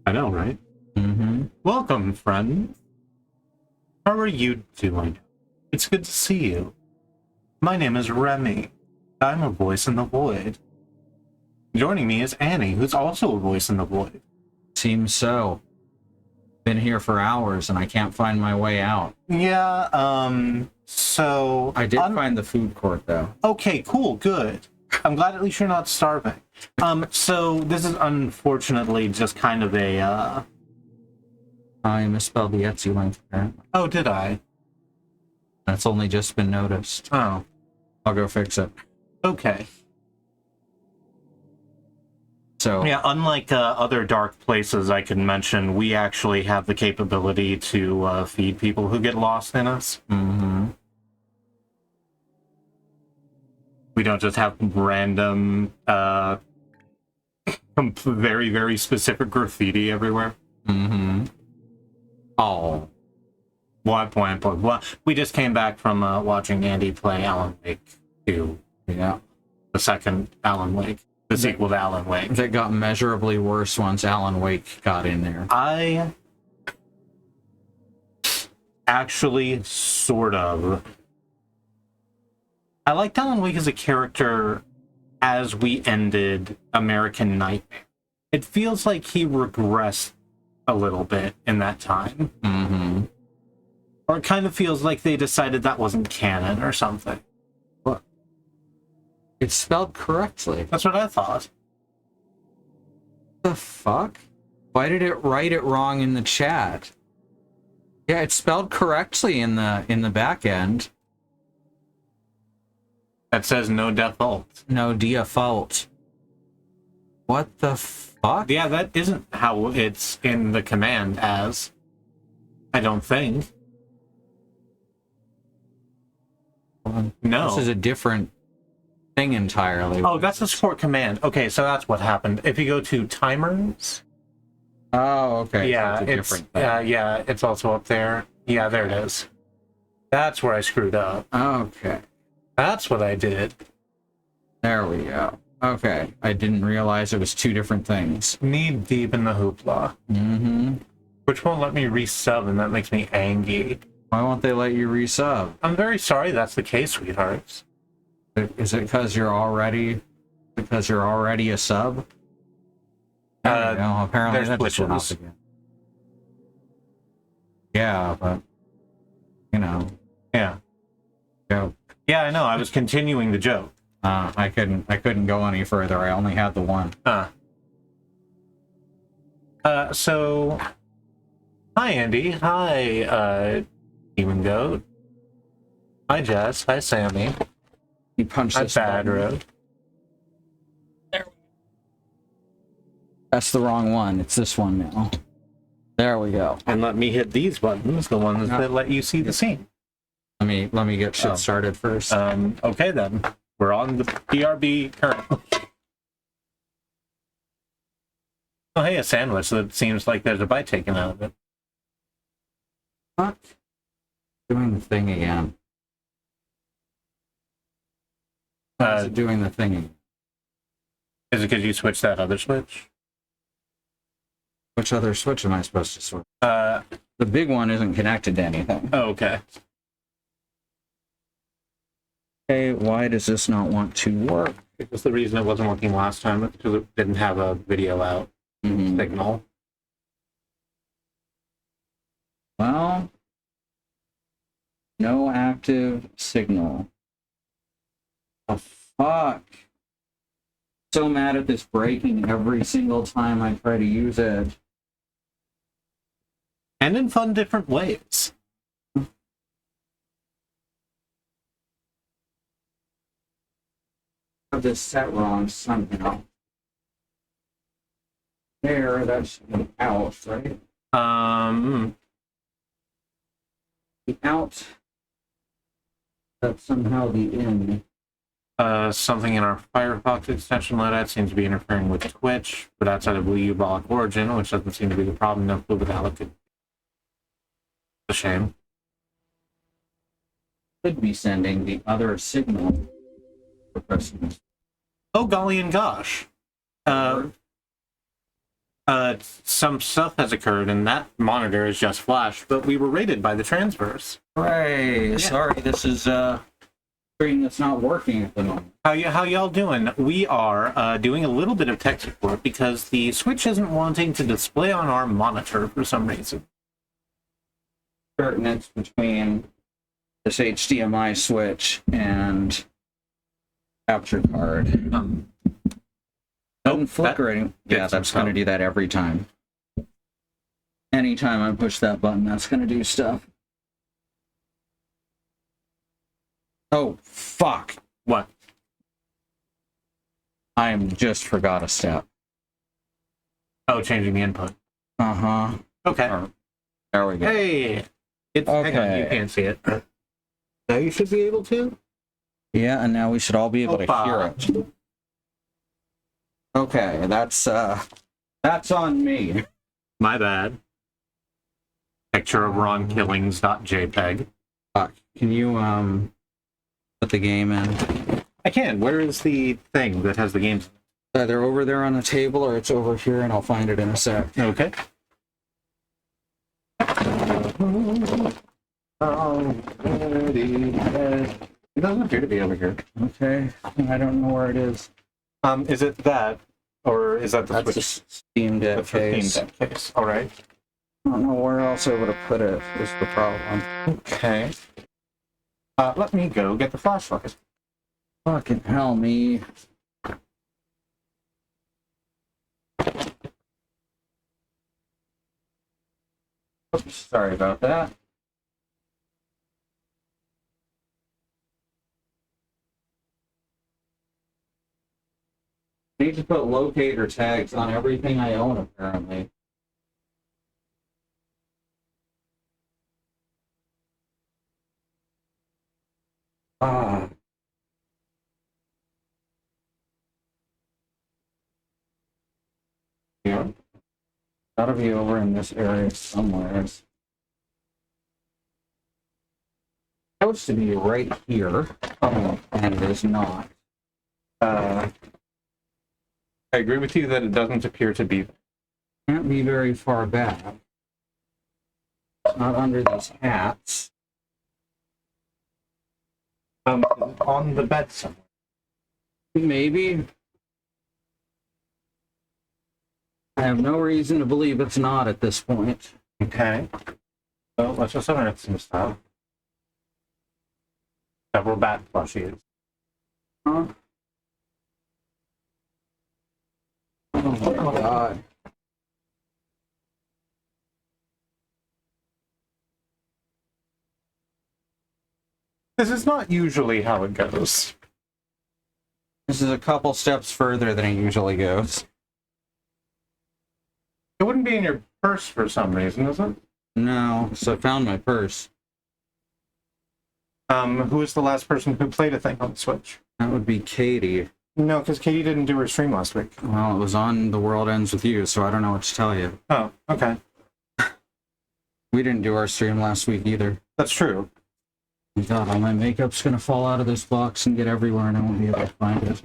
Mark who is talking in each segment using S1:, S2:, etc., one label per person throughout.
S1: I know, right?
S2: Mm-hmm.
S1: Welcome, friend. How are you doing? It's good to see you. My name is Remmi. I'm a voice in the void. Joining me is Annie, who's also a voice in the void.
S2: Seems so. Been here for hours and I can't find my way out.
S1: Yeah, so...
S2: I did find the food court, though.
S1: Okay, cool, good. I'm glad at least you're not starving. So this is unfortunately just kind of a,
S2: I misspelled the Etsy link, apparently.
S1: Oh, did I?
S2: That's only just been noticed.
S1: Oh.
S2: I'll go fix it.
S1: Okay.
S2: So...
S1: Yeah, unlike other dark places I can mention, we actually have the capability to feed people who get lost in us.
S2: Mm-hmm.
S1: We don't just have random, very, very specific graffiti everywhere.
S2: Mm-hmm. Oh.
S1: What point? Well, we just came back from watching Andy play Alan Wake 2.
S2: Yeah.
S1: The second Alan Wake. The sequel to Alan Wake.
S2: That got measurably worse once Alan Wake got in there.
S1: I actually sort of... I liked Alan Wake as a character as we ended American Nightmare. It feels like he regressed a little bit in that time.
S2: Mm-hmm.
S1: Or it kind of feels like they decided that wasn't canon or something.
S2: What? It's spelled correctly.
S1: That's what I thought.
S2: The fuck? Why did it write it wrong in the chat? Yeah, it's spelled correctly in the back end.
S1: That says no default.
S2: No default. What the fuck?
S1: Yeah, that isn't how it's in the command as. I don't think. No.
S2: This is a different thing entirely.
S1: Oh, that's the support command. Okay, so that's what happened. If you go to timers...
S2: Oh, okay.
S1: Yeah,
S2: so it's a different thing.
S1: yeah, it's also up there. Yeah, there it is. That's where I screwed up.
S2: Okay.
S1: That's what I did.
S2: There we go. Okay. I didn't realize it was two different things.
S1: Knee deep in the hoopla.
S2: Mm-hmm.
S1: Which won't let me resub, and that makes me angry.
S2: Why won't they let you resub?
S1: I'm very sorry that's the case, sweethearts.
S2: Is it because you're already a sub? No, apparently
S1: there's
S2: that just went off
S1: glitches.
S2: again. Yeah, but you know.
S1: Yeah.
S2: Go.
S1: Yeah, I know. I was continuing the joke.
S2: I couldn't go any further. I only had the one.
S1: So hi Andy. Hi, Demon Goat. Hi Jess. Hi Sammy.
S2: You punched
S1: Hi
S2: this
S1: Bad
S2: button.
S1: Road.
S2: That's the wrong one. It's this one now. There we go.
S1: And let me hit these buttons, the ones that let you see the scene.
S2: Let me get shit started first.
S1: Okay then. We're on the PRB currently. Oh hey, a sandwich that seems like there's a bite taken out of it.
S2: What? Doing the thing again. How's it doing the thing again?
S1: Is it because you switched that other switch?
S2: Which other switch am I supposed to switch?
S1: The
S2: big one isn't connected to anything.
S1: Oh, okay.
S2: Okay, why does this not want to work?
S1: It was the reason it wasn't working last time, because it didn't have a video out signal.
S2: Well, no active signal. Oh, fuck. So mad at this breaking every single time I try to use it.
S1: And in fun different ways.
S2: I have this set wrong somehow. There, that's the out, right? The out. That's somehow the in.
S1: Something in our Firefox extension loadout seems to be interfering with Twitch, but outside of Wii U Bollock Origin, which doesn't seem to be the problem. No clue with Alec. It's a shame.
S2: Could be sending the other signal for Christmas.
S1: Oh golly and gosh. Some stuff has occurred, and that monitor is just flashed, but we were raided by the transverse.
S2: Hooray! Sorry, this is screen that's not working at the moment.
S1: How y'all doing? We are doing a little bit of tech support because the Switch isn't wanting to display on our monitor for some reason.
S2: Certain it's between this HDMI switch and capture card. Doesn't flicker any. Yeah, that's going to do that every time. Anytime I push that button, that's going to do stuff. Oh, fuck.
S1: What?
S2: I just forgot a step.
S1: Oh, changing the input.
S2: Uh-huh.
S1: Okay.
S2: There we go.
S1: Hey! Hang on, you can't see it. Now you should be able to?
S2: Yeah, and now we should all be able to hear it. Okay, that's on me.
S1: My bad. Picture of Ron Killings.jpg.
S2: Fuck. Can you, put the game in?
S1: I can. Where is the thing that has the games?
S2: Either over there on the table or it's over here, and I'll find it in a sec.
S1: Okay. It doesn't appear to be over here.
S2: Okay. I don't know where it is.
S1: Is it that? Or is that the
S2: That's
S1: Switch?
S2: the Steam Deck
S1: That's the
S2: case.
S1: Steam Deck case. All right.
S2: I don't know where else I would have put it, is the problem.
S1: Okay. Let me go get the flashlight.
S2: Fucking hell, me. Oops, sorry about that. I need to put locator tags on everything I own, apparently. Ah. Yeah. Gotta be over in this area somewhere. Supposed to be right here. Oh, and it is not.
S1: I agree with you that it doesn't appear to be.
S2: Can't be very far back. It's not under these hats.
S1: Is it on the bed somewhere?
S2: Maybe. I have no reason to believe it's not at this point.
S1: Okay. So let's just unearth some stuff. Several bat plushies.
S2: Huh? Oh my god.
S1: This is not usually how it goes.
S2: This is a couple steps further than it usually goes.
S1: It wouldn't be in your purse for some reason, is it?
S2: No, so I found my purse.
S1: Who was the last person who played a thing on the Switch?
S2: That would be Katie.
S1: No, because Katie didn't do her stream last week.
S2: Well, it was on The World Ends With You, so I don't know what to tell you.
S1: Oh, okay.
S2: We didn't do our stream last week either.
S1: That's true.
S2: God, all my makeup's gonna fall out of this box and get everywhere, and I won't be able to find it.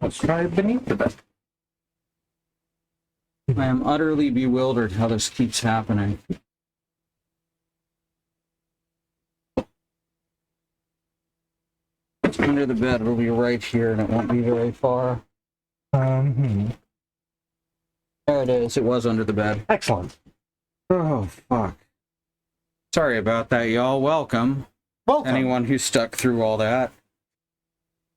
S1: Let's try beneath the bed.
S2: I am utterly bewildered how this keeps happening. It's under the bed. It'll be right here, and it won't be very far. There it is. It was under the bed.
S1: Excellent.
S2: Oh, fuck. Sorry about that, y'all. Welcome.
S1: Welcome.
S2: Anyone who stuck through all that.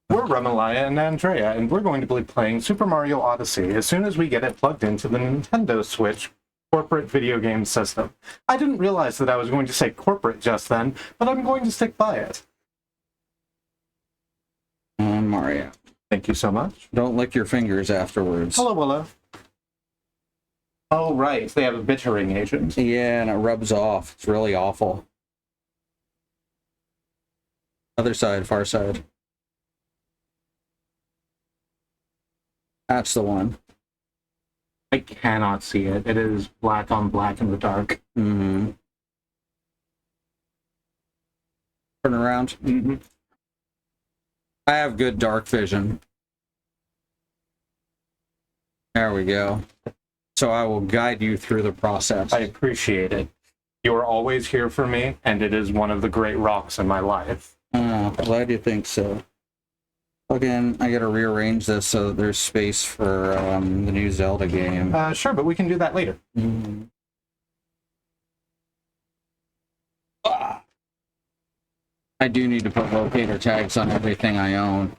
S1: We're Remalaya and Andrea, and we're going to be playing Super Mario Odyssey as soon as we get it plugged into the Nintendo Switch corporate video game system. I didn't realize that I was going to say corporate just then, but I'm going to stick by it.
S2: And Mario.
S1: Thank you so much.
S2: Don't lick your fingers afterwards.
S1: Hello, Willow. Oh, right. They have a bittering agent.
S2: Yeah, and it rubs off. It's really awful. Other side, far side. That's the one.
S1: I cannot see it. It is black on black in the dark.
S2: Mm-hmm. Turn around.
S1: Mm-hmm.
S2: I have good dark vision. There we go. So I will guide you through the process.
S1: I appreciate it. You are always here for me, and it is one of the great rocks in my life.
S2: Glad you think so. Again, I gotta rearrange this so that there's space for the new Zelda game.
S1: Sure, but we can do that later.
S2: Mm. I do need to put locator tags on everything I own.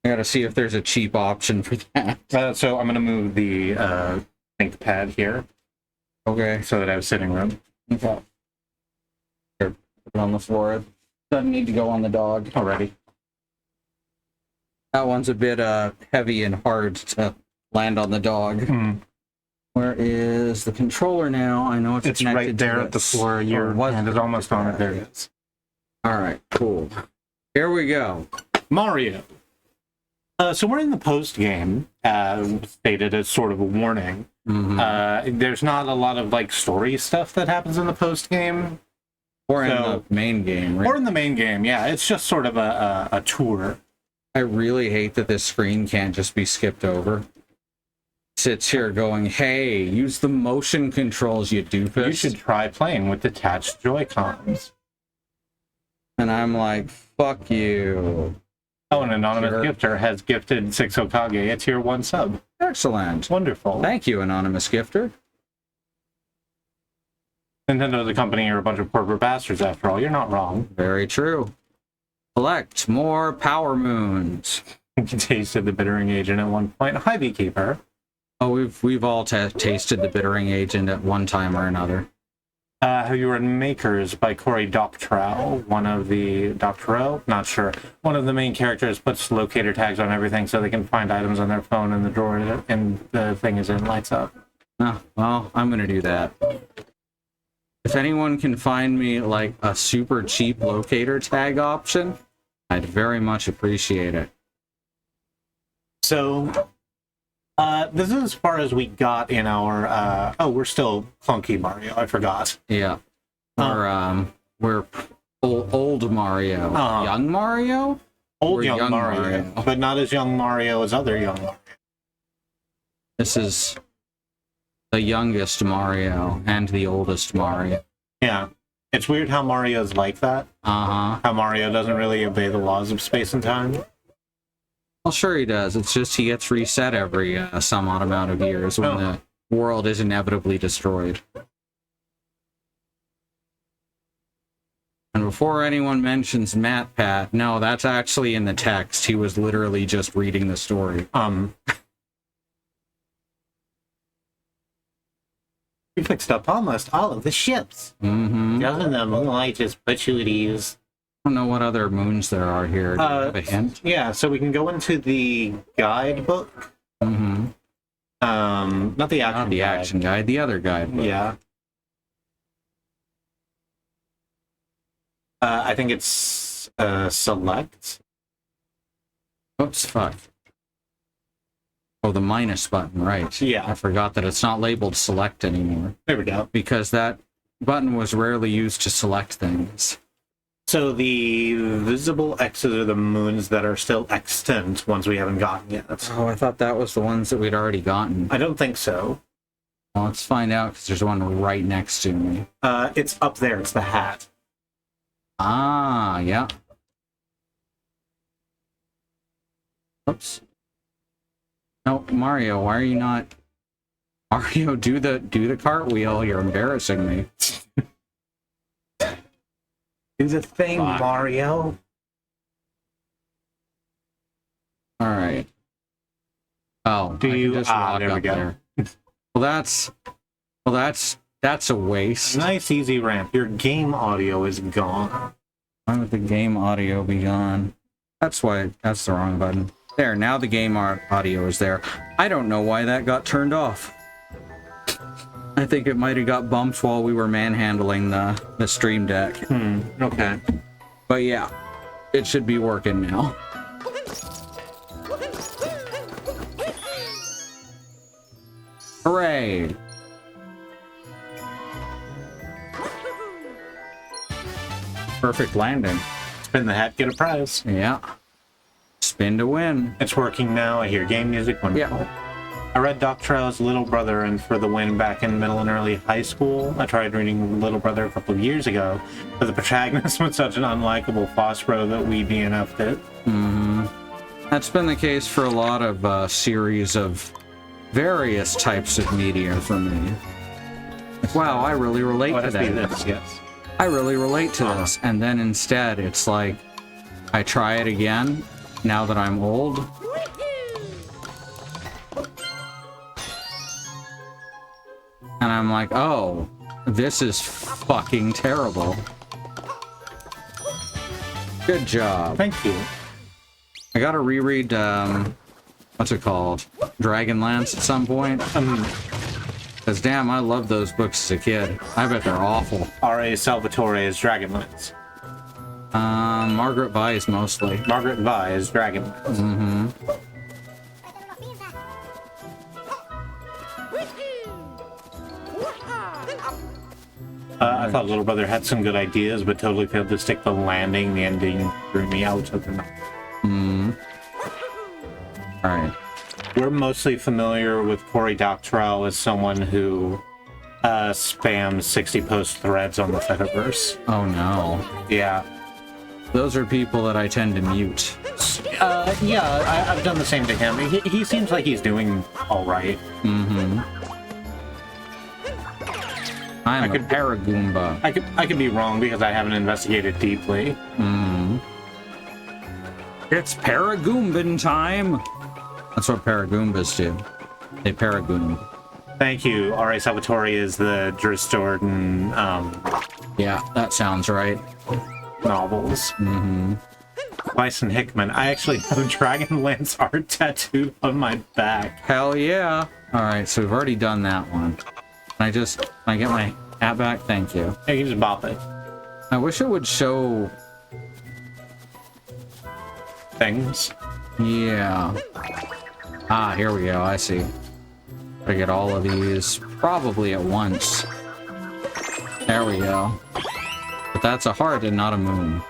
S2: I gotta see if there's a cheap option for that.
S1: So I'm going to move the think pad here
S2: Okay.
S1: so that I have sitting room.
S2: Okay. Here, put it on the floor. It doesn't need to go on the dog.
S1: Already.
S2: That one's a bit heavy and hard to land on the dog.
S1: Mm.
S2: Where is the controller now? I know it's connected
S1: right there
S2: to
S1: at the
S2: this.
S1: floor. Your hand is almost on it. There it is.
S2: All right, cool. Here we go.
S1: Mario. So we're in the post game, stated as sort of a warning.
S2: Mm-hmm.
S1: There's not a lot of like story stuff that happens in the post game,
S2: Or in the main game, right?
S1: or in the main game. Yeah, it's just sort of a tour.
S2: I really hate that this screen can't just be skipped over. Sits here going, hey, use the motion controls, you doofus.
S1: You should try playing with detached Joy-Cons.
S2: And I'm like, fuck you.
S1: Oh, an anonymous
S2: Sure.
S1: gifter has gifted 6 Hokage a tier 1 sub.
S2: Excellent.
S1: Wonderful.
S2: Thank you, anonymous gifter.
S1: Nintendo's a company or a bunch of corporate bastards, after all. You're not wrong.
S2: Very true. Collect more power moons.
S1: You tasted the bittering agent at one point. Hi, Beekeeper.
S2: Oh, we've all tasted the bittering agent at one time or another.
S1: Have you read Makers by Cory Doctorow? One of the... Doctorow? Not sure. One of the main characters puts locator tags on everything so they can find items on their phone and the drawer and the thing is in lights up.
S2: Oh, well, I'm gonna do that. If anyone can find me, like, a super cheap locator tag option, I'd very much appreciate it.
S1: So, this is as far as we got in our... we're still clunky Mario. I forgot.
S2: Yeah. We're old Mario. Young Mario?
S1: Old
S2: We're
S1: young Mario. But not as young Mario as other young Mario.
S2: This is the youngest Mario and the oldest Mario.
S1: Yeah. It's weird how Mario's like that.
S2: Uh-huh.
S1: How Mario doesn't really obey the laws of space and time.
S2: Well, sure he does. It's just he gets reset every some odd amount of years when the world is inevitably destroyed. And before anyone mentions MatPat, no, that's actually in the text. He was literally just reading the story.
S1: You fixed up almost all of the ships.
S2: Mm-hmm.
S1: Doesn't the moonlight just put you at ease?
S2: I don't know what other moons there are here. Do you have a hint?
S1: Yeah, so we can go into the guidebook.
S2: Mm-hmm.
S1: Not the action
S2: Not the
S1: guide.
S2: action guide, the other guide.
S1: Yeah. I think it's select.
S2: Oops, fuck. Oh, the minus button, right.
S1: Yeah.
S2: I forgot that it's not labeled select anymore.
S1: There we go.
S2: Because that button was rarely used to select things.
S1: So the visible X's are the moons that are still extant, ones we haven't gotten yet.
S2: Oh, I thought that was the ones that we'd already gotten.
S1: I don't think so.
S2: Well, let's find out, because there's one right next to me.
S1: It's up there. It's the hat.
S2: Ah, yeah. Oops. No, Mario, why are you not... Mario, do the cartwheel. You're embarrassing me.
S1: Do the thing,
S2: Fine.
S1: Mario.
S2: All right. Oh,
S1: Do
S2: I can
S1: you?
S2: just walk
S1: There we
S2: up
S1: go.
S2: there. That's a waste.
S1: Nice, easy ramp. Your game audio is gone.
S2: Why would the game audio be gone? That's the wrong button. There, now the game audio is there. I don't know why that got turned off. I think it might have got bumped while we were manhandling the Stream Deck.
S1: Okay.
S2: But yeah, it should be working now. Hooray! Perfect landing.
S1: Spin the hat, get a prize.
S2: Yeah. Spin to win.
S1: It's working now. I hear game music. Wonderful.
S2: Yeah.
S1: I read Doctorow's Little Brother and For the Win back in middle and early high school. I tried reading Little Brother a couple of years ago, but the protagonist was such an unlikable phosphro that we DNF'd it.
S2: Mm-hmm. That's been the case for a lot of series of various types of media for me. Wow, I really relate to that.
S1: This, yes.
S2: I really relate to this. And then instead, it's like, I try it again, now that I'm old. And I'm like, oh, this is fucking terrible. Good job.
S1: Thank you.
S2: I gotta reread, what's it called? Dragonlance at some point. Because damn, I loved those books as a kid. I bet they're awful.
S1: R.A. Salvatore's Dragonlance.
S2: Margaret Weiss mostly.
S1: Margaret Weiss Dragonlance.
S2: Mm-hmm.
S1: I thought Little Brother had some good ideas, but totally failed to stick the landing. The ending threw me out of the night.
S2: Alright.
S1: We're mostly familiar with Cory Doctorow as someone who spams 60 post threads on the Fediverse.
S2: Oh no.
S1: Yeah.
S2: Those are people that I tend to mute.
S1: Yeah, I've done the same to him. He seems like he's doing alright.
S2: Mm-hmm. I'm a Paragoomba.
S1: I could be wrong because I haven't investigated deeply.
S2: Mm-hmm. It's Paragoombin time! That's what Paragoombas do. They Paragoomb.
S1: Thank you. R.A. Salvatore is the Dris Jordan
S2: Yeah, that sounds right.
S1: novels.
S2: Mm-hmm.
S1: Bison Hickman. I actually have Dragonlance art tattooed on my back.
S2: Hell yeah! Alright, so we've already done that one. Can I get my hat back? Thank you.
S1: Yeah, you can just bop it.
S2: I wish it would show...
S1: Things.
S2: Yeah. Ah, here we go, I see. I get all of these probably at once. There we go. But that's a heart and not a moon.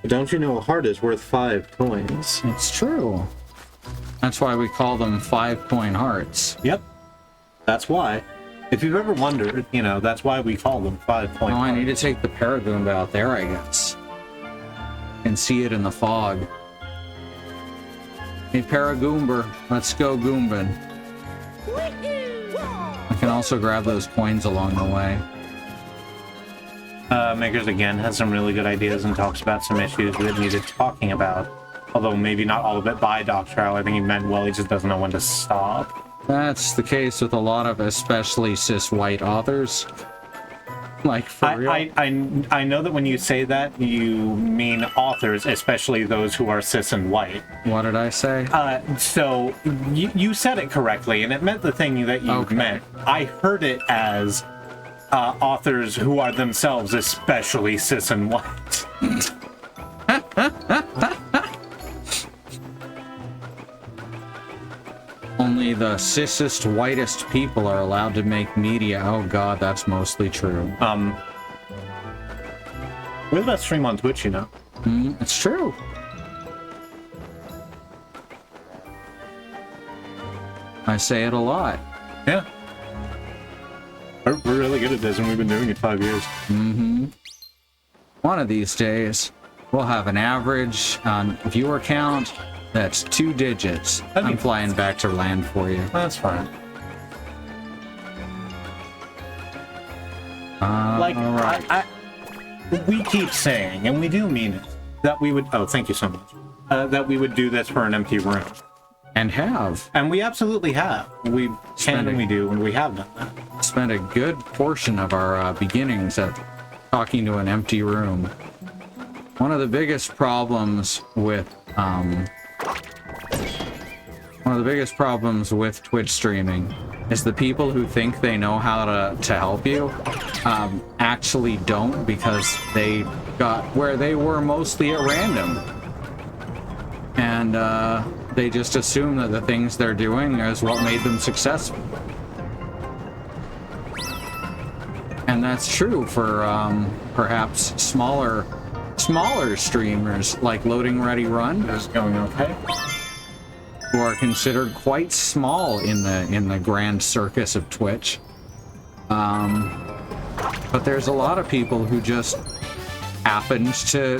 S1: Don't you know a heart is worth 5 coins?
S2: It's true. That's why we call them 5-coin hearts.
S1: Yep. That's why. If you've ever wondered, you know, that's why we call them 5-point
S2: Oh, I
S1: hearts.
S2: need to take the Paragoomba out there, I guess. And see it in the fog. Hey, Paragoomba, let's go Goombin. I can also grab those coins along the way.
S1: Makers again has some really good ideas and talks about some issues that needed talking about. Although maybe not all of it by Doctorow. I think he meant, well, he just doesn't know when to stop.
S2: That's the case with a lot of especially cis white authors. Like, for real.
S1: I know that when you say that, you mean authors, especially those who are cis and white.
S2: What did I say?
S1: So you said it correctly, and it meant the thing that you meant. I heard it as authors who are themselves especially cis and white.
S2: Only the cissest, whitest people are allowed to make media. Oh god, that's mostly true.
S1: We're the best stream on Twitch, you know.
S2: It's true. I say it a lot.
S1: Yeah. We're really good at this, and we've been doing it 5 years.
S2: Mm-hmm. One of these days, we'll have an average viewer count that's 2 digits. I'm flying back to land for you.
S1: That's fine.
S2: Like, right.
S1: We keep saying, and we do mean it, that we would... Oh, thank you so much. That we would do this for an empty room.
S2: And have.
S1: And we absolutely have. We can and we do, and we have done that.
S2: Spent a good portion of our beginnings at talking to an empty room. One of the biggest problems with Twitch streaming is the people who think they know how to help you actually don't, because they got where they were mostly at random. And they just assume that the things they're doing is what made them successful. And that's true for perhaps smaller streamers like Loading Ready Run.
S1: Is going okay?
S2: who are considered quite small in the grand circus of Twitch. But there's a lot of people who just happened to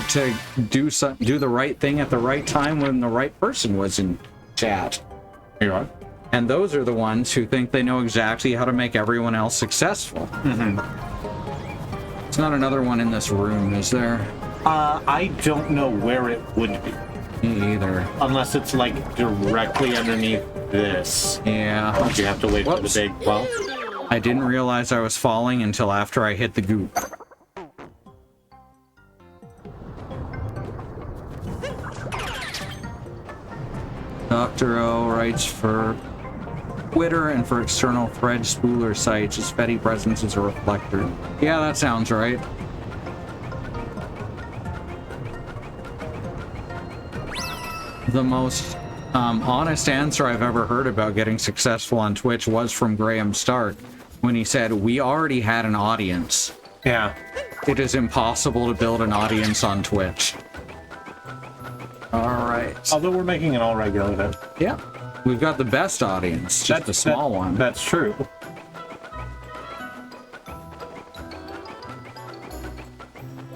S2: do the right thing at the right time when the right person was in chat.
S1: Yeah.
S2: And those are the ones who think they know exactly how to make everyone else successful.
S1: Mm-hmm.
S2: It's not another one in this room, is there?
S1: I don't know where it would be.
S2: Me either.
S1: Unless it's like directly underneath this.
S2: Yeah.
S1: You have to wait for the big well.
S2: I didn't realize I was falling until after I hit the goop. Dr. O writes for Twitter and for external thread spooler sites. His Fetty presence is a reflector. Yeah, that sounds right. The most honest answer I've ever heard about getting successful on Twitch was from Graham Stark when he said, "We already had an audience.
S1: Yeah.
S2: It is impossible to build an audience on Twitch." All right.
S1: Although we're making it all regulated.
S2: Yeah. We've got the best audience, just a small one.
S1: That's true.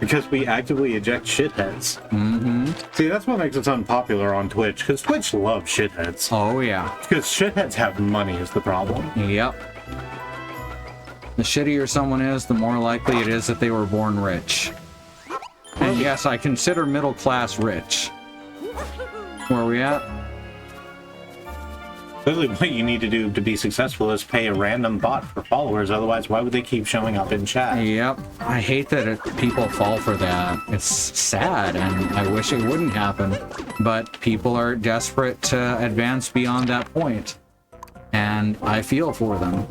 S1: Because we actively eject shitheads.
S2: Mm-hmm.
S1: See, that's what makes us unpopular on Twitch, because Twitch loves shitheads.
S2: Oh, yeah.
S1: Because shitheads have money is the problem.
S2: Yep. The shittier someone is, the more likely it is that they were born rich. And yes, I consider middle class rich. Where are we at?
S1: Literally, what you need to do to be successful is pay a random bot for followers. Otherwise, why would they keep showing up in chat?
S2: Yep. I hate that people fall for that. It's sad, and I wish it wouldn't happen. But people are desperate to advance beyond that point. And I feel for them.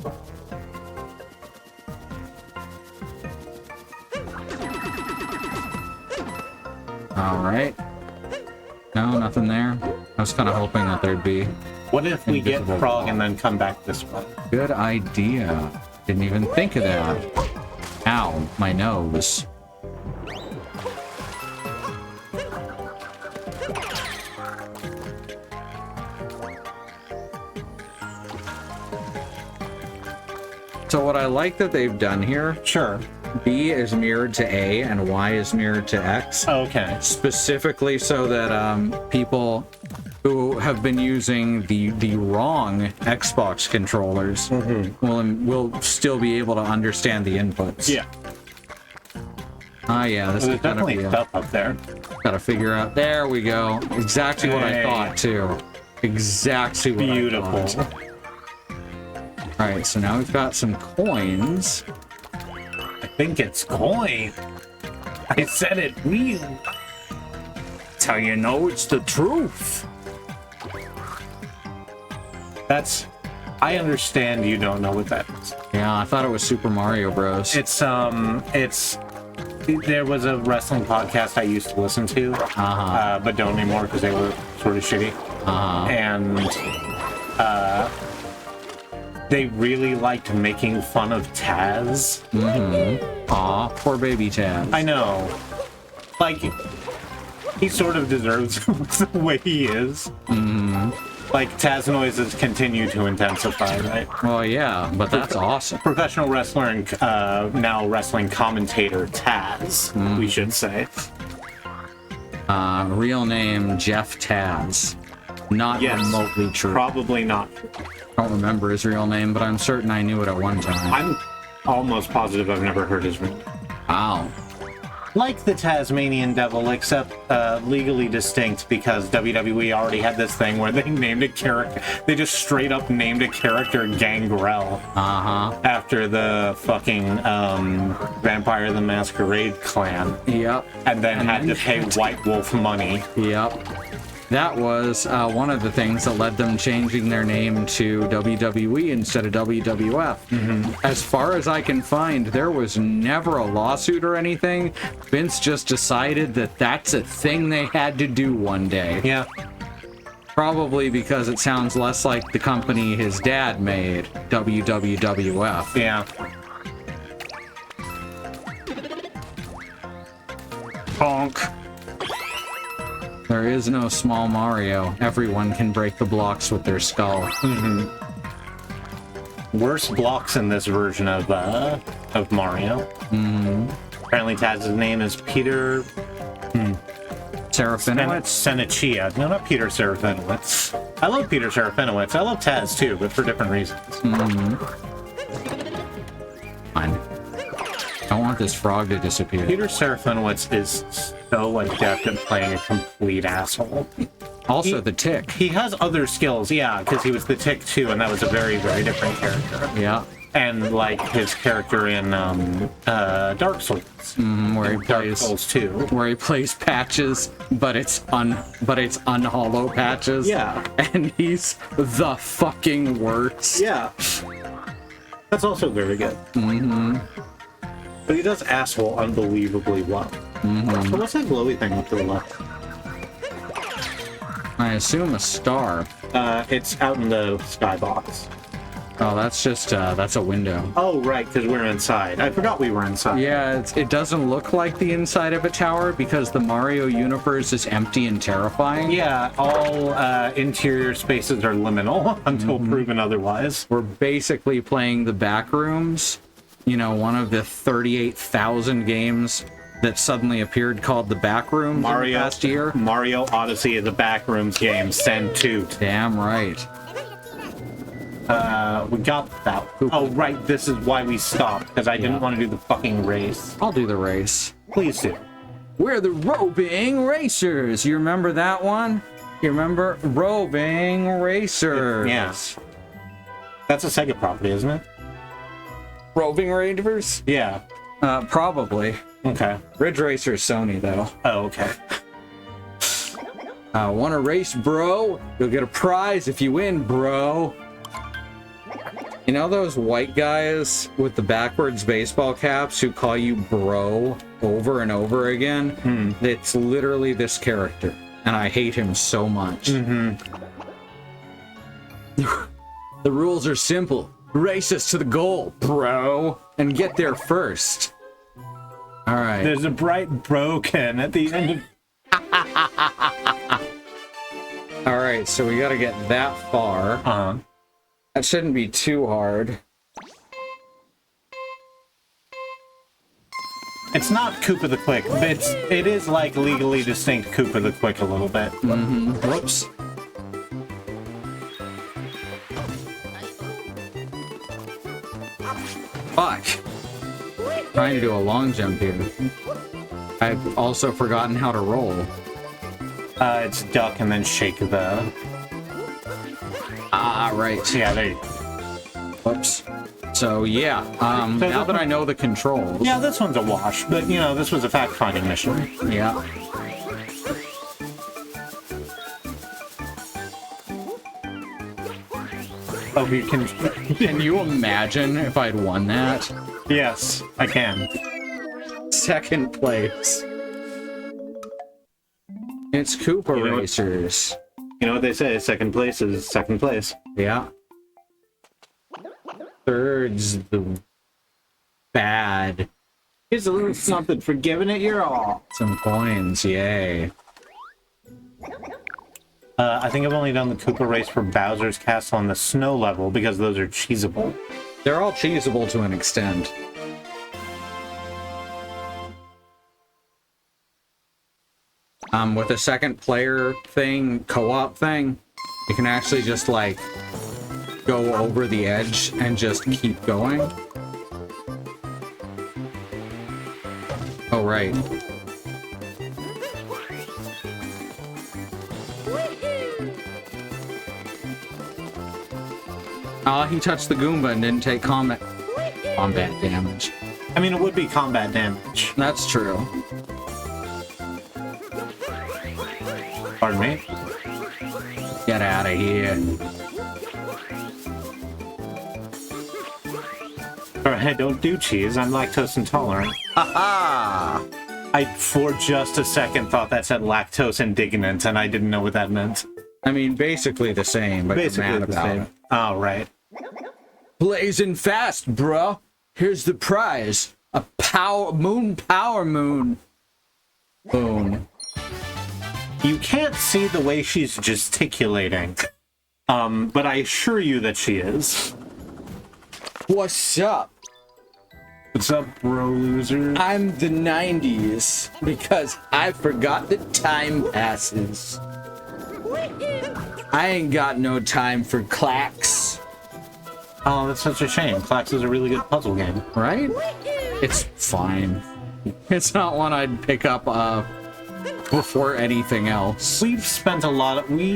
S2: Alright. No, nothing there. I was kind of hoping that there'd be.
S1: What if we get
S2: Invisible
S1: Frog
S2: wall.
S1: and then come back this way?
S2: Good idea. Didn't even think of that. Ow, my nose. So what I like that they've done here,
S1: Sure.
S2: B is mirrored to A and Y is mirrored to X.
S1: Okay.
S2: Specifically so that people who have been using the wrong Xbox controllers will still be able to understand the inputs.
S1: Yeah.
S2: Ah, yeah, this
S1: There's
S2: is gonna
S1: definitely
S2: be
S1: stuff up there.
S2: gotta figure out. There we go. Exactly what I
S1: Hey.
S2: thought too. Exactly what I
S1: Beautiful.
S2: thought. All right, so now we've got some coins.
S1: I think it's coin. I said it real.
S2: That's how you know it's the truth.
S1: I understand you don't know what that is.
S2: Yeah, I thought it was Super Mario Bros.
S1: There was a wrestling podcast I used to listen to, but don't anymore because they were sort of shitty. And they really liked making fun of Taz.
S2: Aw, poor baby Taz.
S1: I know. Like, he sort of deserves the way he is. Like, Taz noises continue to intensify, right?
S2: Well, yeah, but that's awesome.
S1: Professional wrestler and now wrestling commentator Taz, we should say.
S2: Real name Jeff Taz. Not
S1: Yes.
S2: remotely true.
S1: Probably not.
S2: I don't remember his real name, but I'm certain I knew it at one time.
S1: I'm almost positive I've never heard his name.
S2: Wow.
S1: Like the Tasmanian Devil, except legally distinct because WWE already had this thing where they named a character. They just straight up named a character Gangrel after the fucking Vampire the Masquerade clan.
S2: Yep.
S1: And then had to pay White Wolf money.
S2: Yep. That was one of the things that led them changing their name to WWE instead of WWF. As far as I can find, there was never a lawsuit or anything. Vince just decided that that's a thing they had to do one day.
S1: Yeah.
S2: Probably because it sounds less like the company his dad made, WWF.
S1: Yeah. Honk.
S2: There is no small Mario. Everyone can break the blocks with their skull.
S1: Mm-hmm. Worse blocks in this version of Mario.
S2: Mm-hmm.
S1: Apparently Taz's name is Peter...
S2: Serafinowicz?
S1: Senachia. No, not Peter Serafinowicz. I love Peter Serafinowicz. I love Taz too, but for different reasons.
S2: Mm-hmm. Fine. I want this frog to disappear.
S1: Peter Serafinowicz is so adept at playing a complete asshole.
S2: Also, the Tick.
S1: He has other skills, yeah, because he was the Tick too, and that was a very, very different character.
S2: Yeah.
S1: And like his character in Dark Souls,
S2: where he
S1: Dark
S2: plays
S1: Souls 2,
S2: where he plays patches, but it's unhollow patches.
S1: Yeah.
S2: And he's the fucking worst.
S1: Yeah. That's also very good.
S2: Mm-hmm.
S1: But he does asshole unbelievably well.
S2: Mm-hmm.
S1: So what's that glowy thing up to the left?
S2: I assume a star.
S1: It's out in the skybox.
S2: Oh, that's just that's a window.
S1: Oh, right, because we're inside. I forgot we were inside.
S2: Yeah, it doesn't look like the inside of a tower because the Mario universe is empty and terrifying.
S1: Yeah, all interior spaces are liminal until proven otherwise.
S2: We're basically playing the back rooms. You know, one of the 38,000 games that suddenly appeared called the back rooms in the past year.
S1: Mario Odyssey is a backrooms game. Send toot.
S2: Damn right.
S1: We got that. Oh, right, this is why we stopped, because I didn't want to do the fucking race.
S2: I'll do the race.
S1: Please do.
S2: We're the Roving Racers. You remember that one? You remember Roving Racers?
S1: Yes. That's a Sega property, isn't it?
S2: Roving Racers?
S1: Yeah.
S2: Probably.
S1: Okay.
S2: Ridge Racer's Sony, though.
S1: Oh, okay.
S2: Want to race, bro? You'll get a prize if you win, bro. You know those white guys with the backwards baseball caps who call you bro over and over again? It's literally this character, and I hate him so much. The rules are simple. Race us to the goal, bro, and get there first. All right.
S1: There's a bright broken at the end of...
S2: All right, so we got to get that far. That shouldn't be too hard.
S1: It's not Koopa the Quick, but it is like legally distinct Koopa the Quick a little bit.
S2: Whoops. Fuck. Trying to do a long jump here. I've also forgotten how to roll.
S1: It's duck and then shake the...
S2: Ah, right.
S1: Yeah, there you go.
S2: Whoops. So, yeah, now that I know the controls...
S1: Yeah, this one's a wash, but, you know, this was a fact-finding mission.
S2: Yeah.
S1: Oh, you can...
S2: Can you imagine if I'd won that?
S1: Yes, I can.
S2: Second place. It's Koopa
S1: You know-
S2: Racers.
S1: You know what they say, second place is second place.
S2: Yeah. Third's the bad.
S1: Here's a little something for giving it your all.
S2: Some coins, yay.
S1: I think I've only done the Koopa race for Bowser's Castle on the snow level, because those are cheesable.
S2: They're all cheesable to an extent. With a second player thing, co-op thing, you can actually just like go over the edge and just keep going. Oh, right. He touched the Goomba and didn't take combat damage.
S1: I mean, it would be combat damage.
S2: That's true.
S1: Pardon me?
S2: Get out of here.
S1: I don't do cheese. I'm lactose intolerant.
S2: Ha-ha!
S1: I, for just a second, thought that said lactose indignant, and I didn't know what that meant.
S2: I mean, basically the same, but
S1: Basically
S2: you're mad
S1: the
S2: about
S1: same.
S2: it.
S1: Oh, right.
S2: Blazing fast, bruh. Here's the prize. A power moon.
S1: You can't see the way she's gesticulating. But I assure you that she is.
S2: What's up?
S1: What's up, bro loser?
S2: I'm the 90s because I forgot that time passes. I ain't got no time for clacks.
S1: Oh, that's such a shame. Clax is a really good puzzle game.
S2: Right? It's fine. It's not one I'd pick up before anything else.
S1: We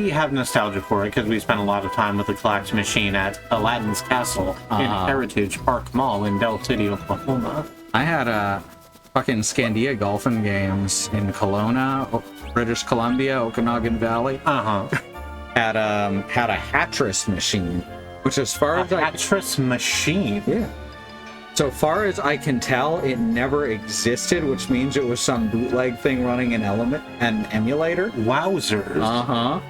S1: have nostalgia for it because we spent a lot of time with the Clax machine at Aladdin's Castle in Heritage Park Mall in Del City, Oklahoma.
S2: I had a fucking Scandia golfing games in Kelowna, British Columbia, Okanagan Valley. Had a Hattress machine, which as far as
S1: Hattress machine?
S2: Yeah. So far as I can tell, it never existed, which means it was some bootleg thing running an emulator.
S1: Wowzers.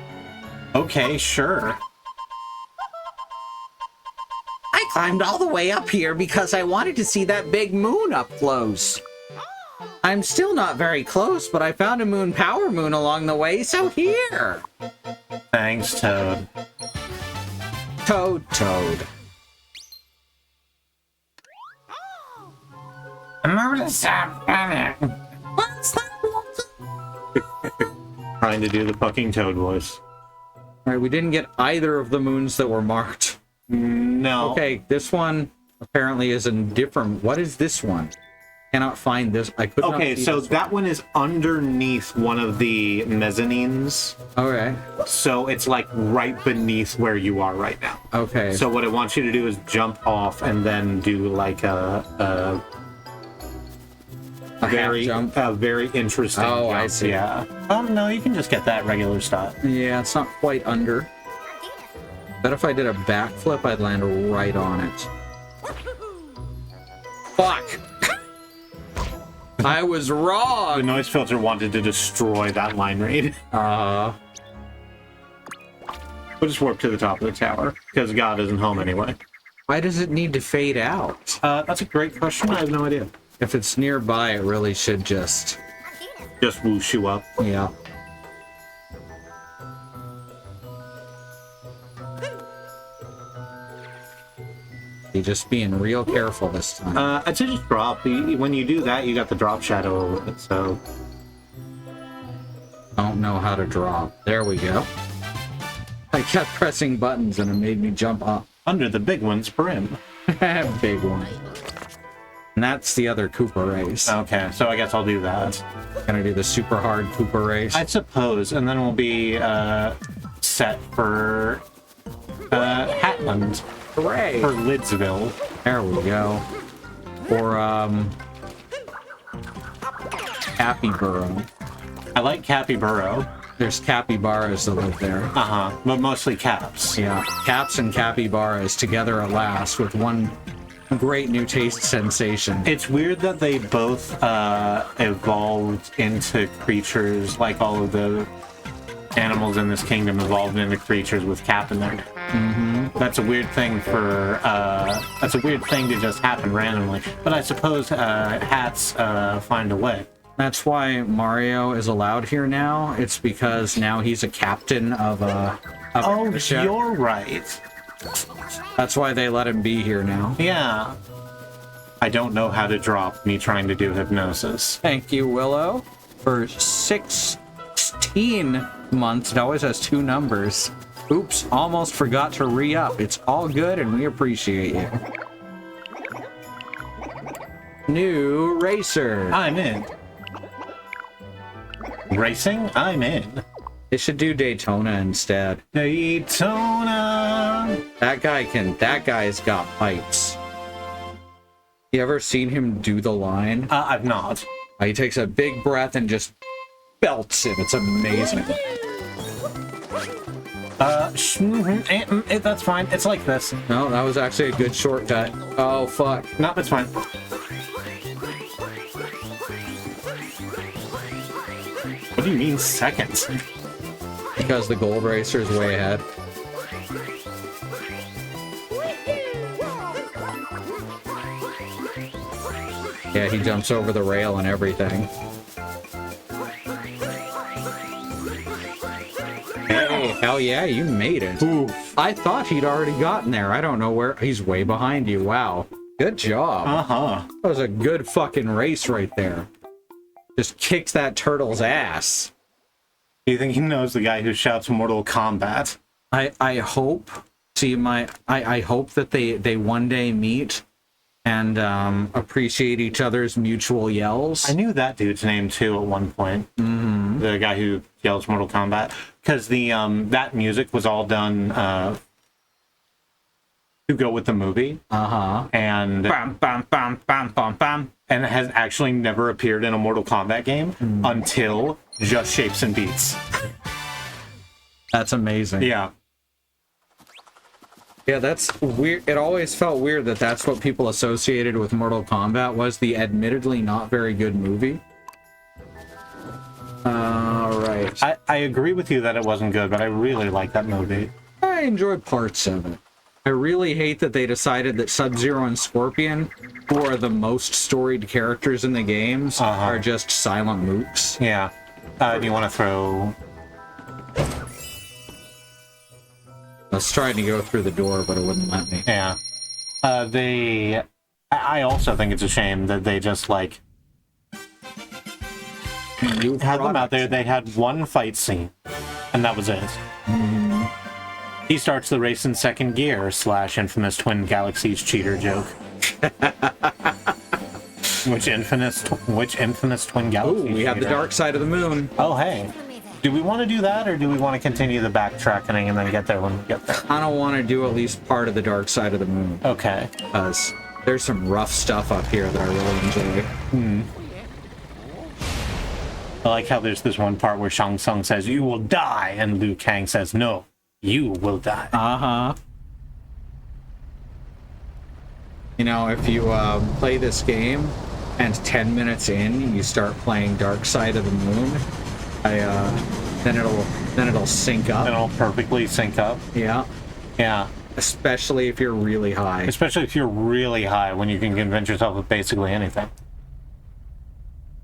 S1: Okay, sure.
S2: I climbed all the way up here because I wanted to see that big moon up close. I'm still not very close, but I found a power moon along the way, so here.
S1: Thanks, Toad.
S2: Toad.
S1: What's that? Trying to do the fucking Toad voice.
S2: Alright, we didn't get either of the moons that were marked.
S1: No.
S2: Okay, this one apparently is a different. What is this one? Cannot find this. I could not
S1: Okay,
S2: see
S1: so
S2: this
S1: that one is underneath one of the mezzanines.
S2: Okay.
S1: So it's like right beneath where you are right now.
S2: Okay.
S1: So what it wants you to do is jump off and then do like a very
S2: jump.
S1: A very interesting
S2: Oh,
S1: jump.
S2: I see.
S1: Yeah. No, you can just get that regular style.
S2: Yeah, it's not quite under. Bet if I did a backflip, I'd land right on it. Fuck! I was
S1: The
S2: wrong!
S1: noise filter wanted to destroy that line read.
S2: Uh,
S1: We'll just warp to the top of the tower, because God isn't home anyway.
S2: why does it need to fade out?
S1: That's a great question. I have no idea.
S2: If it's nearby, it really should just...
S1: Just whoosh you up.
S2: Yeah. You're just being real careful this time.
S1: I'd say just drop. When you do that, you got the drop shadow over it, so...
S2: Don't know how to drop. There we go. I kept pressing buttons and it made me jump up.
S1: Under the big one's brim.
S2: Big one. And that's the other Koopa race.
S1: Okay, so I guess I'll do that.
S2: Gonna do the super hard Koopa race.
S1: I suppose, and then we'll be set for Hatland.
S2: Hooray!
S1: For Lidsville.
S2: There we go. Or, Capybara.
S1: I like Capybara.
S2: There's capybaras that live there.
S1: But mostly caps.
S2: Yeah, caps and capybaras together at last with one great new taste sensation.
S1: It's weird that they both evolved into creatures, like all of the animals in this kingdom evolved into creatures with cap in there.
S2: Mm-hmm.
S1: That's a weird thing for that's a weird thing to just happen randomly. But I suppose hats find a way.
S2: That's why Mario is allowed here now. It's because now he's a captain of a ship.
S1: You're right.
S2: That's why they let him be here now.
S1: Yeah. I don't know how to drop me trying to do hypnosis.
S2: Thank you, Willow, for 16 months. It always has two numbers. Oops, almost forgot to re-up. It's all good, and we appreciate you. New racer.
S1: I'm in. Racing? I'm in.
S2: They should do Daytona instead.
S1: Daytona.
S2: That guy's got pipes. You ever seen him do the line?
S1: I've not.
S2: He takes a big breath and just belts it. It's amazing.
S1: That's fine. It's like this.
S2: No, that was actually a good shortcut. Oh, fuck.
S1: No, it's fine. What do you mean seconds?
S2: Because the gold racer is way ahead. Yeah, he jumps over the rail and everything. Hell yeah, you made it.
S1: Oof.
S2: I thought he'd already gotten there. I don't know where. He's way behind you. Wow. Good job.
S1: Uh-huh.
S2: That was a good fucking race right there. Just kicked that turtle's ass.
S1: Do you think he knows the guy who shouts Mortal Kombat?
S2: I hope. See, I hope that they one day meet and appreciate each other's mutual yells.
S1: I knew that dude's name too at one point. Mm-hmm. The guy who yells Mortal Kombat, because the that music was all done to go with the movie. And
S2: Bam, bam, bam, bam, bam, bam.
S1: and has actually never appeared in a Mortal Kombat game until Just Shapes and Beats.
S2: That's amazing.
S1: Yeah.
S2: Yeah, that's weird. It always felt weird that that's what people associated with Mortal Kombat was the admittedly not very good movie. Right.
S1: I agree with you that it wasn't good, but I really like that movie.
S2: I enjoyed parts of it. I really hate that they decided that Sub-Zero and Scorpion, who are the most storied characters in the games, are just silent mooks.
S1: Yeah. Do you want to throw...
S2: I was trying to go through the door, but it wouldn't let me.
S1: Yeah. I also think it's a shame that they just, like, had them out there. They had one fight scene, and that was it. Mm-hmm. He starts the race in second gear / infamous Twin Galaxies cheater joke. Which infamous Twin Galaxies?
S2: Ooh, we have the dark side of the moon.
S1: Oh, hey. Do we want to do that, or do we want to continue the backtracking and then get there when we get there?
S2: I don't want to do at least part of the dark side of the moon.
S1: Okay.
S2: Because there's some rough stuff up here that I really enjoy.
S1: Hmm. I like how there's this one part where Shang Tsung says, "You will die," and Liu Kang says, "No, you will die."
S2: Uh-huh. You know, if you play this game and 10 minutes in you start playing Dark Side of the Moon, then it'll sync up.
S1: And it'll perfectly sync up.
S2: Yeah.
S1: Yeah.
S2: Especially if you're really high.
S1: Especially if you're really high, when you can convince yourself of basically anything.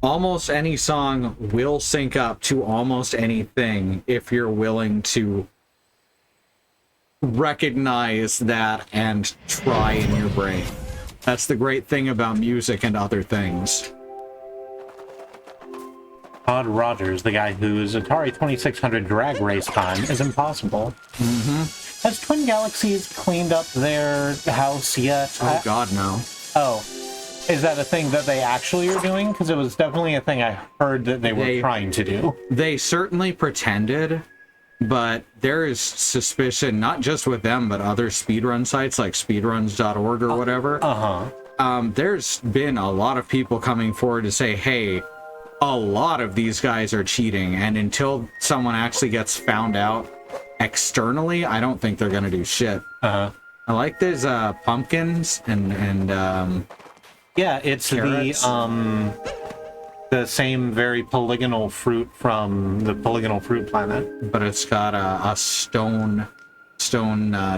S2: Almost any song will sync up to almost anything if you're willing to recognize that and try in your brain. That's the great thing about music and other things.
S1: Todd Rogers, the guy whose Atari 2600 drag race time is impossible. Mm-hmm. Has Twin Galaxies cleaned up their house yet?
S2: Oh, God, no.
S1: Oh. Is that a thing that they actually are doing? Because it was definitely a thing I heard that they were trying to do.
S2: They certainly pretended, but there is suspicion, not just with them, but other speedrun sites like speedruns.org or whatever. There's been a lot of people coming forward to say, hey, a lot of these guys are cheating, and until someone actually gets found out externally, I don't think they're going to do shit. I like these pumpkins and
S1: yeah, it's
S2: carrots.
S1: The same very polygonal fruit from the polygonal fruit planet,
S2: but it's got a stone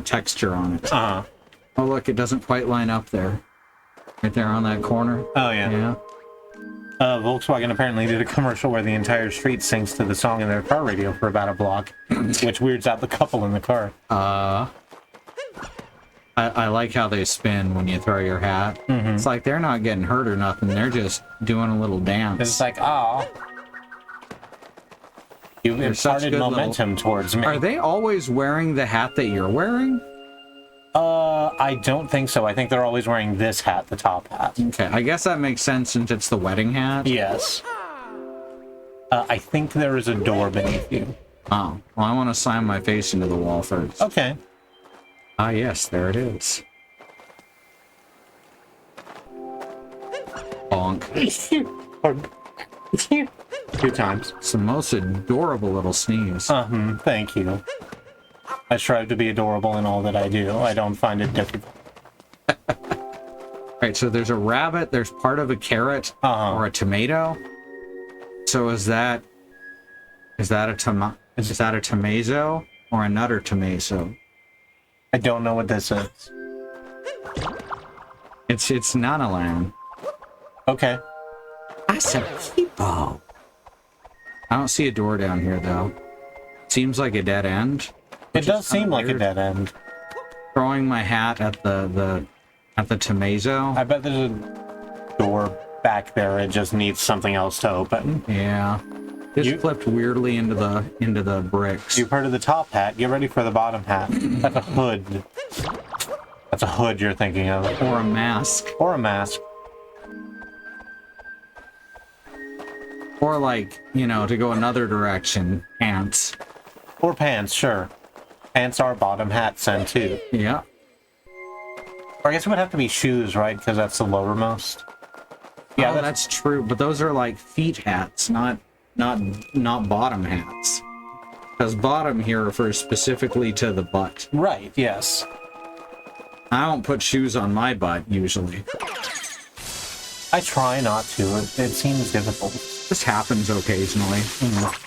S2: texture on it. Oh, look, it doesn't quite line up there. Right there on that corner.
S1: Oh, yeah.
S2: Yeah.
S1: Volkswagen apparently did a commercial where the entire street sings to the song in their car radio for about a block, which weirds out the couple in the car.
S2: I like how they spin when you throw your hat. Mm-hmm. It's like they're not getting hurt or nothing. They're just doing a little dance.
S1: It's like, you imparted momentum towards me.
S2: Are they always wearing the hat that you're wearing?
S1: I don't think so. I think they're always wearing this hat, the top hat.
S2: Okay, I guess that makes sense since it's the wedding hat.
S1: Yes. I think there is a door beneath you.
S2: Oh, well, I want to slam my face into the wall first.
S1: Okay.
S2: Ah, yes, there it is. Bonk.
S1: 2 times.
S2: It's the most adorable little sneeze.
S1: Thank you. I strive to be adorable in all that I do. I don't find it difficult.
S2: Right, so there's a rabbit, there's part of a carrot or a tomato. So is that a tomato or a nutter tomato?
S1: I don't know what this is.
S2: It's Nanalan.
S1: Okay.
S2: That's a people. I don't see a door down here though. Seems like a dead end.
S1: It does seem like a dead end.
S2: Throwing my hat at the tomato.
S1: I bet there's a door back there. It just needs something else to open.
S2: Yeah. This flipped weirdly into the bricks.
S1: You've heard of the top hat. Get ready for the bottom hat. That's a hood. That's a hood you're thinking of.
S2: Or a mask.
S1: Or a mask.
S2: Or like, you know, to go another direction, pants.
S1: Or pants, sure. Pants are bottom hats then too.
S2: Yeah.
S1: Or I guess it would have to be shoes, right? Because that's the lowermost. Yeah,
S2: oh, that's true. But those are like feet hats, not bottom hats. Because bottom here refers specifically to the butt.
S1: Right, yes.
S2: I don't put shoes on my butt, usually.
S1: I try not to. It seems difficult.
S2: This happens occasionally.
S1: Mm-hmm.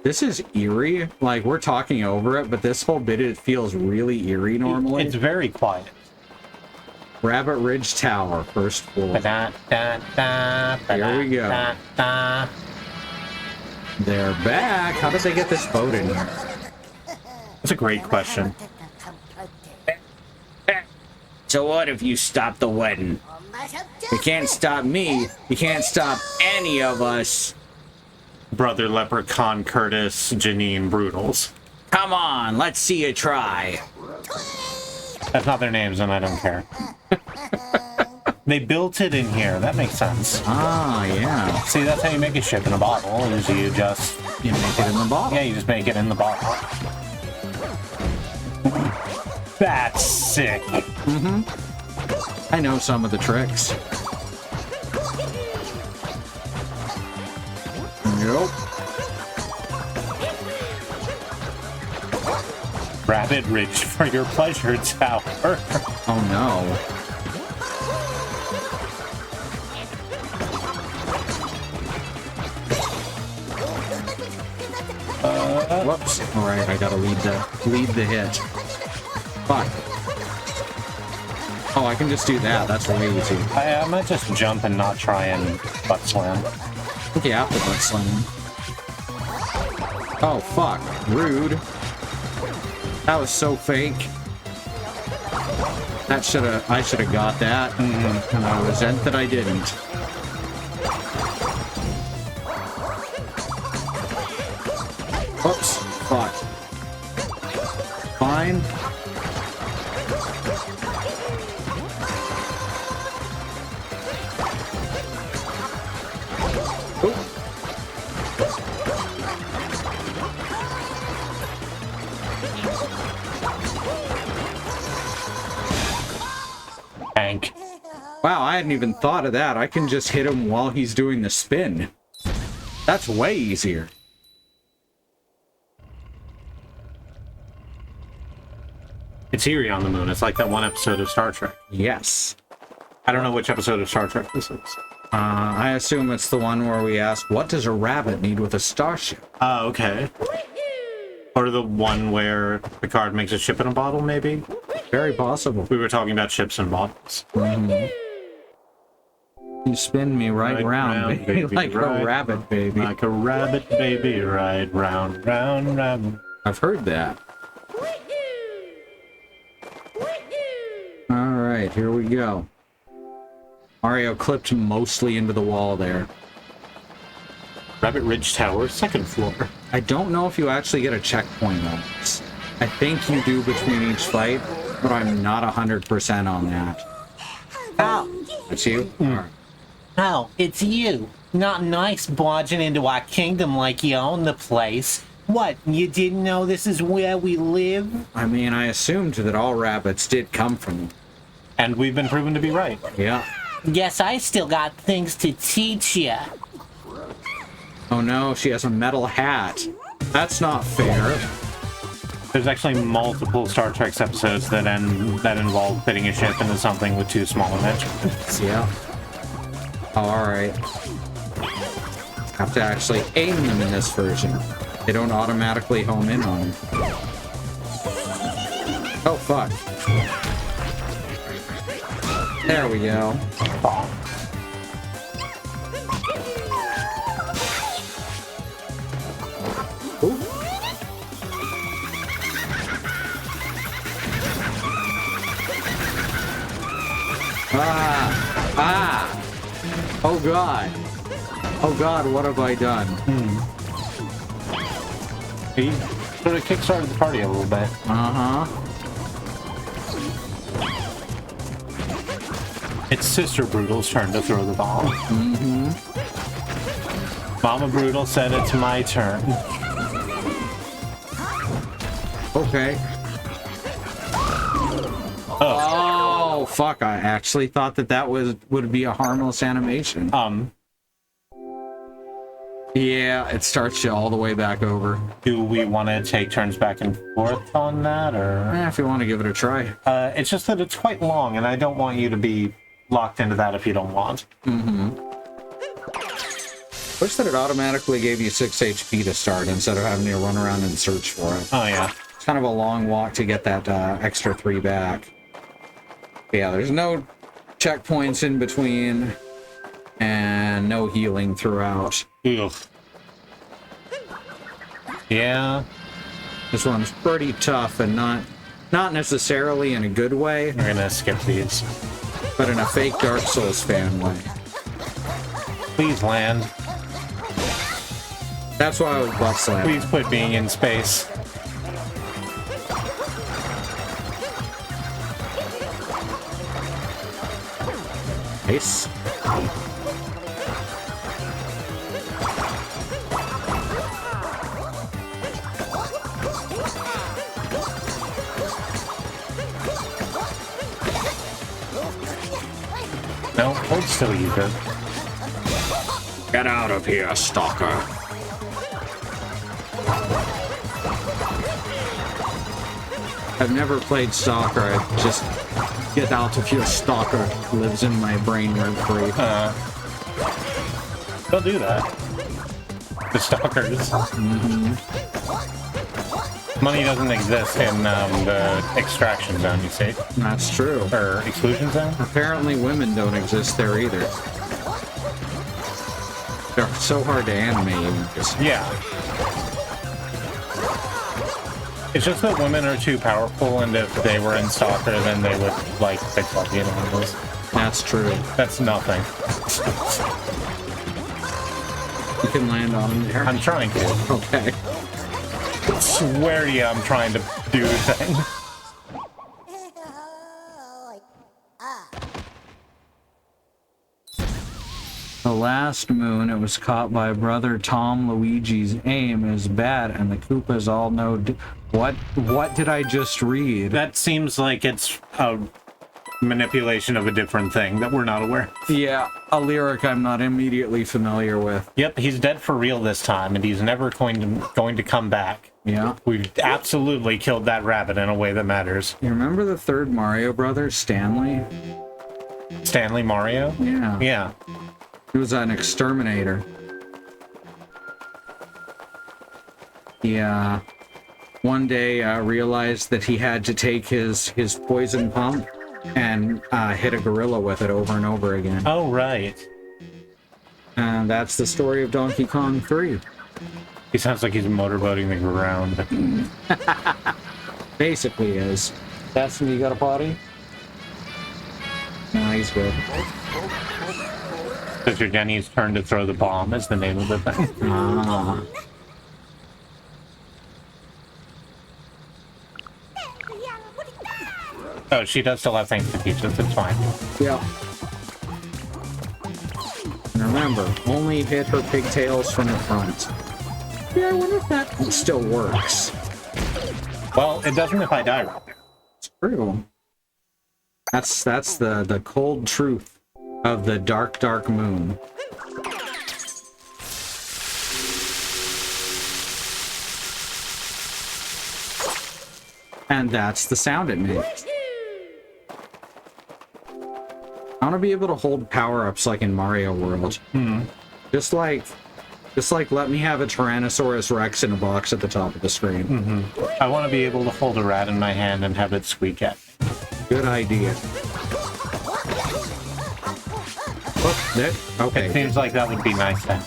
S2: This is eerie. Like, we're talking over it, but this whole bit, it feels really eerie normally.
S1: It's very quiet.
S2: Rabbit Ridge Tower, first floor. Here we go. They're back. How did they get this boat in here?
S1: That's a great question.
S2: So what if you stop the wedding? You can't stop me. You can't stop any of us.
S1: Brother Leprechaun Curtis, Janine Broodals.
S2: Come on, let's see you try.
S1: That's not their names, and I don't care. They built it in here. That makes sense.
S2: Ah, yeah.
S1: See, that's how you make a ship in a bottle. Is you make
S2: it in the bottle.
S1: Yeah, you just make it in the bottle. That's sick.
S2: I know some of the tricks. Nope.
S1: Rabbit Ridge for your pleasure tower.
S2: Oh no. Whoops. Alright, I gotta lead the hit. Fuck. Oh, I can just do that. That's way easy.
S1: I might just jump and not try and butt slam.
S2: I think you have to butt slam. Oh, fuck. Rude. That was so fake. I should have got that. And I resent that I didn't. Oops. Fuck. Fine.
S1: Hank.
S2: Wow, I hadn't even thought of that. I can just hit him while he's doing the spin. That's way easier.
S1: It's eerie on the moon. It's like that one episode of Star Trek.
S2: Yes.
S1: I don't know which episode of Star Trek this is.
S2: I assume it's the one where we ask, what does a rabbit need with a starship?
S1: Oh, okay. Or the one where Picard makes a ship in a bottle, maybe?
S2: Very possible.
S1: We were talking about ships and bottles.
S2: You spin me right round, baby. Like
S1: right,
S2: a rabbit, baby.
S1: Like a rabbit, baby, right round, round, round.
S2: I've heard that. Alright, here we go. Mario clipped mostly into the wall there.
S1: Rabbit Ridge Tower, second floor.
S2: I don't know if you actually get a checkpoint on this. I think you do between each fight, but I'm not 100% on that.
S3: Oh,
S2: That's you?
S3: oh, it's you. Not nice barging into our kingdom like you own the place. What, you didn't know this is where we live?
S2: I mean, I assumed that all rabbits did come from...
S1: And we've been proven to be right.
S2: Yeah.
S3: Guess I still got things to teach you.
S2: Oh no, she has a metal hat. That's not fair.
S1: There's actually multiple Star Trek episodes that involve fitting a ship into something with too small an engine.
S2: Yeah. Oh, alright. Have to actually aim them in this version. They don't automatically home in on them. Oh, fuck. There we go. Oh god. Oh god, what have I done?
S1: He sort of kickstarted the party a little bit. It's Sister Broodal's turn to throw the bomb. Mama Broodal said it's my turn.
S2: Okay. Oh, fuck. I actually thought that would be a harmless animation. Yeah, it starts you all the way back over.
S1: Do we want to take turns back and forth on that, or?
S2: If you want to give it a try.
S1: It's just that it's quite long, and I don't want you to be locked into that if you don't want.
S2: Wish that it automatically gave you 6 HP to start instead of having to run around and search for it.
S1: Oh, yeah.
S2: It's kind of a long walk to get that extra 3 back. But yeah, there's no checkpoints in between, and no healing throughout.
S1: Ugh. Yeah.
S2: This one's pretty tough, and not necessarily in a good way.
S1: We're gonna skip these.
S2: But in a fake Dark Souls fan way.
S1: Please land.
S2: That's why I was butt slapped.
S1: Please quit being in space.
S2: Nice.
S1: No, hold still, you good.
S2: Get out of here, stalker. I've never played Stalker. I just get out of here, Stalker. Lives in my brain rent free.
S1: They'll do that. The stalkers. Money doesn't exist in the extraction zone, you see?
S2: That's true.
S1: Or exclusion zone?
S2: Apparently women don't exist there either. They're so hard to animate.
S1: Yeah. It's just that women are too powerful, and if they were in soccer, then they would, like, pick up the animals.
S2: That's true.
S1: That's nothing.
S2: You can land on them there.
S1: I'm trying to.
S2: Okay.
S1: I swear to you, I'm trying to do the thing.
S2: The last moon, it was caught by brother Tom. Luigi's aim is bad, and the Koopas all know. What did I just read?
S1: That seems like it's a manipulation of a different thing that we're not aware of.
S2: Yeah, a lyric I'm not immediately familiar with.
S1: Yep, he's dead for real this time, and he's never going to come back.
S2: Yeah.
S1: We've absolutely killed that rabbit in a way that matters.
S2: You remember the third Mario Brothers, Stanley?
S1: Stanley Mario?
S2: Yeah.
S1: Yeah.
S2: He was an exterminator. Yeah. One day realized that he had to take his poison pump and hit a gorilla with it over and over again.
S1: Oh, right.
S2: And that's the story of Donkey Kong 3.
S1: He sounds like he's motorboating the ground.
S2: Basically is. Destiny, you got a potty? No, he's good.
S1: Sister Jenny's turn to throw the bomb is the name of the thing.
S2: Ah.
S1: Oh, she does still have things to teach us. It's fine.
S2: Yeah. And remember, only hit her pigtails from the front. Yeah, I wonder if that still works.
S1: Well, it doesn't if I die right there.
S2: It's true. That's the cold truth of the dark, dark moon. And that's the sound it makes. I want to be able to hold power-ups like in Mario World. Just like let me have a Tyrannosaurus Rex in a box at the top of the screen.
S1: I want to be able to hold a rat in my hand and have it squeak at me.
S2: Good idea. Oh, there. Okay.
S1: It seems like that would be nice then.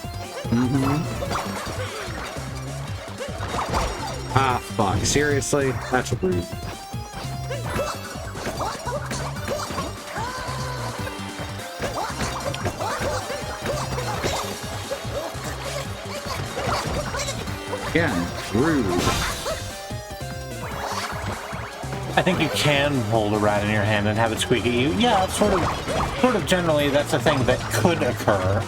S2: Ah, fuck. Seriously? That's rude. Again, rude.
S3: I think you can hold a rat in your hand and have it squeak at you. Yeah, it's sort of generally that's a thing that could occur.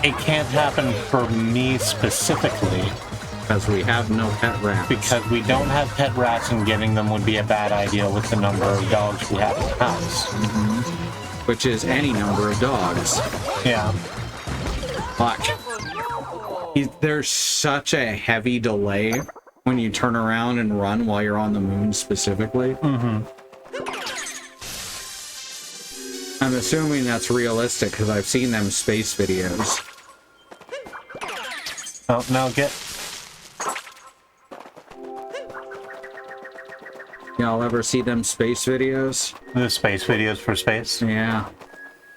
S3: It can't happen for me specifically.
S2: Because we have no pet rats.
S3: Because we don't have pet rats and getting them would be a bad idea with the number of dogs we have in the house.
S2: Mm-hmm. Which is any number of dogs.
S3: Yeah.
S2: Fuck. There's such a heavy delay when you turn around and run while you're on the moon specifically.
S3: Mm-hmm.
S2: I'm assuming that's realistic because I've seen them space videos.
S3: Oh, now get...
S2: Y'all ever see them space videos?
S3: The space videos for space?
S2: Yeah.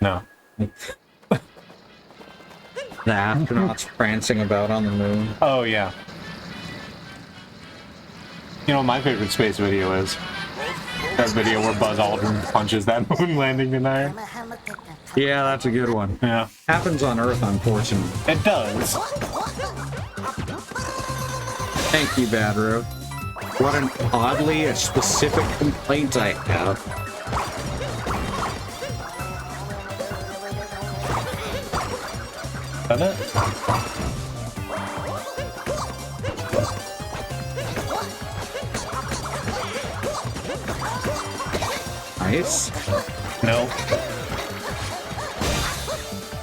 S3: No.
S2: The astronauts prancing about on the moon.
S3: Oh, yeah. You know what my favorite space video is? That video where Buzz Aldrin punches that moon landing denier.
S2: Yeah, that's a good one.
S3: Yeah.
S2: Happens on Earth, unfortunately.
S3: It does.
S2: Thank you, Badro. What an oddly specific complaint I have.
S3: Is that it?
S2: Nice.
S3: No.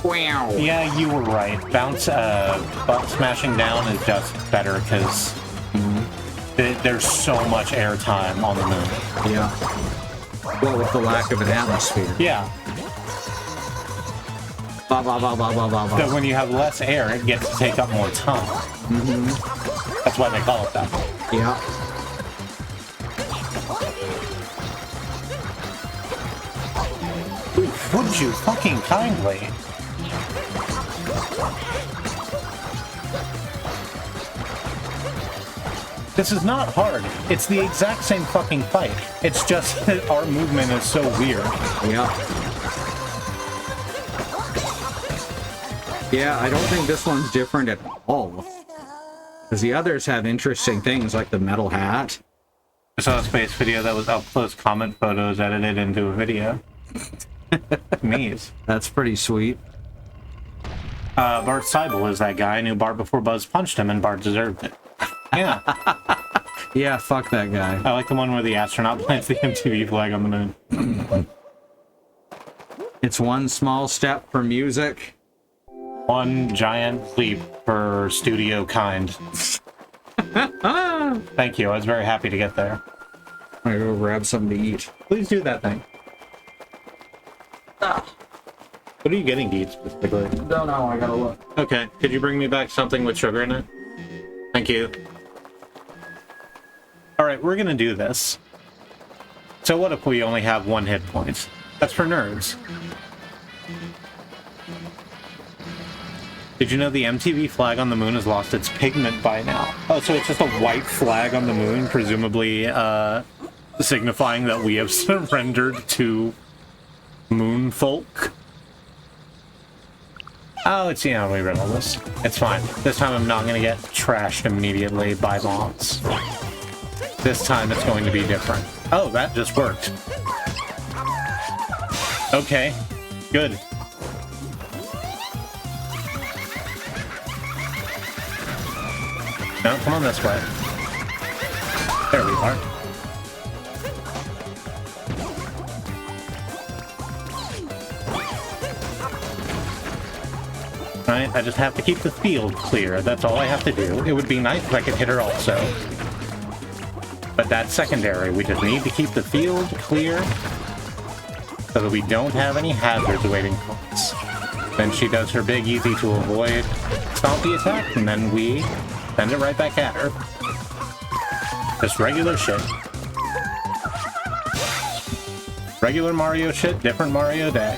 S2: Wow.
S3: Yeah, you were right. Butt smashing down is just better because there's so much air time on the moon.
S2: Yeah. Well, with the lack of an atmosphere.
S3: Yeah.
S2: Ba, ba, ba, ba, ba, ba, ba.
S3: So when you have less air, it gets to take up more time. That's why they call it that.
S2: Yeah.
S3: Would you fucking kindly? This is not hard. It's the exact same fucking fight. It's just that our movement is so weird.
S2: Yeah. Yeah, I don't think this one's different at all. Because the others have interesting things like the metal hat.
S3: I saw a space video that was up close comment photos edited into a video. Neat.
S2: That's pretty sweet.
S3: Bart Seibel is that guy. I knew Bart before Buzz punched him, and Bart deserved it. Yeah.
S2: Yeah, fuck that guy.
S3: I like the one where the astronaut plants the MTV flag on the moon.
S2: It's one small step for music.
S3: One giant leap for studio kind. Thank you. I was very happy to get there.
S2: I'm gonna go grab something to eat.
S3: Please do that thing. What are you getting to eat specifically?
S2: Don't know, I gotta look.
S3: Okay. Could you bring me back something with sugar in it? Thank you. Alright, we're gonna do this. So what if we only have 1 hit point? That's for nerds. Did you know the MTV flag on the moon has lost its pigment by now? Oh, so it's just a white flag on the moon, presumably signifying that we have surrendered to moon folk? Oh, it's, you know, we read all this. It's fine. This time I'm not going to get trashed immediately by bombs. This time it's going to be different. Oh, that just worked. Okay, good. No, come on this way. There we are. Right, I just have to keep the field clear. That's all I have to do. It would be nice if I could hit her also. But that's secondary. We just need to keep the field clear so that we don't have any hazards waiting for us. Then she does her big easy to avoid stompy attack, and then we send it right back at her. Just regular shit. Regular Mario shit, different Mario day.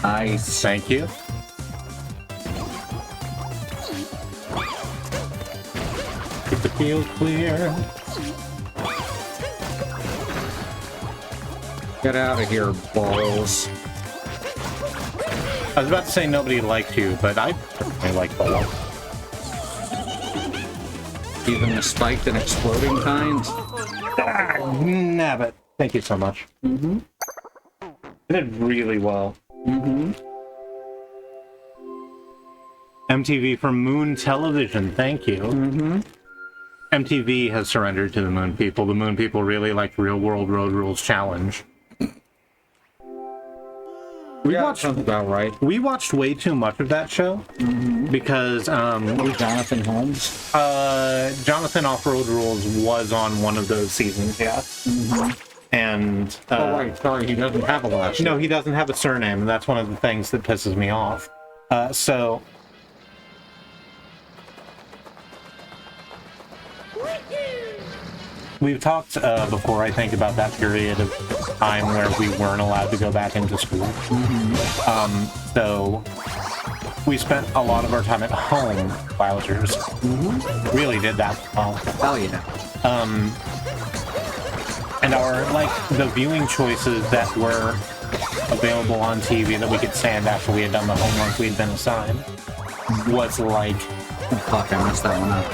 S2: Nice.
S3: Thank you. Keep the field clear.
S2: Get out of here, balls.
S3: I was about to say nobody liked you, but I certainly like Bolo.
S2: Even the spiked and exploding kinds.
S3: Nabbit. Thank you so much.
S2: Mm-hmm.
S3: You did really well.
S2: Mm-hmm.
S3: MTV from Moon Television, thank you.
S2: Mm-hmm.
S3: MTV has surrendered to the Moon People. The Moon People really like Real World Road Rules Challenge. We watched
S2: sounds about right.
S3: We watched way too much of that show because
S2: Jonathan Holmes.
S3: Jonathan Off-Road Rules was on one of those seasons, yeah. And
S2: Oh right, sorry, he doesn't have a last name.
S3: no, he doesn't have a surname, and that's one of the things that pisses me off. So we've talked before, I think, about that period of time where we weren't allowed to go back into school. So we spent a lot of our time at home, wowzers. Really did that well.
S2: Oh yeah.
S3: And our, like, the viewing choices that were available on TV that we could stand after we had done the homework we'd been assigned was like
S2: Fuck, I messed that one up.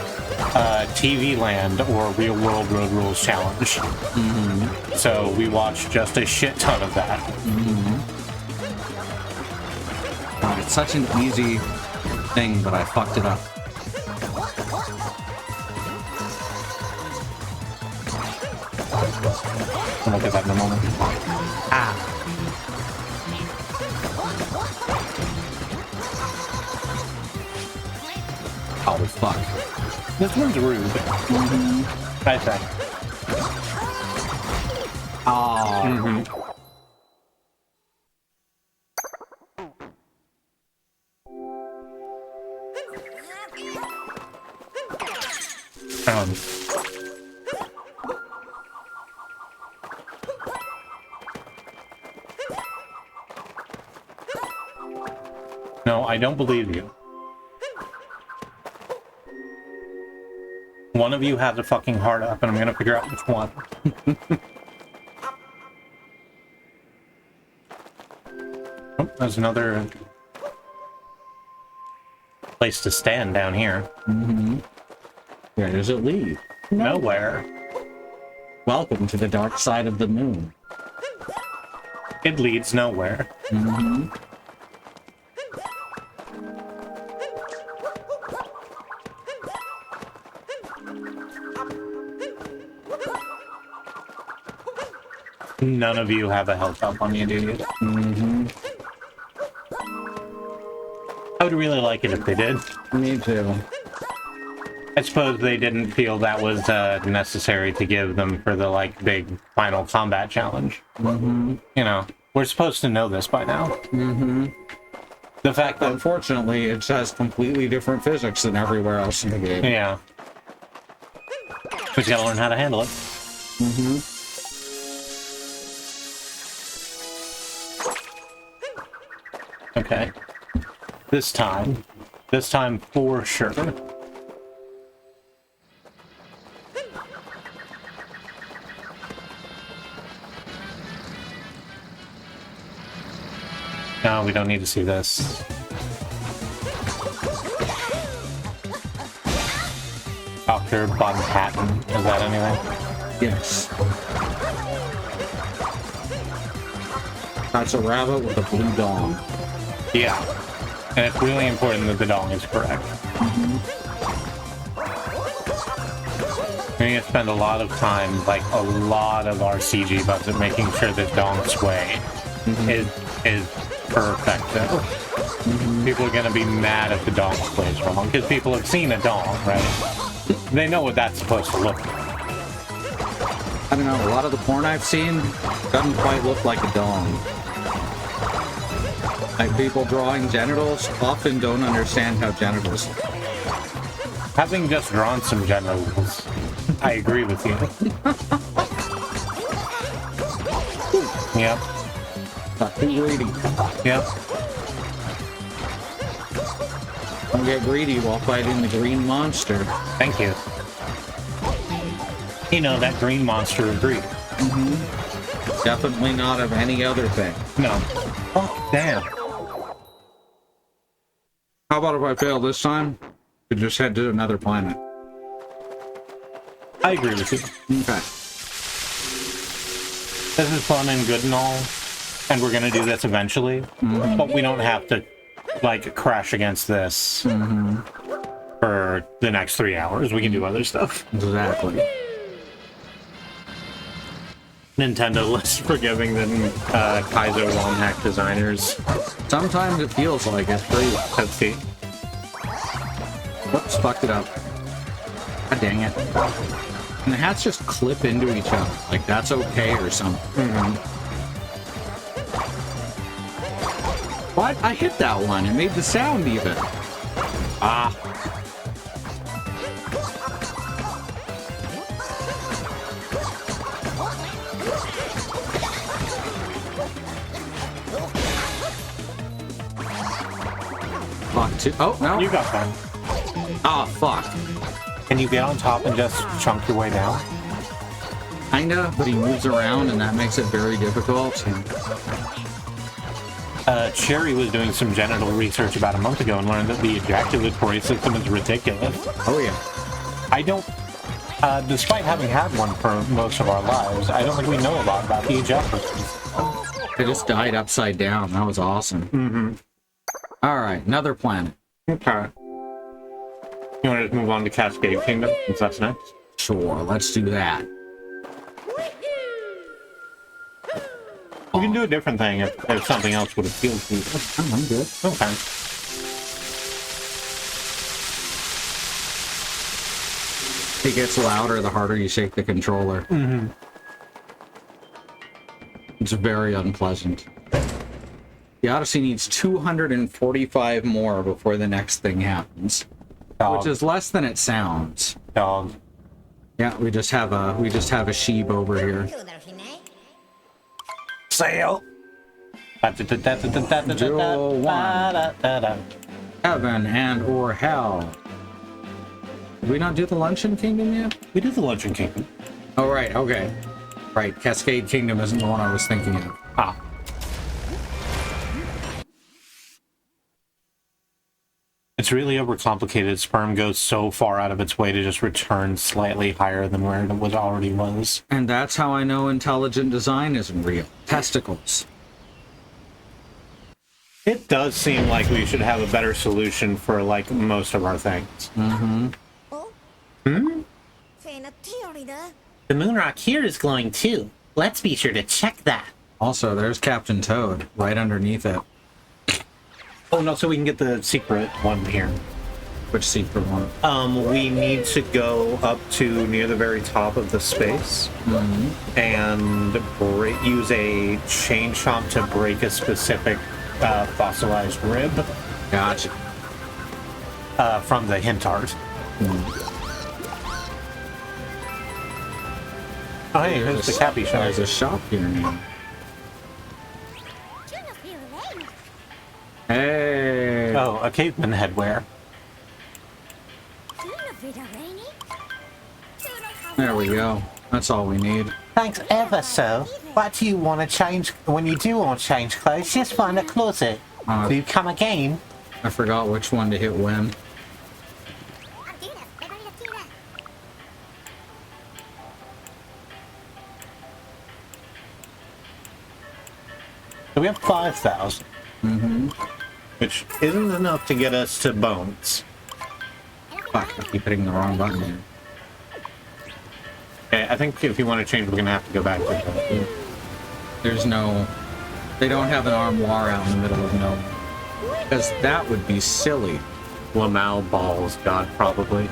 S3: TV Land or Real World Road Rules Challenge. So we watched just a shit ton of that.
S2: God, it's such an easy thing, but I fucked it up.
S3: I'll look at that in a moment.
S2: Oh fuck.
S3: This one's rude. I think.
S2: Oh.
S3: Um, no, I don't believe you. One of you has a fucking heart up, and I'm gonna figure out which one. Oh, there's another place to stand down here.
S2: Where does it lead?
S3: Nowhere.
S2: Welcome to the dark side of the moon.
S3: It leads nowhere. None of you have a health up on you, do you? I would really like it if they did.
S2: Me too.
S3: I suppose they didn't feel that was necessary to give them for the, like, big final combat challenge. You know, we're supposed to know this by now. The fact that...
S2: Unfortunately, it has completely different physics than everywhere else in the game.
S3: Yeah. But you gotta learn how to handle it. Okay. This time for sure. No, we don't need to see this. Dr. Bob Patton, is that anything?
S2: Yes. That's a rabbit with a blue dong.
S3: Yeah. And it's really important that the dong is correct. We need to spend a lot of time, like a lot of our CG budget, making sure that dong sway is perfect. People are gonna be mad if the dong sways wrong, because people have seen a dong, right? They know what that's supposed to look like.
S2: I don't know, a lot of the porn I've seen doesn't quite look like a dong. Like, people drawing genitals often don't understand how genitals look.
S3: Having just drawn some genitals, I agree with you. Yep.
S2: Not too greedy.
S3: Yep.
S2: Don't get greedy while fighting the green monster.
S3: Thank you. You know, that green monster of greed.
S2: Definitely not of any other thing.
S3: No. Oh, damn.
S2: How about if I fail this time? We just head to another planet.
S3: I agree with you.
S2: Okay.
S3: This is fun and good and all, and we're gonna do this eventually, but we don't have to, like, crash against this for the next 3 hours. We can do other stuff.
S2: Exactly.
S3: Nintendo less forgiving than Kaizo ROM hack designers.
S2: Sometimes it feels like it.
S3: Let's see.
S2: Whoops, fucked it up. God dang it. And the hats just clip into each other. Like, that's okay or something. What? I hit that one. It made the sound even. Ah. Fuck, too. Oh, no.
S3: You got that.
S2: Oh, fuck.
S3: Can you get on top and just chunk your way down?
S2: Kinda, but he moves around and that makes it very difficult.
S3: Cherry was doing some genital research about a month ago and learned that the ejaculatory system is ridiculous.
S2: Oh, yeah.
S3: I don't, despite having had one for most of our lives, I don't think we know a lot about the ejaculatory system.
S2: It just died upside down. That was awesome. Alright, another planet.
S3: Okay. You want to just move on to Cascade Kingdom, since that's next?
S2: Sure, let's do that.
S3: We can do a different thing if something else would appeal to you.
S2: I'm good.
S3: Okay.
S2: It gets louder the harder you shake the controller. It's very unpleasant. The Odyssey needs 245 more before the next thing happens.
S3: Dog.
S2: Which is less than it sounds.
S3: Dog.
S2: Yeah, we just have a sheep over here.
S3: Sail.
S2: Duel 1. Heaven and or hell. Did we not do the Luncheon Kingdom yet?
S3: We did the Luncheon Kingdom.
S2: Oh, right, okay. Right, Cascade Kingdom isn't the one I was thinking of.
S3: Ah. It's really overcomplicated. Sperm goes so far out of its way to just return slightly higher than where it was already was.
S2: And that's how I know intelligent design isn't real. Testicles.
S3: It does seem like we should have a better solution for, like, most of our things. The moon rock here is glowing too. Let's be sure to check that.
S2: Also, there's Captain Toad right underneath it.
S3: Oh no, so we can get the secret one here.
S2: Which secret one?
S3: We need to go up to near the very top of the space and use a chain chomp to break a specific fossilized rib.
S2: Gotcha.
S3: From the hint art. Oh hey, here's the Cappy shop.
S2: There's a shop here now. Hey!
S3: Oh, a caveman headwear.
S2: There we go. That's all we need.
S3: Thanks ever so. What do you want to change? When you do want to change clothes, just find a closet. Do you come again?
S2: I forgot which one to hit when.
S3: So we have 5,000. Which isn't enough to get us to bones.
S2: Fuck, I keep hitting the wrong button here.
S3: Okay, I think if you want to change, we're going to have to go back to that.
S2: There's no... They don't have an armoire out in the middle of nowhere. Because that would be silly.
S3: Lamal balls, God, probably.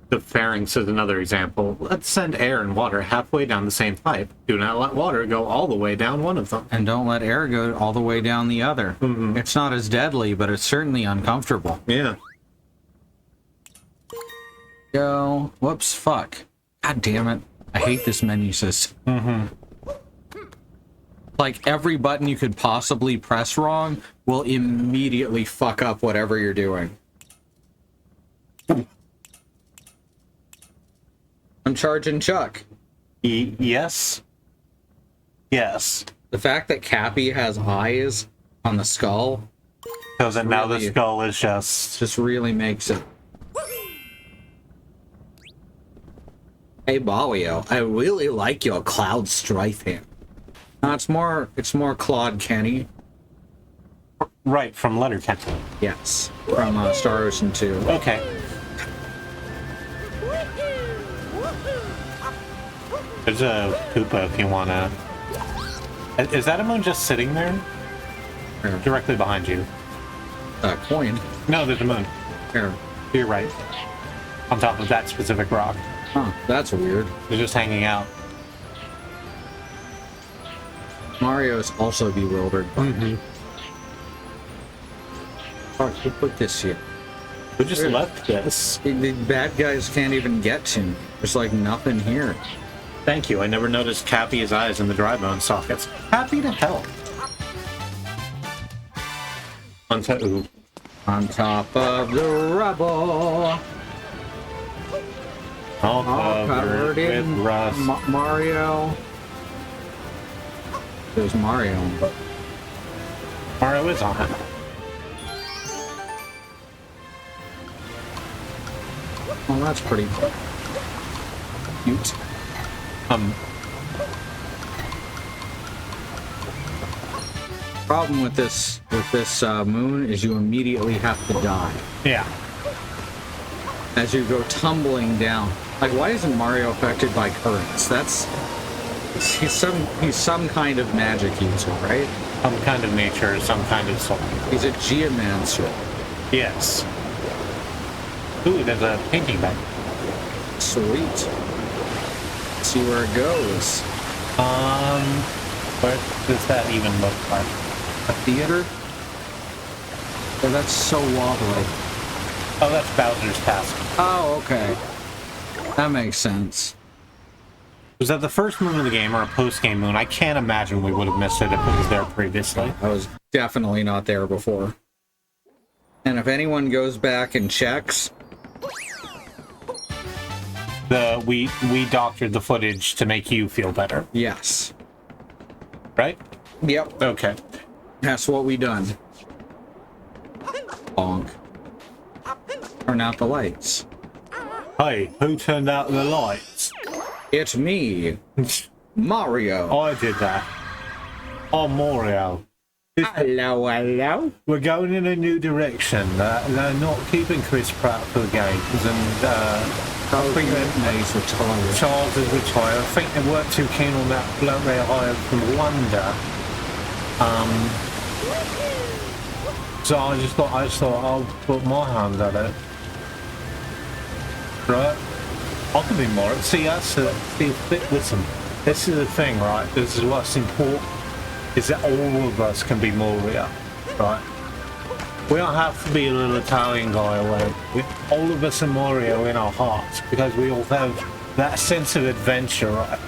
S3: The pharynx is another example. Let's send air and water halfway down the same pipe. Do not let water go all the way down one of them.
S2: And don't let air go all the way down the other. It's not as deadly, but it's certainly uncomfortable.
S3: Yeah.
S2: Go. Whoops, fuck. God damn it. I hate this menu system. Like, every button you could possibly press wrong will immediately fuck up whatever you're doing. I'm charging Chuck.
S3: Yes. Yes.
S2: The fact that Cappy has eyes on the skull
S1: Because now the
S2: really-
S1: skull is just...
S2: really makes it. Hey Balio, I really like your Cloud Strife hand. No, it's more Claude Kenny.
S1: Right, from Letterkenny.
S2: Yes, from Star Ocean 2.
S1: Okay. There's a Koopa if you want to... Is that a moon just sitting there?
S2: Here.
S1: Directly behind you.
S2: Coin.
S1: No, there's a moon.
S2: Here.
S1: You're right. On top of that specific rock.
S2: Huh, that's weird.
S1: They're just hanging out.
S2: Mario's also bewildered.
S1: Mm-hmm.
S2: Oh, who put this here?
S1: We just left this.
S2: The bad guys can't even get to me. There's like nothing here.
S1: Thank you. I never noticed Cappy's eyes in the dry bone sockets. Happy to help. Ooh.
S2: On top of the rubble.
S1: All
S2: All
S1: covered with rust.
S2: Mario. There's Mario.
S1: Mario is on it.
S2: Oh, that's pretty cute. Problem with this moon is you immediately have to die
S1: Yeah.
S2: as you go tumbling down. Like, why isn't Mario affected by currents? He's some kind of magic user, right?
S1: Some kind of nature, some kind of soul.
S2: He's a geomancer.
S1: Yes. Ooh, there's a painting back.
S2: Sweet. Let's see where it goes.
S1: What does that even look like?
S2: A theater? Oh, that's so wobbly.
S1: Oh, that's Bowser's Castle.
S2: Oh, okay. That makes sense.
S1: Was that the first moon of the game or a post-game moon? I can't imagine we would have missed it if it was there previously.
S2: I was definitely not there before. And if anyone goes back and checks,
S1: We doctored the footage to make you feel better,
S2: yes.
S1: right?
S2: Yep.
S1: Okay.
S2: That's what we done. Bonk. Turn out the lights.
S1: Hey, who turned out the lights?
S2: It's me, Mario.
S1: I did that. I'm Mario.
S2: Hello, hello.
S1: We're going in a new direction. They're not keeping Chris Pratt for the games, and I think that
S2: He's retired.
S1: Charles is retired. I think they weren't too keen on that bloke they hired from Wonder. So I just thought I'll put my hand at it. Right? I can be more. See, listen, this is the thing, right? This is what's important, is that all of us can be Moria, right? We don't have to be a little Italian guy or whatever. All of us are Mario in our hearts, because we all have that sense of adventure, right?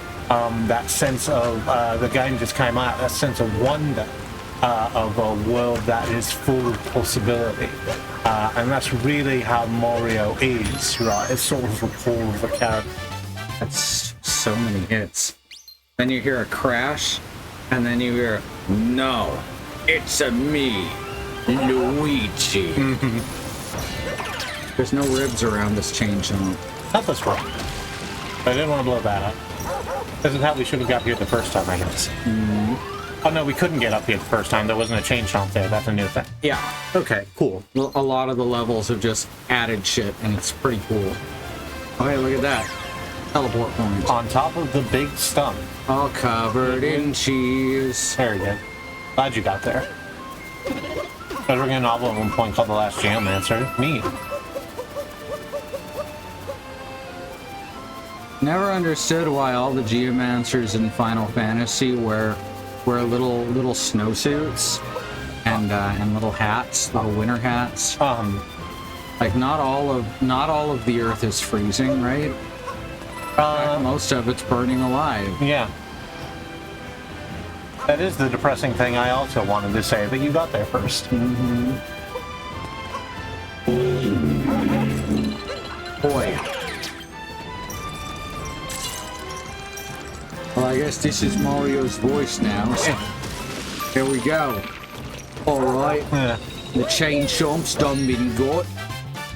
S1: That sense of, the game just came out, that sense of wonder, of a world that is full of possibility. And that's really how Mario is, right? It's sort of a core of a character.
S2: That's so many hits. Then you hear a crash, and then you hear, no, it's a me, Luigi. There's no ribs around this chain chomp.
S1: Not this one. I didn't want to blow that up. This is how we should have got here the first time, I guess. Oh no, we couldn't get up here the first time. There wasn't a chain chomp there. That's a new thing.
S2: Yeah.
S1: Okay, cool.
S2: A lot of the levels have just added shit, and it's pretty cool. Okay, look at that. Teleport point.
S1: On top of the big stump.
S2: All covered in cheese.
S1: There you go. Glad you got there. I was reading a novel at one point called The Last Geomancer. Neat.
S2: Never understood why all the geomancers in Final Fantasy wear little snowsuits and little hats, little winter hats. Like not all of the Earth is freezing, right? Most of it's burning alive.
S1: Yeah. That is the depressing thing I also wanted to say, but you got there first.
S2: Boy. Like Yes, this is Mario's voice now. Here we go. Alright. The chain chomp's done been got.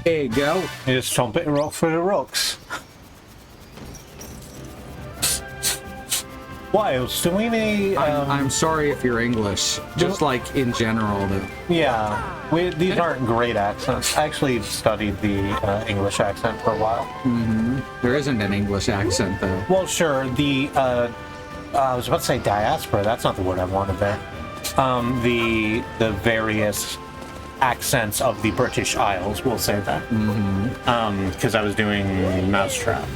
S2: There you go.
S3: You just chomp it and rock through the rocks. What else? Do we need...
S2: I'm sorry if you're English. Just like in general.
S3: Yeah. These aren't great accents. I actually studied the English accent for a while.
S2: Mm-hmm. There isn't an English accent, though.
S3: Well, sure. I was about to say diaspora. That's not the word I wanted there. The various accents of the British Isles, we'll say that. Because I was doing Mousetrap.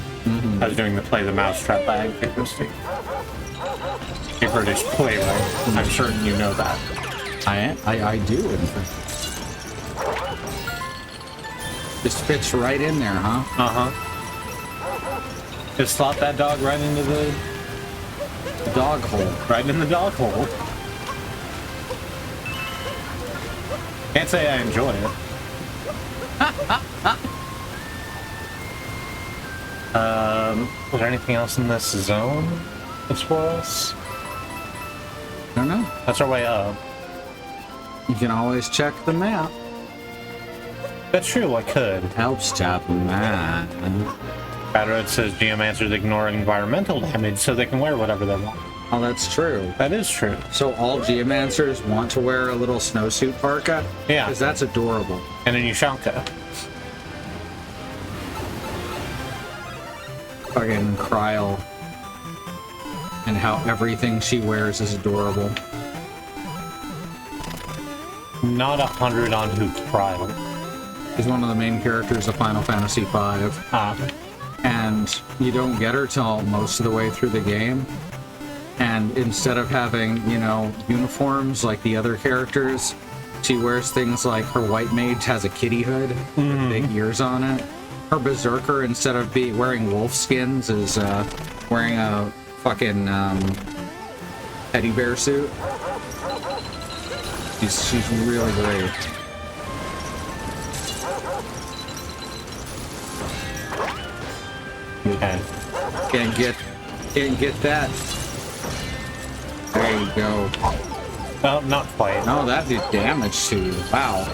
S3: I was doing the play the Mousetrap by Agatha Christie. A British playwright. I'm certain you know that.
S2: I do, in fact. Just fits right in there, huh?
S3: Just slot that dog right into the
S2: dog hole.
S3: Right in the dog hole. Can't say I enjoy it. Was there anything else in this zone that's for us?
S2: I don't know.
S3: That's our way up.
S2: You can always check the map.
S3: That's true, I could.
S2: Helps check the map.
S3: It says geomancers ignore environmental damage so they can wear whatever they want.
S2: Oh, that's true.
S3: That is true.
S2: So all geomancers want to wear a little snowsuit parka?
S3: Yeah.
S2: Because that's adorable.
S3: And a Ushanka.
S2: Fucking Kryl. And how everything she wears is adorable.
S3: Not 100 on who Kryl.
S2: She's one of the main characters of Final Fantasy V. And you don't get her till most of the way through the game. And instead of having, you know, uniforms like the other characters, she wears things like her white mage has a kitty hood with big ears on it. Her berserker, instead of wearing wolf skins, is wearing a fucking teddy bear suit. She's really great.
S3: Okay.
S2: Can't get that. There you go.
S3: Oh, not quite.
S2: No, that did damage to you. Wow.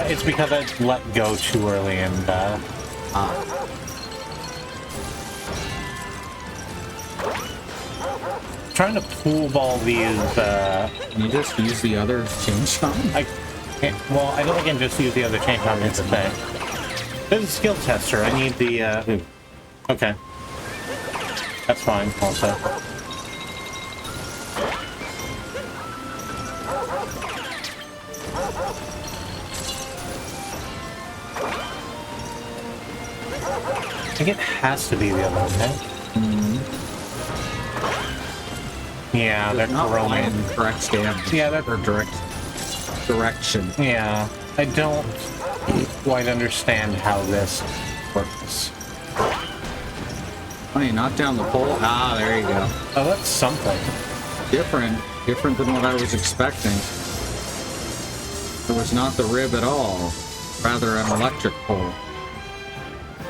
S3: It's because I let go too early and, trying to pool ball these,
S2: Can you just use the other chain shot?
S3: I don't think I can just use the other chain shot, it's a thing. There's a skill tester, I need the, okay. That's fine, also. I think it has to be the other one, right? Yeah, they're chroming.
S2: Correct damage.
S3: Yeah, they're
S2: direction.
S3: Yeah, I don't quite understand how this works.
S2: Oh, you knocked down the pole? Ah, there you go.
S3: Oh, that's something.
S2: Different than what I was expecting. It was not the rib at all, rather an electric pole.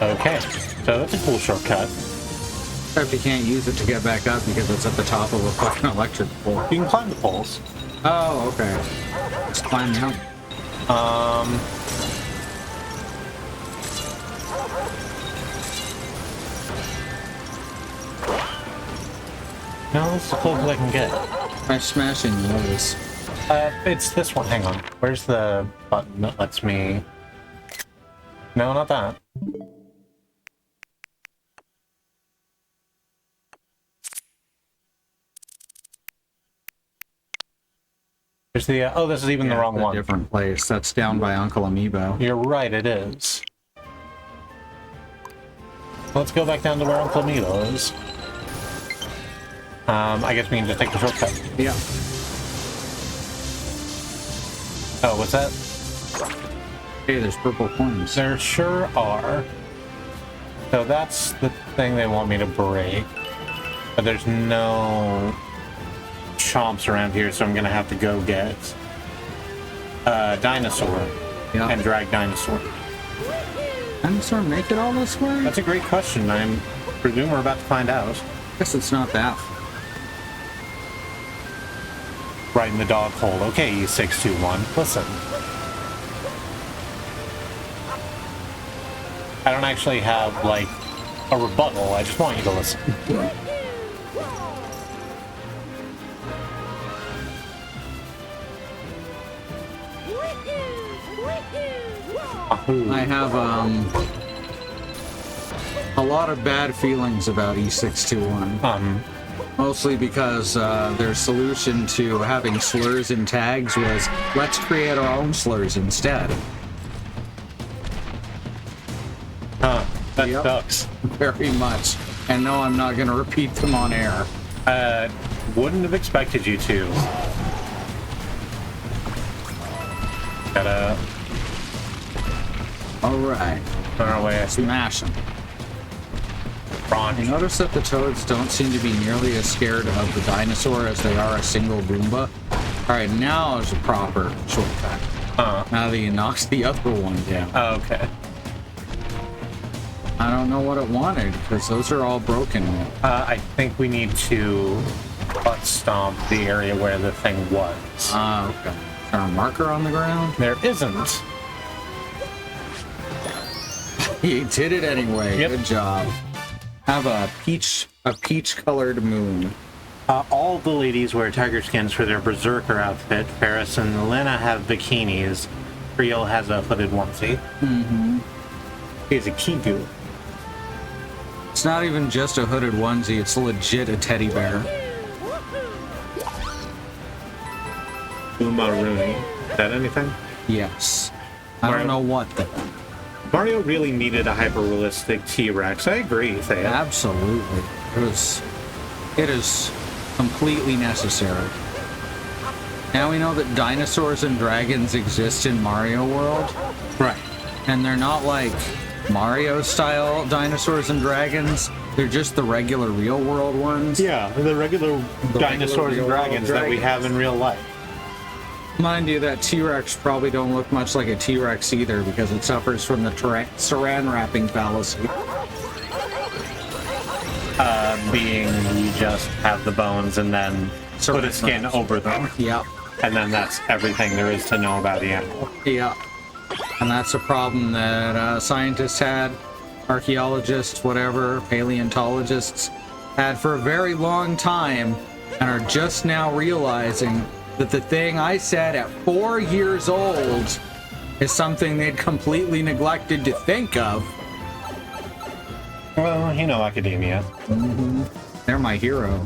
S3: Okay, so that's a cool shortcut.
S2: Except you can't use it to get back up because it's at the top of a fucking electric pole.
S3: You can climb the poles.
S2: Oh, okay. Let's climb down.
S3: No, that's the closest I can get.
S2: Try smashing those.
S3: It's this one. Hang on. Where's the button that lets me... No, not that. There's the... oh, this is even the wrong one.
S2: Different place. That's down by Uncle Amiibo.
S3: You're right, it is. Let's go back down to where Uncle Amiibo is. I guess we can just take the shortcut.
S2: Yeah.
S3: Oh, what's that?
S2: Hey, there's purple coins.
S3: There sure are. So that's the thing they want me to break. But there's no chomps around here, so I'm gonna have to go get Dinosaur and drag Dinosaur.
S2: Dinosaur make it all this way?
S3: That's a great question. I presume we're about to find out.
S2: Guess it's not that.
S3: Right in the dog hole. Okay, E621. Listen. I don't actually have, like, a rebuttal. I just want you to listen.
S2: I have a lot of bad feelings about E621. Mostly because their solution to having slurs in tags was, let's create our own slurs instead.
S3: That
S2: Yep.
S3: sucks.
S2: Very much. And no, I'm not going to repeat them on air.
S3: Wouldn't have expected you to. Gotta
S2: Alright.
S3: turn our way.
S2: Smash them.
S3: Prawn.
S2: You notice that the toads don't seem to be nearly as scared of the dinosaur as they are a single Goomba? Alright, now is a proper shortcut. Now that you knocked the other one down.
S3: Oh, okay.
S2: I don't know what it wanted, because those are all broken.
S3: I think we need to butt stomp the area where the thing was.
S2: Okay. Is there a marker on the ground?
S3: There isn't.
S2: You did it anyway.
S3: Yep.
S2: Good job. Have a peach-colored moon.
S3: All the ladies wear tiger skins for their berserker outfit. Ferris and Lena have bikinis. Creel has a hooded onesie.
S2: Mm-hmm.
S3: He's a kigu.
S2: It's not even just a hooded onesie, it's legit a teddy bear.
S3: Uma Rooney. Is that anything?
S2: Yes. I don't know what the...
S3: Mario really needed a hyper-realistic T-Rex. I agree, Thea.
S2: Absolutely. It is completely necessary. Now we know that dinosaurs and dragons exist in Mario World.
S3: Right.
S2: And they're not like Mario-style dinosaurs and dragons. They're just the regular real-world ones.
S3: Yeah, the regular dinosaurs and dragons that we have in real life.
S2: Mind you, that T-Rex probably don't look much like a T-Rex either because it suffers from the saran wrapping fallacy.
S3: Being you just have the bones and then put a skin over them.
S2: Yep.
S3: And then that's everything there is to know about the animal.
S2: Yeah. And that's a problem that scientists had, archaeologists, whatever, paleontologists had for a very long time and are just now realizing that the thing I said at 4 years old is something they'd completely neglected to think of.
S3: Well, you know academia.
S2: Mm-hmm. They're my hero.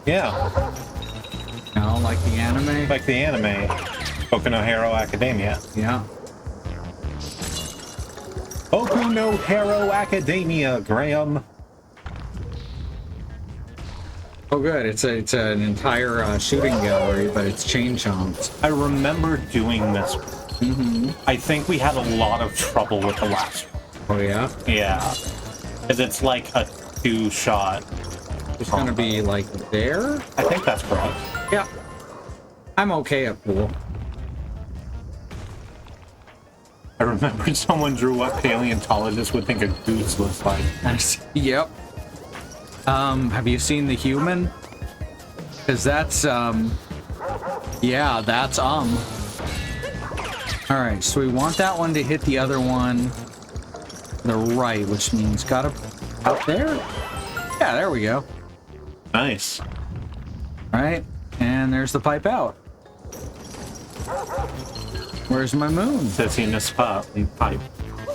S3: Yeah.
S2: No, like the anime?
S3: Like the anime. Boku no Hero Academia.
S2: Yeah.
S3: Boku no Hero Academia, Graham.
S2: Oh, good. It's an entire shooting gallery, but it's chain chomps.
S3: I remember doing this. I think we had a lot of trouble with the last one.
S2: Oh, yeah?
S3: Yeah. Because it's like a two-shot.
S2: It's gonna be like there?
S3: I think that's correct.
S2: Yeah. I'm okay at pool.
S3: I remember someone drew what paleontologists would think a goose looks like.
S2: Yep. Have you seen the human? Because that's, yeah, that's, Alright, so we want that one to hit the other one the right, which means gotta out there? Yeah, there we go.
S3: Nice.
S2: Alright, and there's the pipe out. Where's my moon?
S3: Says in the spot. Pipe.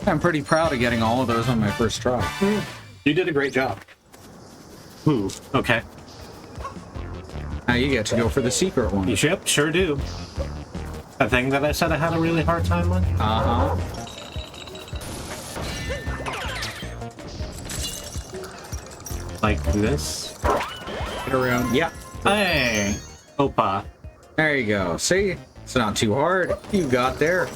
S2: I'm pretty proud of getting all of those on my first try.
S3: You did a great job. Ooh, okay.
S2: Now you get to go for the secret one.
S3: Yep, sure do. A thing that I said I had a really hard time with?
S2: Uh-huh.
S3: Like this?
S2: Get around. Yeah.
S3: Hey! Opa.
S2: There you go. See? It's not too hard. You got there.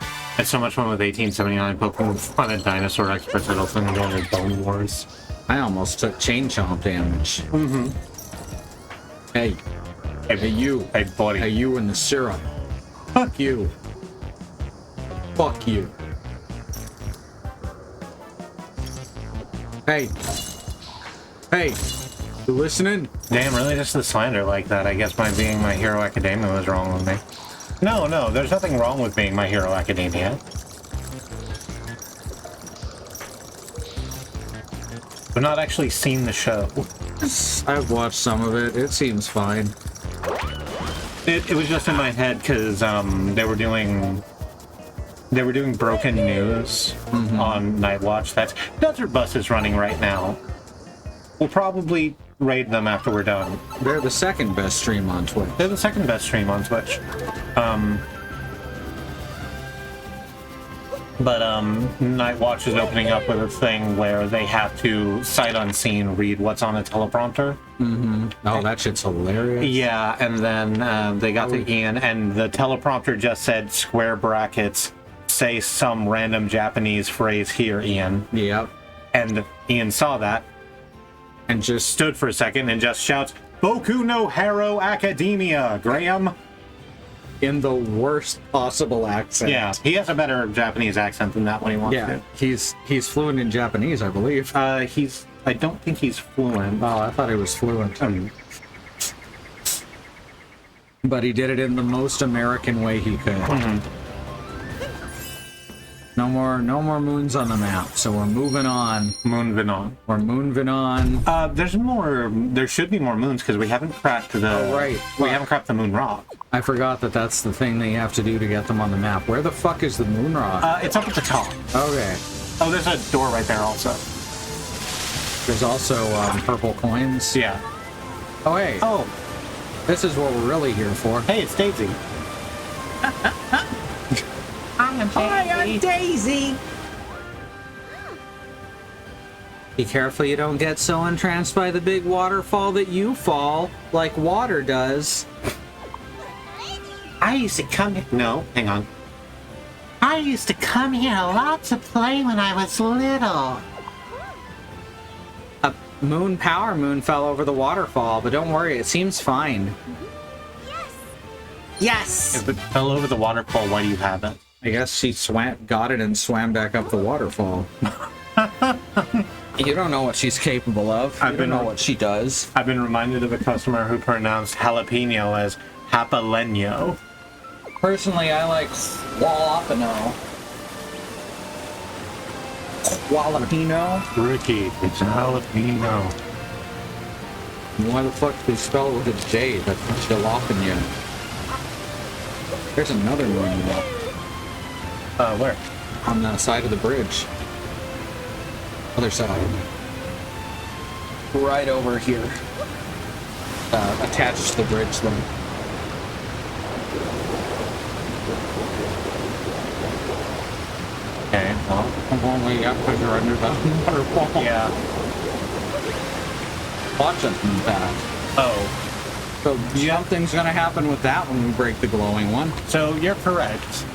S3: I had so much fun with 1879 poking fun at dinosaur experts at also going to Bone Wars.
S2: I almost took chain chomp damage.
S3: Mm-hmm.
S2: Hey. Hey, you.
S3: Hey, buddy.
S2: Hey, you in the syrup. Fuck you. Fuck you. Hey. Hey. You listening?
S3: Damn, really just the slander like that. I guess my being My Hero Academia was wrong with me. No, there's nothing wrong with being My Hero Academia. I've not actually seen the show.
S2: I've watched some of it. It seems fine.
S3: It was just in my head because they were doing broken news on Night Watch. That's Desert Bus is running right now. We'll probably raid them after we're done.
S2: They're the second best stream on Twitch.
S3: They're the second best stream on Twitch. But Night Watch is opening up with a thing where they have to, sight unseen, read what's on a teleprompter.
S2: Oh, that shit's hilarious.
S3: Yeah, and then they got to Ian, and the teleprompter just said square brackets, say some random Japanese phrase here, Ian.
S2: Yep.
S3: And Ian saw that,
S2: And just
S3: stood for a second, and just shouts, Boku no Hero Academia, Graham.
S2: in the worst possible accent.
S3: Yeah, he has a better Japanese accent than that when he wants
S2: Yeah, he's fluent in Japanese, I believe.
S3: to. I don't think he's fluent.
S2: Oh, I thought he was fluent. But he did it in the most American way he could. No more moons on the map, so we're moving on.
S3: Moving on.
S2: We're moving on.
S3: There's more. There should be more moons because we haven't cracked the.
S2: Oh, right.
S3: We haven't cracked the moon rock.
S2: I forgot that that's the thing that you have to do to get them on the map. Where the fuck is the moon rock?
S3: It's up at the top.
S2: Okay.
S3: Oh, there's a door right there also.
S2: There's also purple coins.
S3: Yeah.
S2: Oh, hey.
S3: Oh,
S2: This is what we're really here for.
S3: hey, it's Daisy.
S2: Hi, I'm Daisy. Be careful you don't get so entranced by the big waterfall that you fall, like water does.
S3: I used to come here. No, hang on. I used to come here a lot to play when I was little.
S2: A power moon fell over the waterfall, but don't worry, it seems fine. Yes!
S3: If it fell over the waterfall, why do you have it?
S2: I guess she got it and swam back up the waterfall. You don't know what she's capable of. You don't know what she does.
S3: I've been reminded of a customer who pronounced jalapeno as japaleño.
S2: Personally, I like jalapeno. Jalapeno?
S3: Ricky, it's jalapeno.
S2: Why the fuck do they spell it with a J? That's jalapeno. There's another moon
S3: Where?
S2: on the side of the bridge. Other side. Right over here. Attached to the bridge then.
S3: Okay, well.
S2: Only up because you're under the waterfall.
S3: Yeah.
S2: Watch something bad.
S3: Oh.
S2: So something's gonna happen with that when we break the glowing one.
S3: So you're correct.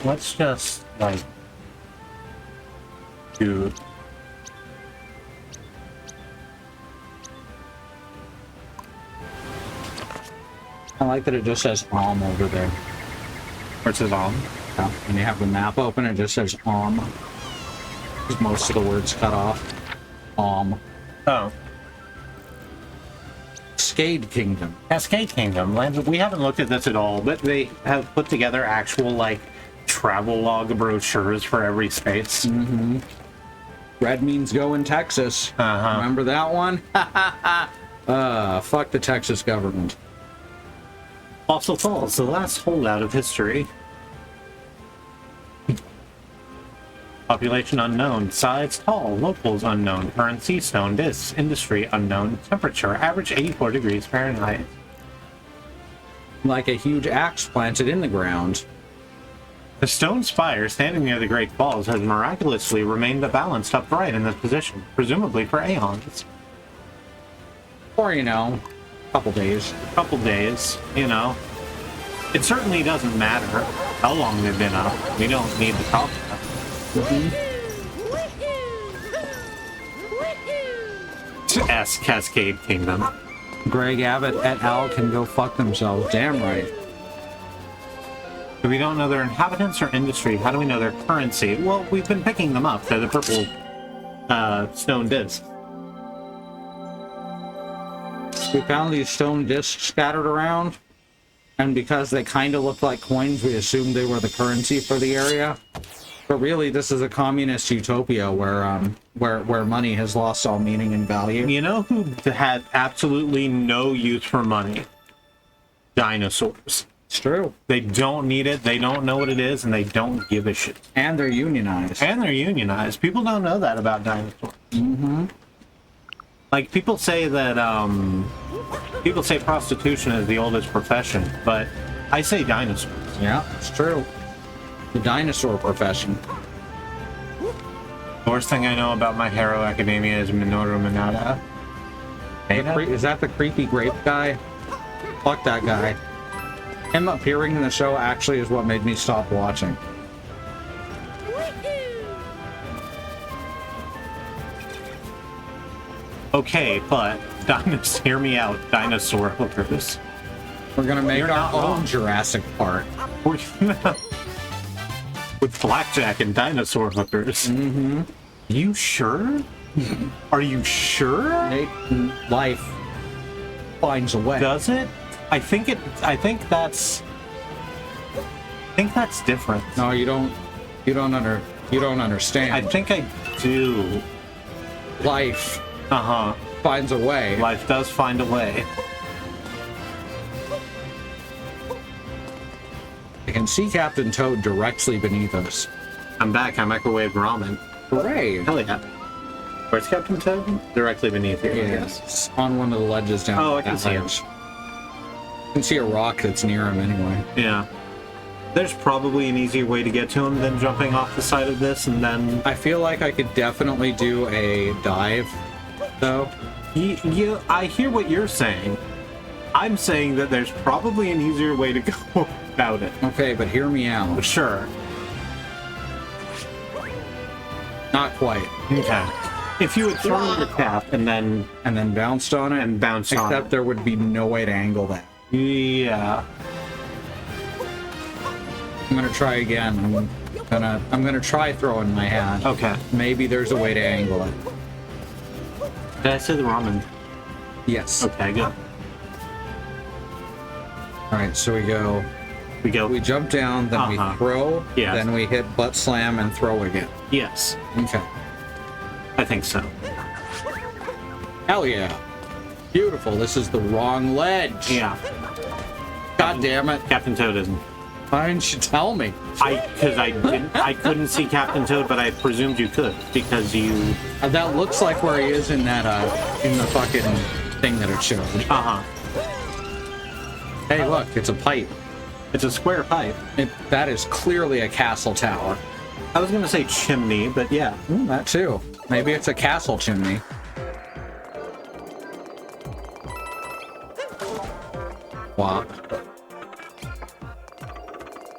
S3: Let's just like do.
S2: I like that it just says over there.
S3: Where it says on.
S2: Yeah. When you have the map open, it just says because most of the words cut off.
S3: Oh.
S2: Cascade Kingdom.
S3: Cascade Kingdom. We haven't looked at this at all, but they have put together actual like travel log brochures for every space.
S2: Mm-hmm. Red means go in Texas.
S3: Uh-huh.
S2: Remember that one? Fuck the Texas government.
S3: Fossil Falls, the last holdout of history. Population unknown. Size tall. Locals unknown. Currency stone discs. Industry unknown. Temperature average 84 degrees Fahrenheit.
S2: Like a huge axe planted in the ground.
S3: The stone spire standing near the Great Falls has miraculously remained balanced upright in this position, presumably for aeons.
S2: Or, you know, a couple days.
S3: Couple days, you know. It certainly doesn't matter how long they've been up. We don't need to talk about it. S Cascade Kingdom.
S2: Greg Abbott et al. Can go fuck themselves. Damn right.
S3: If we don't know their inhabitants or industry, how do we know their currency? Well, we've been picking them up. They're the purple stone discs.
S2: We found these stone discs scattered around, and because they kind of look like coins, we assumed they were the currency for the area. But really, this is a communist utopia where money has lost all meaning and value.
S3: You know who had absolutely no use for money? Dinosaurs.
S2: It's true.
S3: They don't need it, they don't know what it is, and they don't give a shit.
S2: And they're unionized.
S3: And they're unionized. People don't know that about dinosaurs.
S2: Mm-hmm.
S3: Like, people say that, people say prostitution is the oldest profession, but I say dinosaurs.
S2: Yeah, it's true. The dinosaur profession.
S3: The worst thing I know about My Hero Academia is Minoru Minata.
S2: Is that the creepy grape guy? Fuck that guy. Him appearing in the show actually is what made me stop watching.
S3: Okay, but hear me out, dinosaur hookers.
S2: We're gonna make
S3: You're
S2: our
S3: not
S2: own
S3: wrong.
S2: Jurassic Park.
S3: We're gonna... With blackjack and dinosaur hookers.
S2: Mm-hmm.
S3: You sure? Are you sure?
S2: Life finds a way.
S3: Does it? I think that's different.
S2: No, you don't understand.
S3: I think I do.
S2: Life
S3: Uh-huh.
S2: finds a way.
S3: Life does find a way.
S2: I can see Captain Toad directly beneath us.
S3: I'm back. I microwaved ramen.
S2: Hooray!
S3: Hell yeah. Where's Captain Toad? Directly beneath you. Yes.
S2: It's on one of the ledges down.
S3: Oh, I can
S2: that
S3: see him.
S2: ledge. You can see a rock that's near him anyway.
S3: Yeah. There's probably an easier way to get to him than jumping off the side of this and then...
S2: I feel like I could definitely do a dive, though.
S3: I hear what you're saying. I'm saying that there's probably an easier way to go about it.
S2: Okay, but hear me out.
S3: Sure.
S2: Not quite.
S3: Okay. If you had thrown your cap and then
S2: bounced on it,
S3: and bounced on
S2: except
S3: it.
S2: there would be no way to angle that.
S3: Yeah.
S2: I'm gonna try again. I'm gonna try throwing my hat.
S3: Okay.
S2: Maybe there's a way to angle it.
S3: Did I say the ramen?
S2: Yes.
S3: Okay, good.
S2: All right, so we go.
S3: We go.
S2: We jump down, then we throw,
S3: Yes.
S2: then we hit butt slam and throw again.
S3: Yes.
S2: Okay.
S3: I think so.
S2: Hell yeah. Beautiful. This is the wrong ledge.
S3: Yeah.
S2: God damn it.
S3: Captain Toad isn't.
S2: Why didn't you tell me?
S3: I couldn't see Captain Toad, but I presumed you could because you.
S2: That looks like where he is in that in the fucking thing that it showed.
S3: Uh-huh.
S2: Hey, look, it's a pipe.
S3: It's a square pipe.
S2: That is clearly a castle tower.
S3: I was gonna say chimney, but yeah.
S2: That too. Maybe it's a castle chimney. Wow.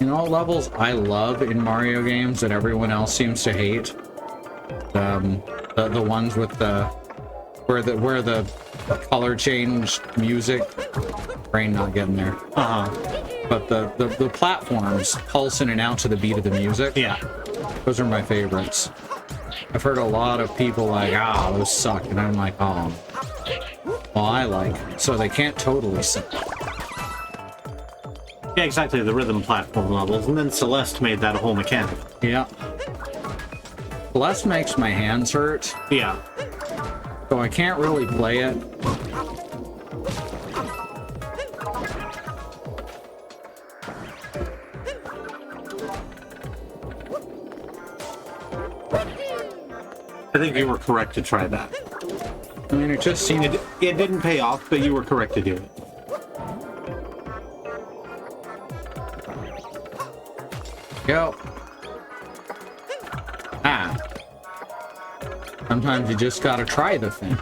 S2: You know what levels I love in Mario games that everyone else seems to hate? The ones with the where the color change music. Brain not getting there. But the platforms pulse in and out to the beat of the music.
S3: Yeah.
S2: Those are my favorites. I've heard a lot of people like, those suck, and I'm like, well, I like it. So they can't totally suck.
S3: Yeah, exactly, the rhythm platform levels, and then Celeste made that a whole mechanic.
S2: Yeah. Celeste makes my hands hurt,
S3: Yeah.
S2: so I can't really play it.
S3: I think you were correct to try that.
S2: I mean, it just seemed...
S3: It didn't pay off, but you were correct to do it.
S2: Go. Sometimes you just gotta try the thing.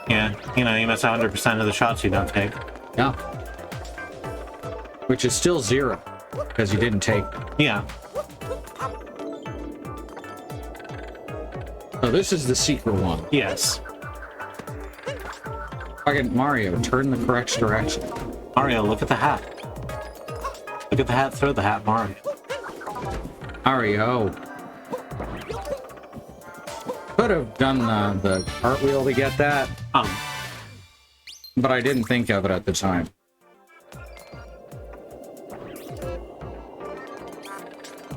S3: Yeah, you miss 100% of the shots you don't take.
S2: Yeah. Which is still 0, because you didn't take them.
S3: Yeah.
S2: So this is the secret one.
S3: Yes.
S2: Fucking Mario, turn the correct direction.
S3: Mario, look at the hat. Look at the hat, throw the hat, Mario.
S2: Mario. could have done the cartwheel to get that, but I didn't think of it at the time.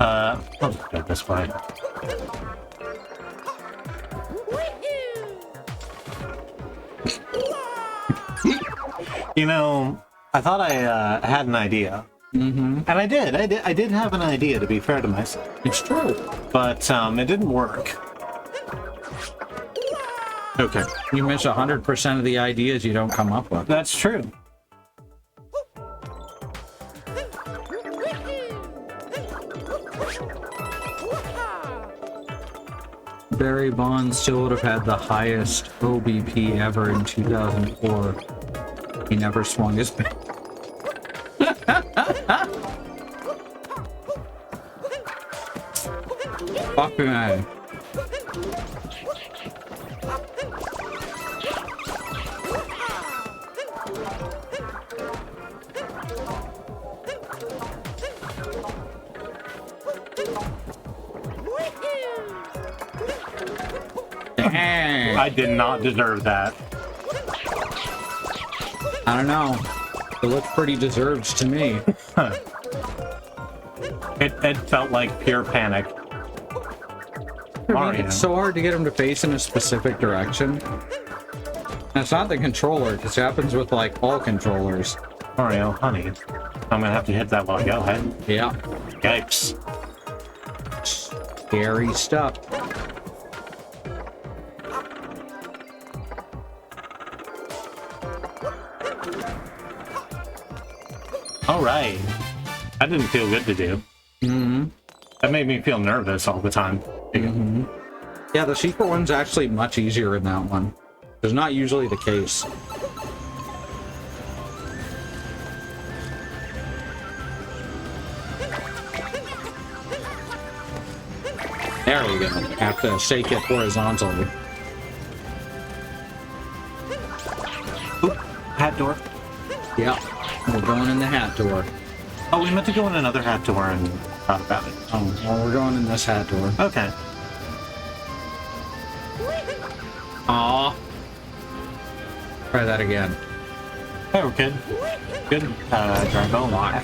S3: I'll just go this way. You know, I thought I had an idea.
S2: Mm-hmm.
S3: And I did have an idea, to be fair to myself.
S2: It's true.
S3: But it didn't work. Okay.
S2: You miss 100% of the ideas you don't come up with.
S3: That's true.
S2: Barry Bonds still would have had the highest OBP ever in 2004. He never swung his bat. Fuck me. Dang.
S3: I did not deserve that.
S2: I don't know. It looked pretty deserved to me.
S3: It felt like pure panic.
S2: I mean,
S3: Mario.
S2: it's so hard to get him to face in a specific direction. And it's not the controller, because it happens with, like, all controllers.
S3: Mario, honey. I'm gonna have to hit that while I go ahead.
S2: Yeah.
S3: Yikes.
S2: Scary stuff.
S3: Alright. That didn't feel good to do.
S2: Mm-hmm.
S3: That made me feel nervous all the time.
S2: Mm-hmm. Yeah, the secret one's actually much easier in that one. It's not usually the case. There we go. Have to shake it horizontally.
S3: Oop, hat door.
S2: Yeah, we're going in the hat door.
S3: Oh, we meant to go in another hat door and thought about it.
S2: Oh, well, we're going in this hat door.
S3: Okay.
S2: Aw. Try that again.
S3: Hey, we're good. Good. Dry bone.
S2: Lock.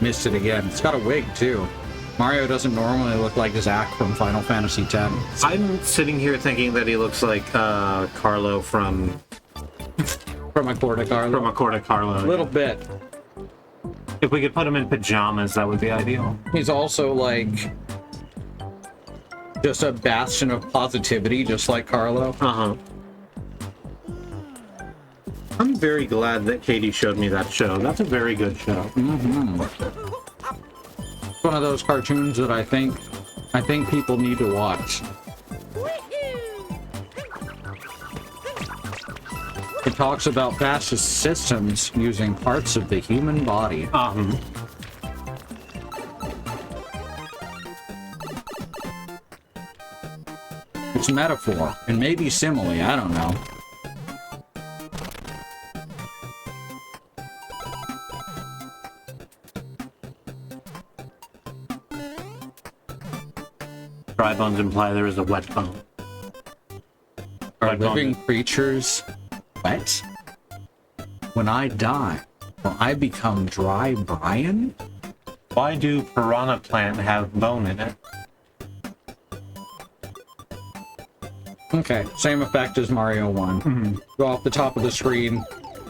S2: Missed it again. It's got a wig, too. Mario doesn't normally look like Zack from Final Fantasy X.
S3: I'm sitting here thinking that he looks like Carlo from
S2: From a Corda Carlo.
S3: from Accorda Carlo.
S2: A little bit.
S3: If we could put him in pajamas, that would be ideal.
S2: He's also like just a bastion of positivity, just like Carlo.
S3: Uh-huh. I'm very glad that Katie showed me that show. That's a very good show.
S2: Mm-hmm. It's one of those cartoons that I think people need to watch. It talks about fascist systems using parts of the human body. It's metaphor, and maybe simile, I don't know.
S3: Dry bones imply there is a wet bone.
S2: Are
S3: Wet bone.
S2: living creatures wet? When I die, will I become dry Brian?
S3: Why do piranha plant have bone in it?
S2: Okay, same effect as Mario 1. Go off the top of the screen,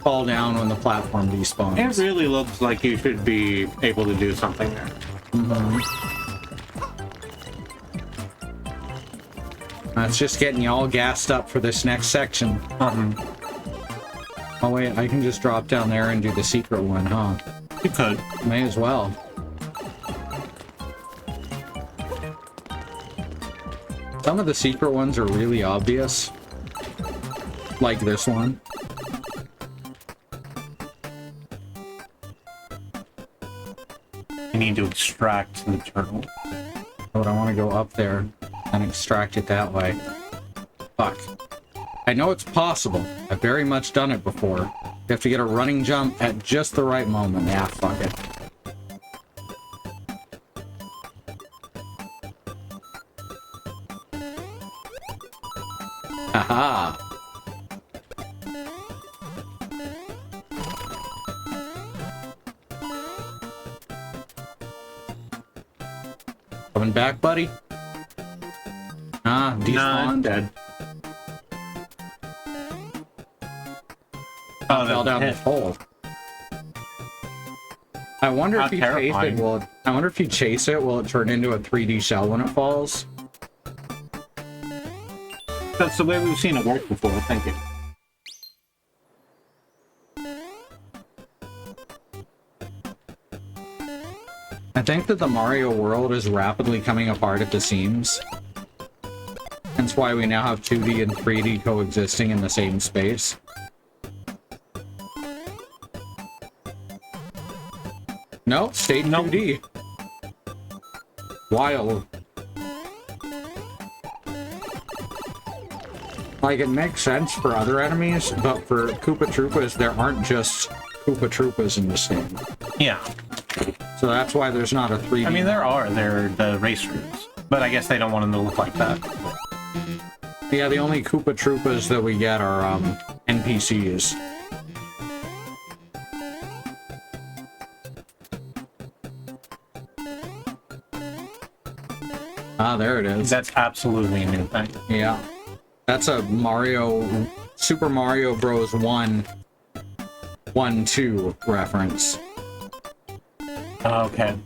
S2: fall down when the platform despawns.
S3: It really looks like you should be able to do something there.
S2: That's just getting you all gassed up for this next section. Oh wait, I can just drop down there and do the secret one, huh?
S3: You could.
S2: May as well. Some of the secret ones are really obvious. Like this one.
S3: You need to extract the turtle.
S2: But I want to go up there and extract it that way. Fuck. I know it's possible. I've very much done it before. You have to get a running jump at just the right moment. Yeah, fuck it. Haha. Coming back, buddy? Ah,
S1: Nah,
S2: despawned.
S1: dead.
S2: Fell down the
S1: hit.
S2: hole. I wonder
S1: How
S2: if you chase it.
S1: terrifying.
S2: I wonder if you chase it, will it turn into a 3D shell when it falls?
S1: That's the way we've seen it work before, thank you.
S2: I think that the Mario world is rapidly coming apart at the seams. That's why we now have 2D and 3D coexisting in the same space. No, stayed
S1: Nope.
S2: 2D. Wild. Like, it makes sense for other enemies, but for Koopa Troopas, there aren't just Koopa Troopas in this game.
S1: Yeah.
S2: So that's why there's not a 3D.
S1: I mean, they're the racers, but I guess they don't want them to look like that.
S2: Yeah, the only Koopa Troopas that we get are NPCs. Ah, there it is.
S1: That's absolutely a new thing.
S2: Yeah. That's a Super Mario Bros. 1-2 reference.
S1: Okay.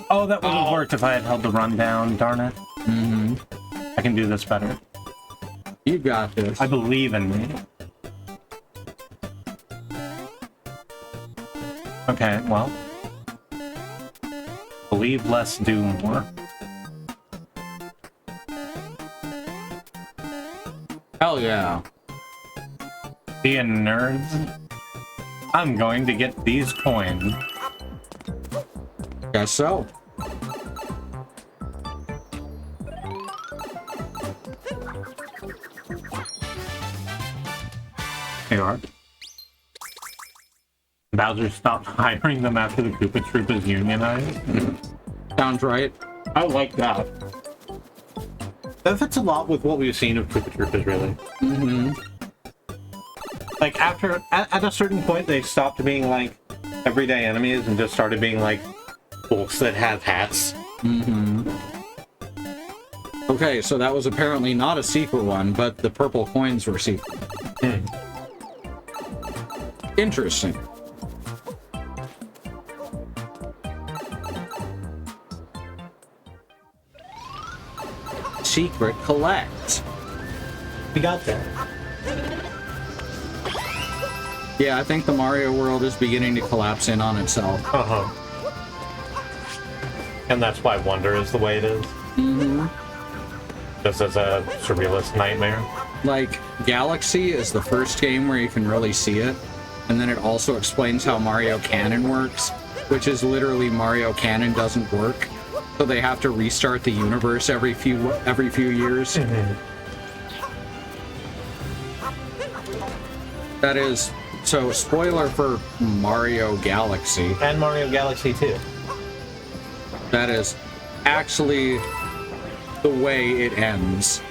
S1: Oh, that would have worked if I had held the run down, darn it.
S2: Mm-hmm.
S1: I can do this better.
S2: You got this.
S1: I believe in me. Okay, well. Believe less, do more.
S2: Hell yeah.
S1: Being nerds, I'm going to get these coins.
S2: Guess so.
S1: They are. Bowser stopped hiring them after the Koopa Troopas unionized.
S2: Sounds right.
S1: I like that. That fits a lot with what we've seen of Koopa Troopas, really.
S2: Mm-hmm.
S1: Like, at a certain point, they stopped being, like, everyday enemies and just started being, like, folks that have hats.
S2: Mm-hmm. Okay, so that was apparently not a secret one, but the purple coins were secret. Interesting. Secret collect.
S1: We got there.
S2: Yeah, I think the Mario world is beginning to collapse in on itself.
S1: Uh-huh. And that's why Wonder is the way it is.
S2: Mm-hmm.
S1: Just as a surrealist nightmare.
S2: Like, Galaxy is the first game where you can really see it, and then it also explains how Mario Canon works, which is literally Mario Canon doesn't work, so they have to restart the universe every few years.
S1: Mm-hmm.
S2: That is, so spoiler for Mario Galaxy.
S1: And Mario Galaxy 2.
S2: That is actually the way it ends.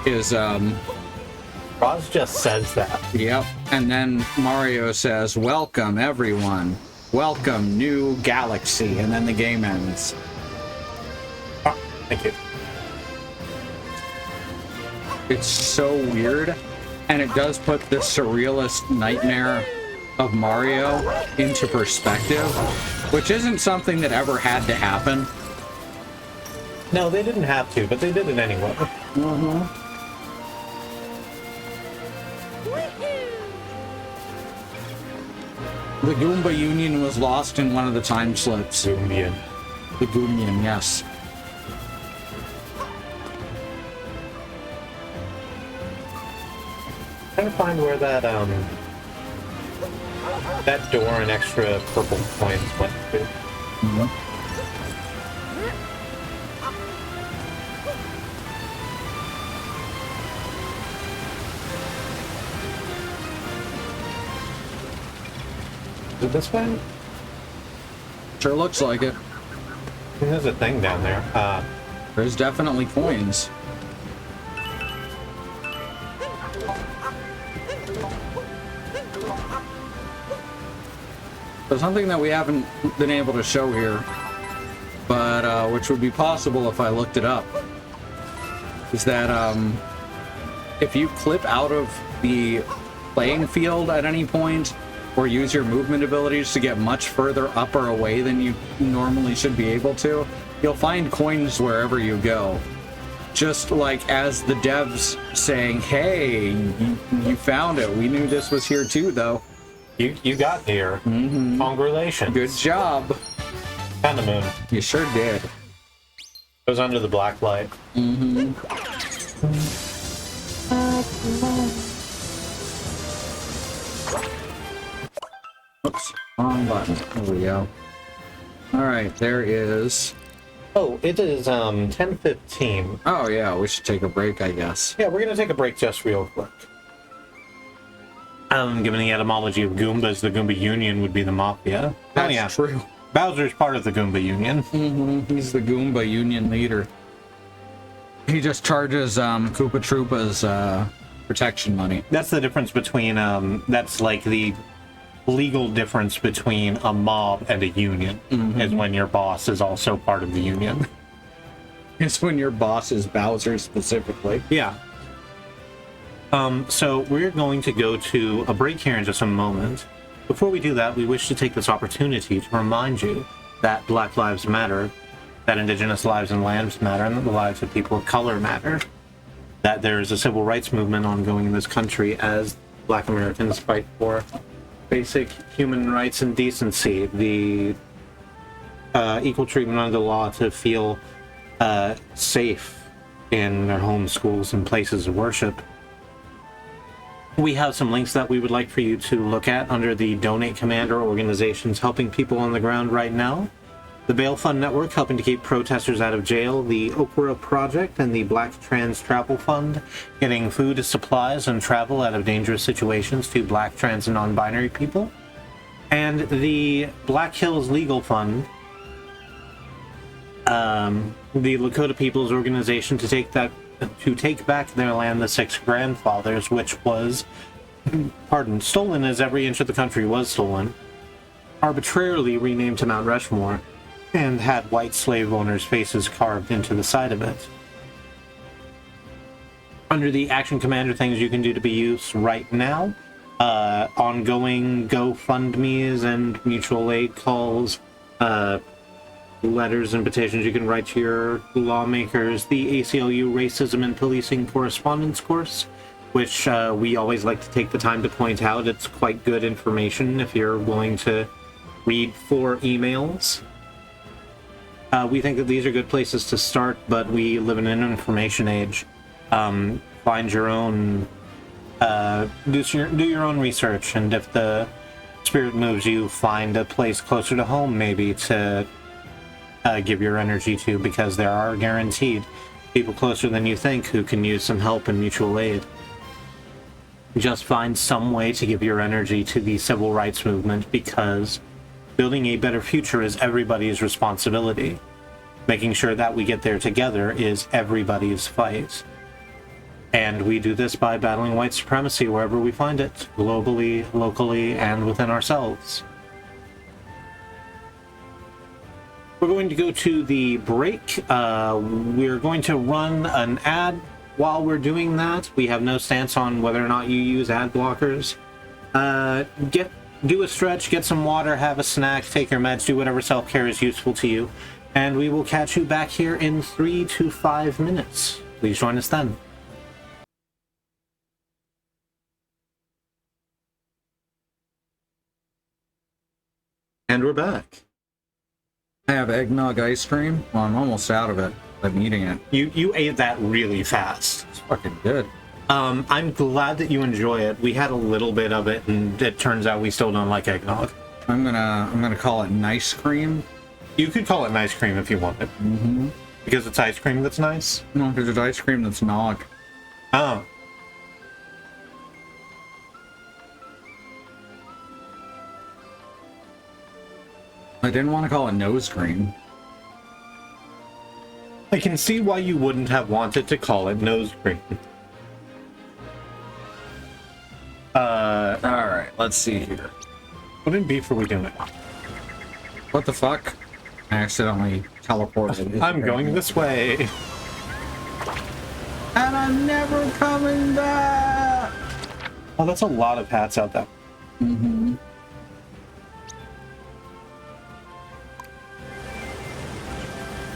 S2: Is
S1: Roz just says that.
S2: Yep. And then Mario says, "Welcome, everyone. Welcome, new galaxy." And then the game ends.
S1: Oh, thank you.
S2: It's so weird. And it does put the surrealist nightmare of Mario into perspective, which isn't something that ever had to happen.
S1: No, they didn't have to, but they did it anyway.
S2: Mm-hmm. The Goomba Union was lost in one of the time slips.
S1: Zoombian.
S2: The Goomian, yes.
S1: Trying to find where that that door and extra purple coins went to.
S2: Mm-hmm.
S1: Is it this way?
S2: Sure looks like it.
S3: There's a thing down there.
S2: There's definitely coins. So something that we haven't been able to show here, but which would be possible if I looked it up, is that if you clip out of the playing field at any point, or use your movement abilities to get much further up or away than you normally should be able to, you'll find coins wherever you go. Just like as the devs saying, hey, you found it. We knew this was here too, though.
S3: You got here. Mm-hmm. Congratulations.
S2: Good job.
S3: Found the moon.
S2: You sure did.
S3: It was under the black light.
S2: Mm-hmm. Oops, wrong button. There we go. Alright, there is...
S3: Oh, it is 10:15.
S2: Oh yeah, we should take a break, I guess.
S3: Yeah, we're gonna take a break just real quick. Given the etymology of Goombas, the Goomba Union would be the Mafia.
S2: That's true.
S3: Bowser's part of the Goomba Union.
S2: Mm-hmm. He's the Goomba Union leader. He just charges Koopa Troopas protection money.
S3: That's the difference between, that's like the legal difference between a mob and a union, is when your boss is also part of the union.
S2: It's when your boss is Bowser specifically.
S3: Yeah. So we're going to go to a break here in just a moment. Before we do that, we wish to take this opportunity to remind you that Black Lives Matter, that Indigenous lives and lands matter, and that the lives of people of color matter. That there is a civil rights movement ongoing in this country as Black Americans fight for basic human rights and decency, the equal treatment under the law to feel safe in their homes, schools, and places of worship. We have some links that we would like for you to look at under the Donate command or organizations helping people on the ground right now. The Bail Fund Network, helping to keep protesters out of jail. The Okra Project and the Black Trans Travel Fund, getting food, supplies, and travel out of dangerous situations to Black, trans, and non-binary people. And the Black Hills Legal Fund, the Lakota People's Organization to take back their land, the Six Grandfathers, which was, stolen as every inch of the country was stolen, arbitrarily renamed to Mount Rushmore, and had white slave owners' faces carved into the side of it. Under the Action Commander, things you can do to be used right now, ongoing GoFundMes and mutual aid calls, letters and petitions you can write to your lawmakers, the ACLU Racism and Policing Correspondence course, which we always like to take the time to point out. It's quite good information if you're willing to read 4 emails. We think that these are good places to start, but we live in an information age. Find your own, do your own research, and if the spirit moves you, find a place closer to home maybe to give your energy to, because there are guaranteed people closer than you think who can use some help and mutual aid. Just find some way to give your energy to the civil rights movement, because building a better future is everybody's responsibility. Making sure that we get there together is everybody's fight. And we do this by battling white supremacy wherever we find it, globally, locally, and within ourselves. We're going to go to the break. We're going to run an ad while we're doing that. We have no stance on whether or not you use ad blockers. Do a stretch, get some water, have a snack, take your meds, do whatever self-care is useful to you. And we will catch you back here in 3 to 5 minutes. Please join us then. And we're back.
S2: I have eggnog ice cream. Well, I'm almost out of it. I'm eating it.
S3: You ate that really fast.
S2: It's fucking good.
S3: I'm glad that you enjoy it. We had a little bit of it, and it turns out we still don't like eggnog.
S2: I'm gonna call it nice cream.
S3: You could call it nice cream if you want it.
S2: Mm-hmm.
S3: Because it's ice cream that's nice?
S2: No, because it's ice cream that's nog.
S3: Oh.
S2: I didn't want to call it nose green.
S3: I can see why you wouldn't have wanted to call it nose green.
S2: Alright, let's see here.
S3: What in beef are we doing?
S2: What the fuck? I accidentally teleported.
S3: I'm going this way.
S2: And I'm never coming back!
S3: Oh, that's a lot of hats out there.
S2: Mm-hmm.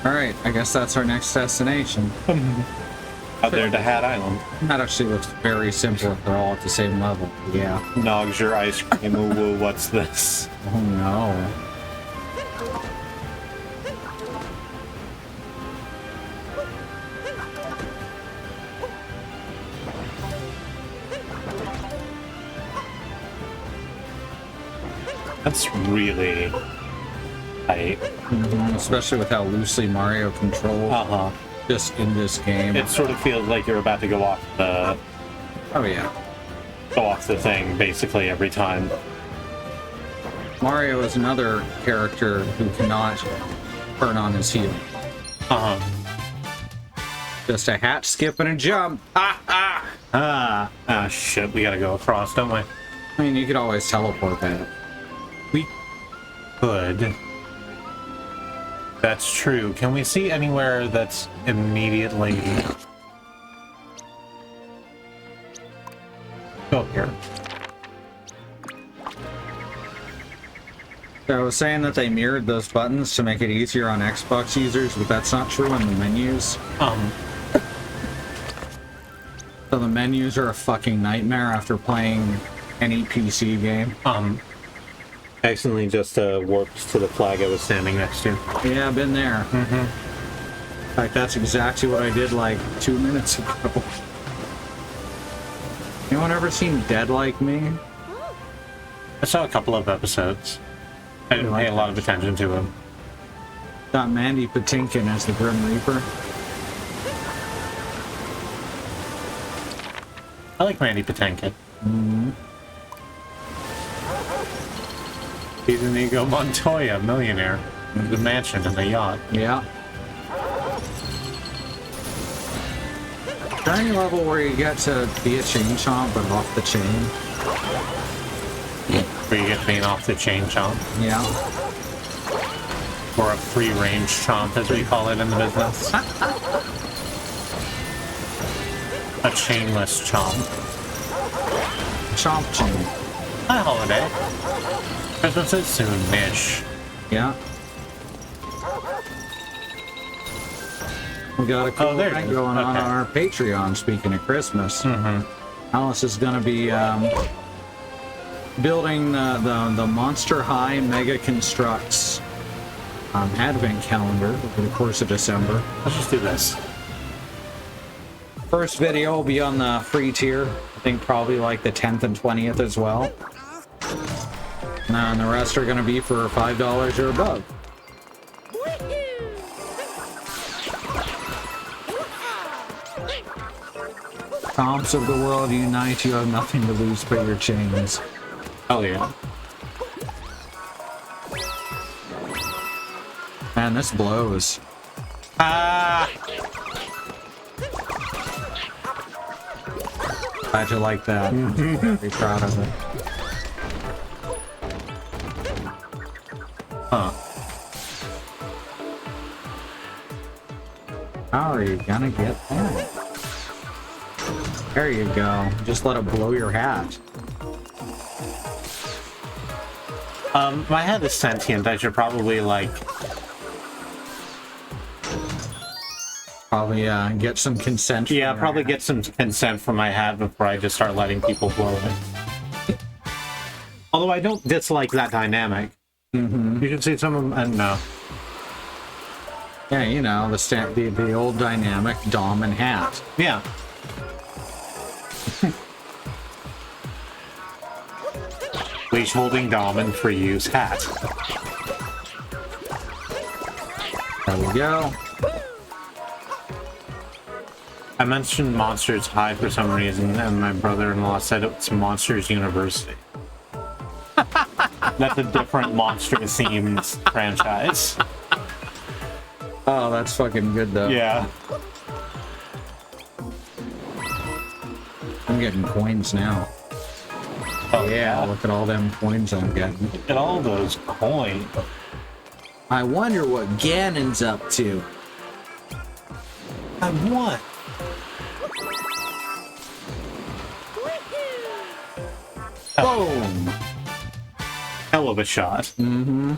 S2: Alright, I guess that's our next destination.
S3: Out there to Hat Island.
S2: That actually looks very simple if they're all at the same level. Yeah.
S3: Nogs your ice cream. Ooh, woo, what's this?
S2: Oh no.
S1: That's really tight.
S2: Especially with how loosely Mario controls
S1: Uh-huh.
S2: just in this game.
S1: It sort of feels like you're about to go off the
S2: Oh yeah.
S1: thing basically every time.
S2: Mario is another character who cannot turn on his heel.
S1: Uh-huh.
S2: Just a hat, skip, and a jump.
S1: Ah, shit, we gotta go across, don't we?
S2: I mean, you could always teleport that.
S1: We could. That's true. Can we see anywhere that's immediately... Go here.
S2: So I was saying that they mirrored those buttons to make it easier on Xbox users, but that's not true in the menus. So the menus are a fucking nightmare after playing any PC game.
S1: Accidentally just warped to the flag I was standing next to.
S2: Yeah, I've been there. In fact, that's exactly what I did like 2 minutes ago. Anyone ever seen Dead Like Me?
S1: I saw a couple of episodes. I didn't pay a lot of attention to him.
S2: Got Mandy Patinkin as the Grim Reaper.
S1: I like Mandy Patinkin. He's Inigo Montoya, millionaire. With the mansion and the yacht.
S2: Yeah. Is there any level where you get to be a chain chomp but off the chain?
S1: Where you get being off the chain chomp.
S2: Yeah.
S1: Or a free range chomp, as we call it in the business. A chainless chomp.
S2: Chomp chain.
S1: Hi, holiday. Christmas is soon-ish.
S2: Yeah. We got a cool
S1: there it
S2: thing
S1: is.
S2: going on
S1: Okay.
S2: our Patreon, speaking of Christmas. Alice is going to be building the Monster High Mega Constructs advent calendar over the course of December.
S1: Let's just do this.
S2: First video will be on the free tier. I think probably like the 10th and 20th as well. And the rest are going to be for $5 or above. Chomps of the world unite, you have nothing to lose but your chains.
S1: Hell yeah.
S2: Man, this blows.
S1: Ah!
S2: Glad you like that. I'm very proud of it.
S1: Huh.
S2: How are you gonna get that? There you go. Just let it blow your hat.
S1: My head is sentient. I should probably, like...
S2: Probably get some consent.
S1: Yeah,
S2: from
S1: probably
S2: your
S1: get some consent from my hat before I just start letting people blow it. Although I don't dislike that dynamic. You can see some of them, no.
S2: Yeah, you know, the old dynamic Dom and hat.
S1: Yeah. Leash holding Dom and free use hat.
S2: There we go.
S1: I mentioned Monsters High for some reason, and my brother-in-law said it's Monsters University. That's a different monster-themed franchise.
S2: Oh, that's fucking good though.
S1: Yeah.
S2: I'm getting coins now.
S1: Oh,
S2: Yeah, look at all them coins I'm getting.
S1: Look at all those coins.
S2: I wonder what Ganon's up to.
S1: I won.
S2: Boom!
S1: Hell of a shot.
S2: Mm-hmm.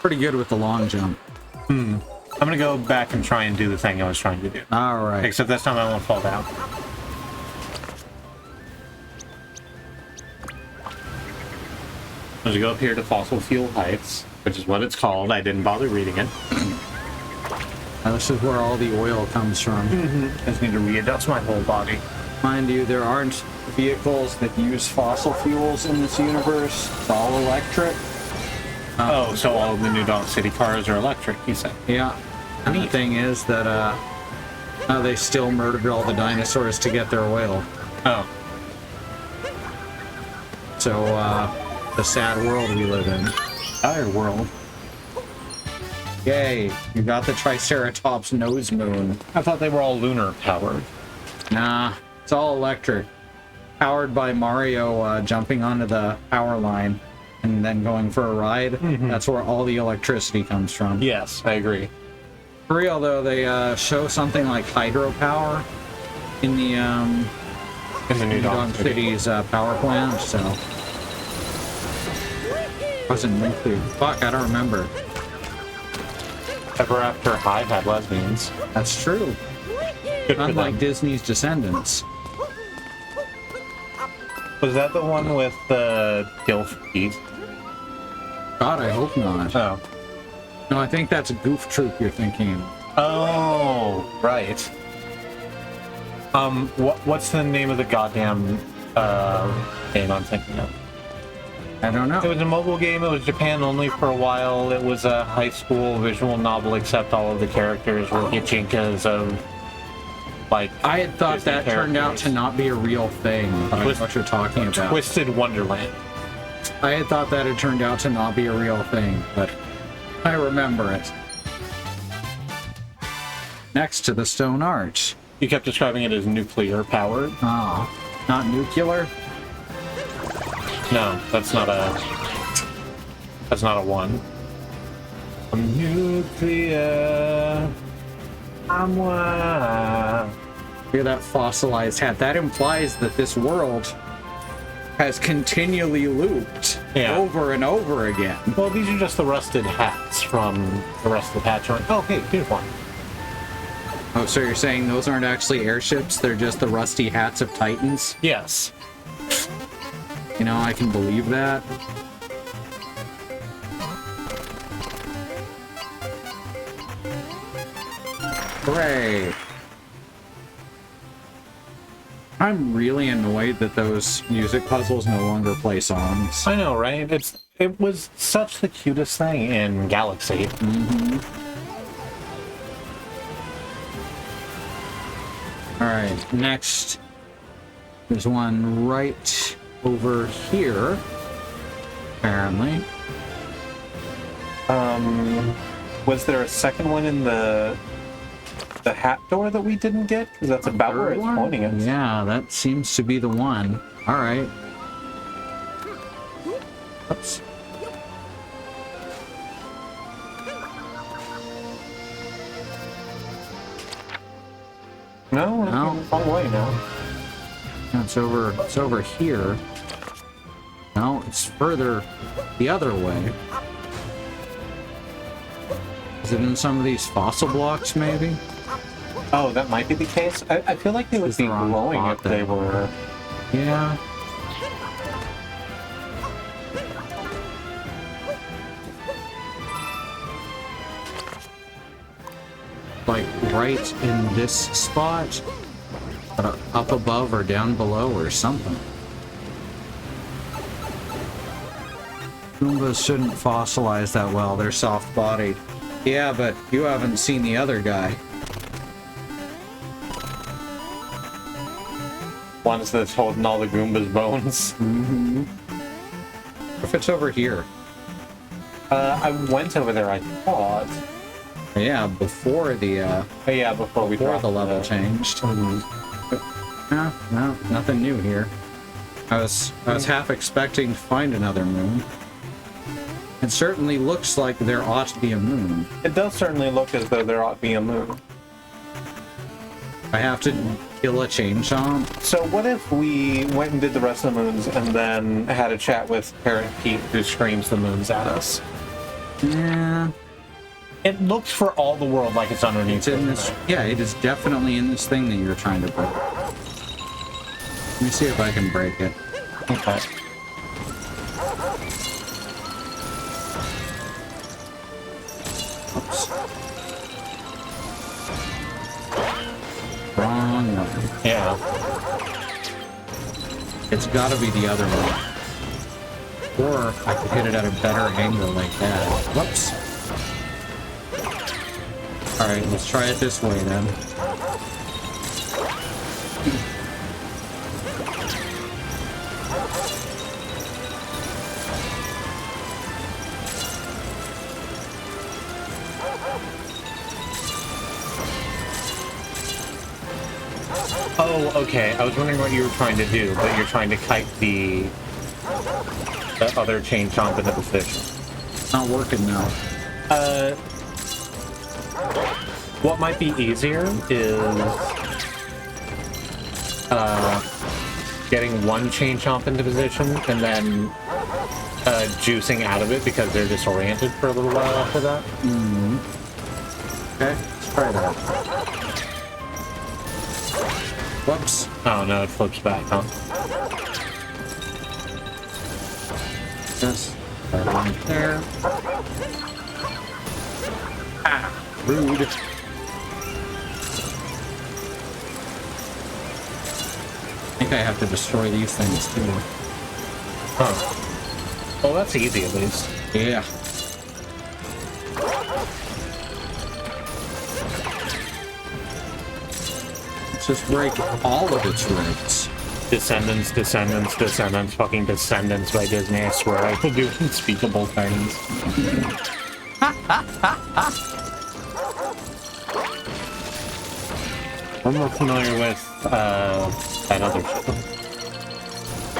S2: Pretty good with the long jump.
S1: I'm gonna go back and try and do the thing I was trying to do.
S2: All right.
S1: Except this time I won't fall down. I'm gonna go up here to Fossil Fuel Heights, which is what it's called. I didn't bother reading it.
S2: This is where all the oil comes from.
S1: I just need to readjust my whole body.
S2: Mind you, there aren't vehicles that use fossil fuels in this universe. It's all electric.
S1: Oh, so all of the New Donk City cars are electric, you said?
S2: Yeah. And the thing is that they still murdered all the dinosaurs to get their oil.
S1: Oh.
S2: So, the sad world we live in.
S1: Dire world.
S2: Yay, you got the Triceratops nose moon.
S1: I thought they were all lunar powered.
S2: Nah, it's all electric. Powered by Mario jumping onto the power line and then going for a ride. That's where all the electricity comes from.
S1: Yes, I agree.
S2: For real though, they show something like hydropower in the
S1: New
S2: Donk City's power plant, so... Wasn't nuclear. Fuck, I don't remember.
S1: Ever After High had lesbians.
S2: That's true.
S1: Good for
S2: Unlike
S1: them.
S2: Disney's Descendants.
S1: Was that the one with the Gilf Pete?
S2: God, I hope not.
S1: Oh.
S2: No, I think that's a Goof Troop you're thinking of.
S1: Oh, right. What's the name of the goddamn game I'm thinking of?
S2: I don't know.
S1: It was a mobile game. It was Japan only for a while. It was a high school visual novel, except all of the characters were Gichinkas of, like...
S2: I had thought
S1: Disney
S2: that turned out to not be a real thing, but I know what you're talking about.
S1: Twisted Wonderland.
S2: I had thought that had turned out to not be a real thing, but I remember it. Next to the Stone Arch.
S1: You kept describing it as nuclear powered.
S2: Ah, not nuclear?
S1: No, that's not a one. I'm nuclear. I'm one.
S2: Look at that fossilized hat. That implies that this world has continually looped over and over again.
S1: Well, these are just the rusted hats from the rest of the patch. Oh, hey, here's one.
S2: Oh, so you're saying those aren't actually airships? They're just the rusty hats of Titans?
S1: Yes.
S2: You know, I can believe that. Hooray! I'm really annoyed that those music puzzles no longer play songs.
S1: I know, right? It was such the cutest thing in Galaxy.
S2: Alright, next. There's one right over here, apparently.
S1: Was there a second one in the hat door that we didn't get? Because that's about where it's pointing us.
S2: Yeah, that seems to be the one. Alright. Oops.
S1: No, it's
S2: No.
S1: going the wrong way now.
S2: It's over here. No, it's further the other way. Is it in some of these fossil blocks, maybe?
S1: Oh, that might be the case. I feel like they would
S2: It's
S1: be
S2: the wrong
S1: glowing
S2: spot
S1: if they
S2: then.
S1: were...
S2: Yeah. Like right in this spot? Up above or down below or something. Goombas shouldn't fossilize that well, they're soft-bodied. Yeah, but you haven't seen the other guy.
S1: Ones that's holding all the Goomba's bones.
S2: If it's over here.
S3: I went over there, I thought.
S2: Yeah, before the
S3: Yeah, before
S2: the level changed. No, nothing new here. I was half expecting to find another moon. It certainly looks like there ought to be a moon.
S3: It does certainly look as though there ought to be a moon.
S2: I have to kill a chain chomp.
S3: So what if we went and did the rest of the moons and then had a chat with Parrot Pete who screams the moons at us?
S2: Yeah.
S3: It looks for all the world like it's underneath.
S2: It's in this. Yeah, it is definitely in this thing that you're trying to break. Let me see if I can break it.
S3: Okay.
S2: Oops. Wrong one.
S3: Yeah.
S2: It's gotta be the other one. Or I could hit it at a better angle like that. Whoops. Alright, let's try it this way then.
S3: Oh, okay. I was wondering what you were trying to do, but you're trying to kite the other chain chomp into position.
S2: It's not working now.
S3: What might be easier is getting one chain chomp into position and then juicing out of it because they're disoriented for a little while after that.
S2: Mm-hmm. Okay, let's try that. Whoops.
S3: Oh no, it flips back, huh?
S2: Yes. Right there. Ah, rude. I think I have to destroy these things too.
S3: Huh. Well, that's easy at least.
S2: Yeah. Let's just break all of its roots.
S3: Descendants, descendants, descendants, fucking descendants by Disney. I swear I will do unspeakable things. I'm more familiar with that other show.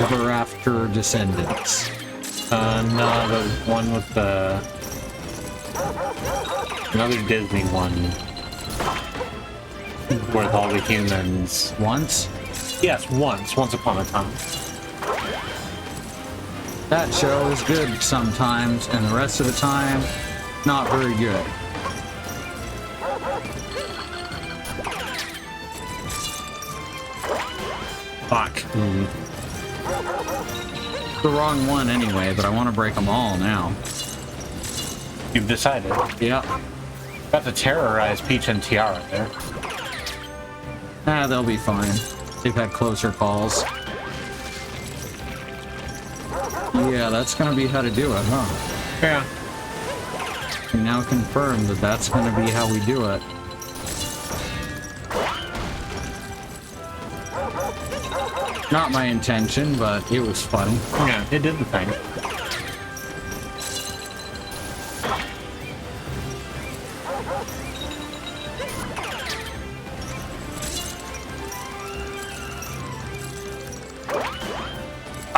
S2: Ever After Descendants.
S3: No, the one with the another Disney one with all the humans.
S2: Once?
S3: Yes, once upon a time.
S2: That show is good sometimes, and the rest of the time, not very good.
S3: Fuck.
S2: The wrong one anyway, but I want to break them all now.
S3: You've decided.
S2: Yep.
S3: Got to terrorize Peach and Tiara there.
S2: Ah, they'll be fine. They've had closer calls. Yeah, that's gonna be how to do it, huh?
S3: Yeah.
S2: We now confirm that that's gonna be how we do it. Not my intention, but it was fun.
S3: Yeah, it did the thing.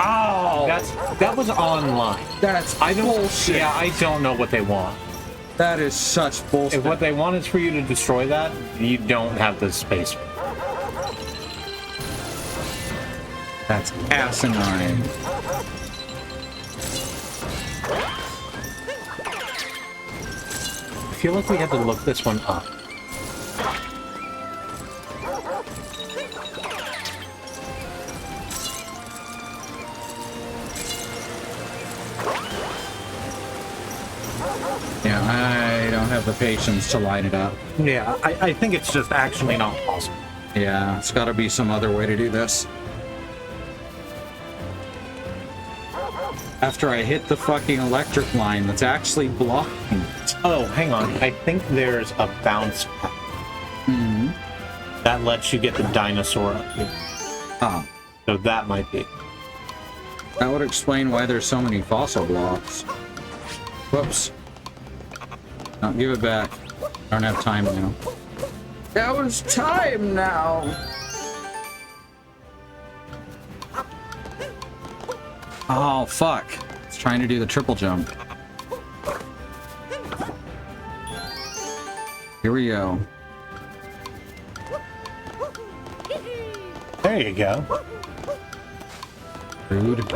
S3: Oh, that was online.
S2: That's bullshit.
S3: Yeah, I don't know what they want.
S2: That is such bullshit.
S3: If what they want is for you to destroy that, you don't have the space.
S2: That's asinine.
S3: I feel like we had to look this one up.
S2: Yeah, I don't have the patience to line it up.
S3: Yeah, I think it's just actually not possible.
S2: Yeah, it's got to be some other way to do this. After I hit the fucking electric line that's actually blocking it.
S3: Oh, hang on. I think there's a bounce pad. That lets you get the dinosaur up here.
S2: Oh.
S3: So that might be.
S2: That would explain why there's so many fossil blocks. Whoops. No, give it back. I don't have time now. That was time now! Oh, fuck. It's trying to do the triple jump. Here we go.
S3: There you go.
S2: Rude.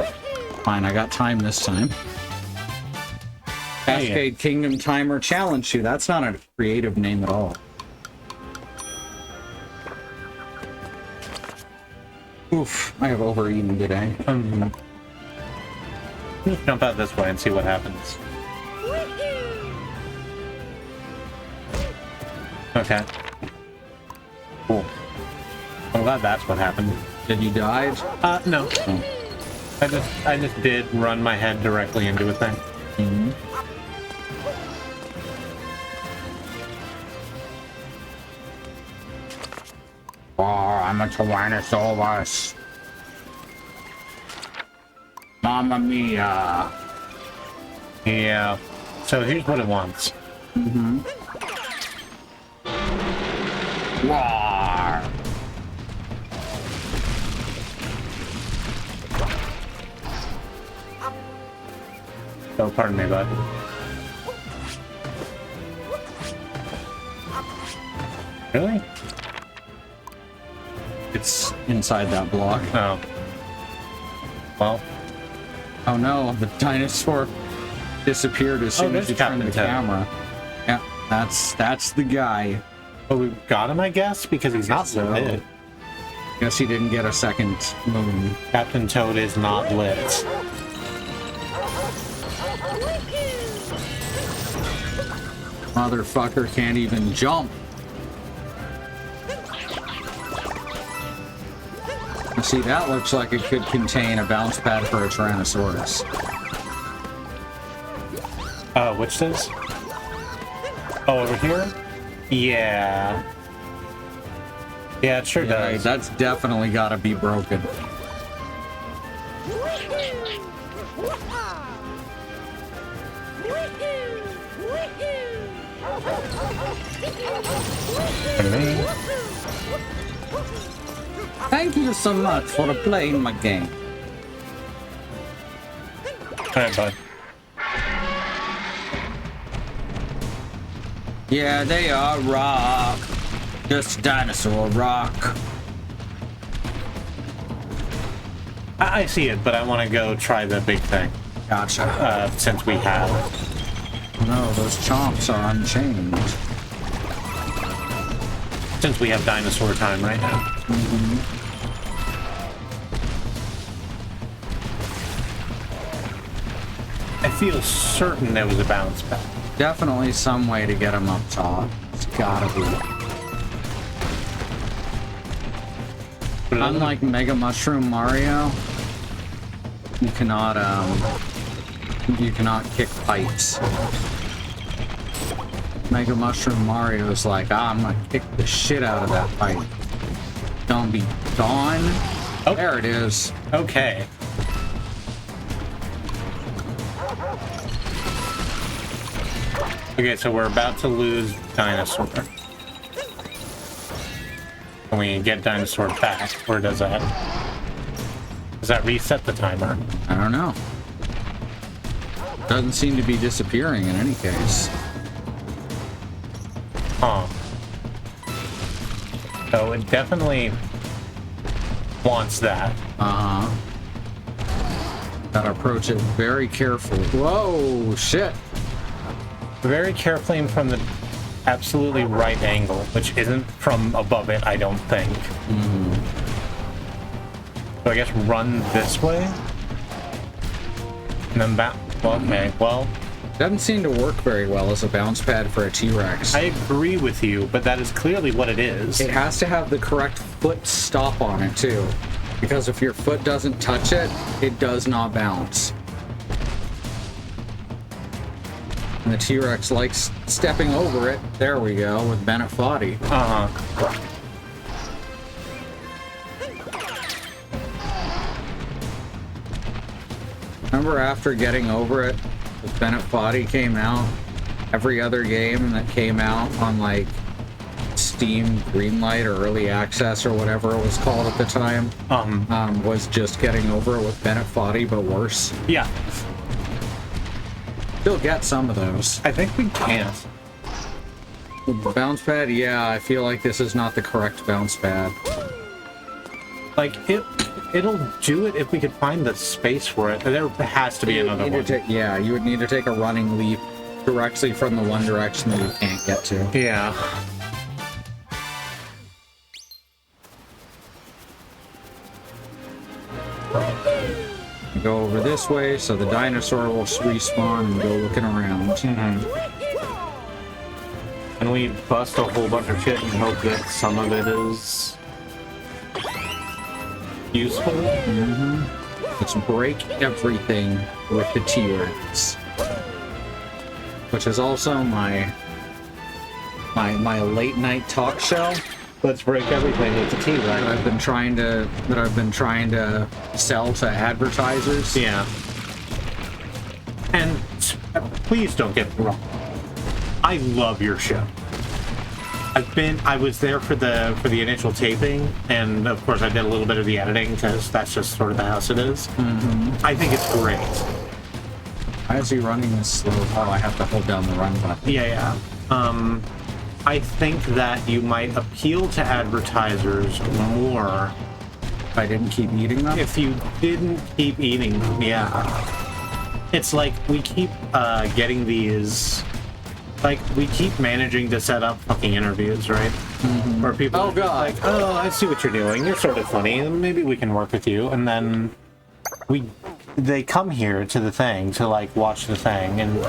S2: Fine, I got time this time. Cascade Kingdom Timer Challenge 2. That's not a creative name at all. Oof, I have overeaten today.
S3: Jump out this way and see what happens. Okay. Cool. I'm glad that's what happened.
S2: Did you die?
S3: No.
S2: Oh.
S3: I just did run my head directly into a thing.
S2: Mm-hmm. Oh, I'm a Tyrannosaurus. Mamma mia.
S3: Yeah. So here's what it wants.
S2: Mm-hmm. War.
S3: Oh, pardon me, bud. Really?
S2: It's inside that block.
S3: Oh. Well.
S2: Oh no, the dinosaur disappeared as soon as you turned the camera. Yeah, that's the guy.
S3: Oh, we got him, I guess, because he's not
S2: So.
S3: lit.
S2: Guess he didn't get a second moon.
S3: Captain Toad is not lit.
S2: Motherfucker can't even jump. See, that looks like it could contain a bounce pad for a Tyrannosaurus.
S3: Which does? Oh, over here? Yeah. Yeah, it sure
S2: Yeah,
S3: does.
S2: that's definitely gotta be broken.
S3: For me.
S2: Thank you so much for playing my game.
S3: Alright, bud.
S2: Yeah, they are rock. Just dinosaur rock.
S3: I see it, but I want to go try the big thing.
S2: Gotcha.
S3: Since we have.
S2: No, those chomps are unchained.
S3: Since we have dinosaur time right now.
S2: Mm-hmm.
S3: I feel certain there was a bounce back.
S2: Definitely some way to get them up top. It's gotta be. Unlike Mega Mushroom Mario, you cannot kick pipes. Mega Mushroom Mario is like, I'm gonna kick the shit out of that pipe. Don't be gone.
S3: Oh.
S2: There it is.
S3: Okay. Okay, so we're about to lose Dinosaur. Can we get Dinosaur back? Or does that reset the timer?
S2: I don't know. Doesn't seem to be disappearing in any case.
S3: Huh. So it definitely wants that.
S2: Uh-huh. Gotta approach it very carefully. Whoa, shit.
S3: Very carefully and from the absolutely right angle, which isn't from above it, I don't think.
S2: Mm-hmm.
S3: So I guess run this way? And then back. Well, okay, well.
S2: Doesn't seem to work very well as a bounce pad for a T-Rex.
S3: I agree with you, but that is clearly what it is.
S2: It has to have the correct foot stop on it, too. Because if your foot doesn't touch it, it does not bounce. And the T-Rex likes stepping over it. There we go, with Bennett Foddy.
S3: Uh-huh.
S2: remember after getting over it, when Bennett Foddy came out, every other game that came out on like Steam Greenlight or Early Access or whatever it was called at the time, was just getting over it with Bennett Foddy, but worse.
S3: Yeah.
S2: Still get some of those.
S3: I think we can't.
S2: Bounce pad? Yeah, I feel like this is not the correct bounce pad.
S3: Like, it'll do it if we could find the space for it. There has to be another one.
S2: Yeah, you would need to take a running leap directly from the one direction that you can't get to.
S3: Yeah.
S2: Go over this way, so the dinosaur will respawn and go looking around.
S3: And we bust a whole bunch of shit and hope that some of it is useful.
S2: Let's break everything with the T-Rex, which is also my late night talk show.
S3: Let's break everything with the T-Rex.
S2: That I've been trying to sell to advertisers.
S3: Yeah. And please don't get me wrong. I love your show. I was there for the initial taping, and of course I did a little bit of the editing because that's just sort of the house it is. I think it's great.
S2: Why is he running this slow? Oh, I have to hold down the run button.
S3: Yeah. I think that you might appeal to advertisers more
S2: If I didn't keep eating them?
S3: if you didn't keep eating them. Yeah. It's like we keep getting these. Like, we keep managing to set up fucking interviews, right? Where people are just like, oh, I see what you're doing. You're sort of funny. Maybe we can work with you. And then they come here to the thing to, like, watch the thing. And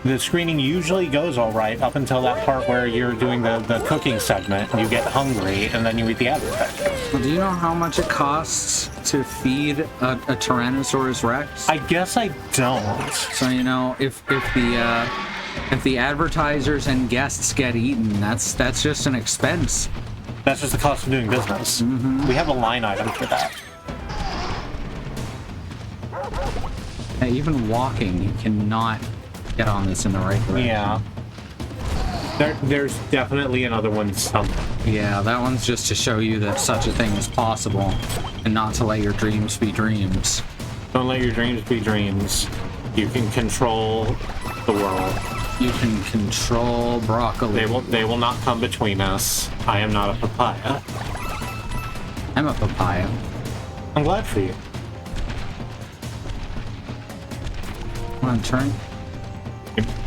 S3: the screening usually goes all right up until that part where you're doing the cooking segment. And you get hungry, and then you eat the advertisers.
S2: Well, do you know how much it costs to feed a Tyrannosaurus Rex?
S3: I guess I don't.
S2: So, you know, if the advertisers and guests get eaten, that's just an expense.
S3: That's just the cost of doing business. We have a line item for that.
S2: Hey, even walking, you cannot get on this in the right direction.
S3: Yeah. There's definitely another one somewhere.
S2: Yeah, that one's just to show you that such a thing is possible, and not to let your dreams be dreams.
S3: Don't let your dreams be dreams. You can control the world.
S2: You can control broccoli.
S3: They will not come between us. I am not a papaya.
S2: I'm a papaya.
S3: I'm glad for you.
S2: Come on, turn.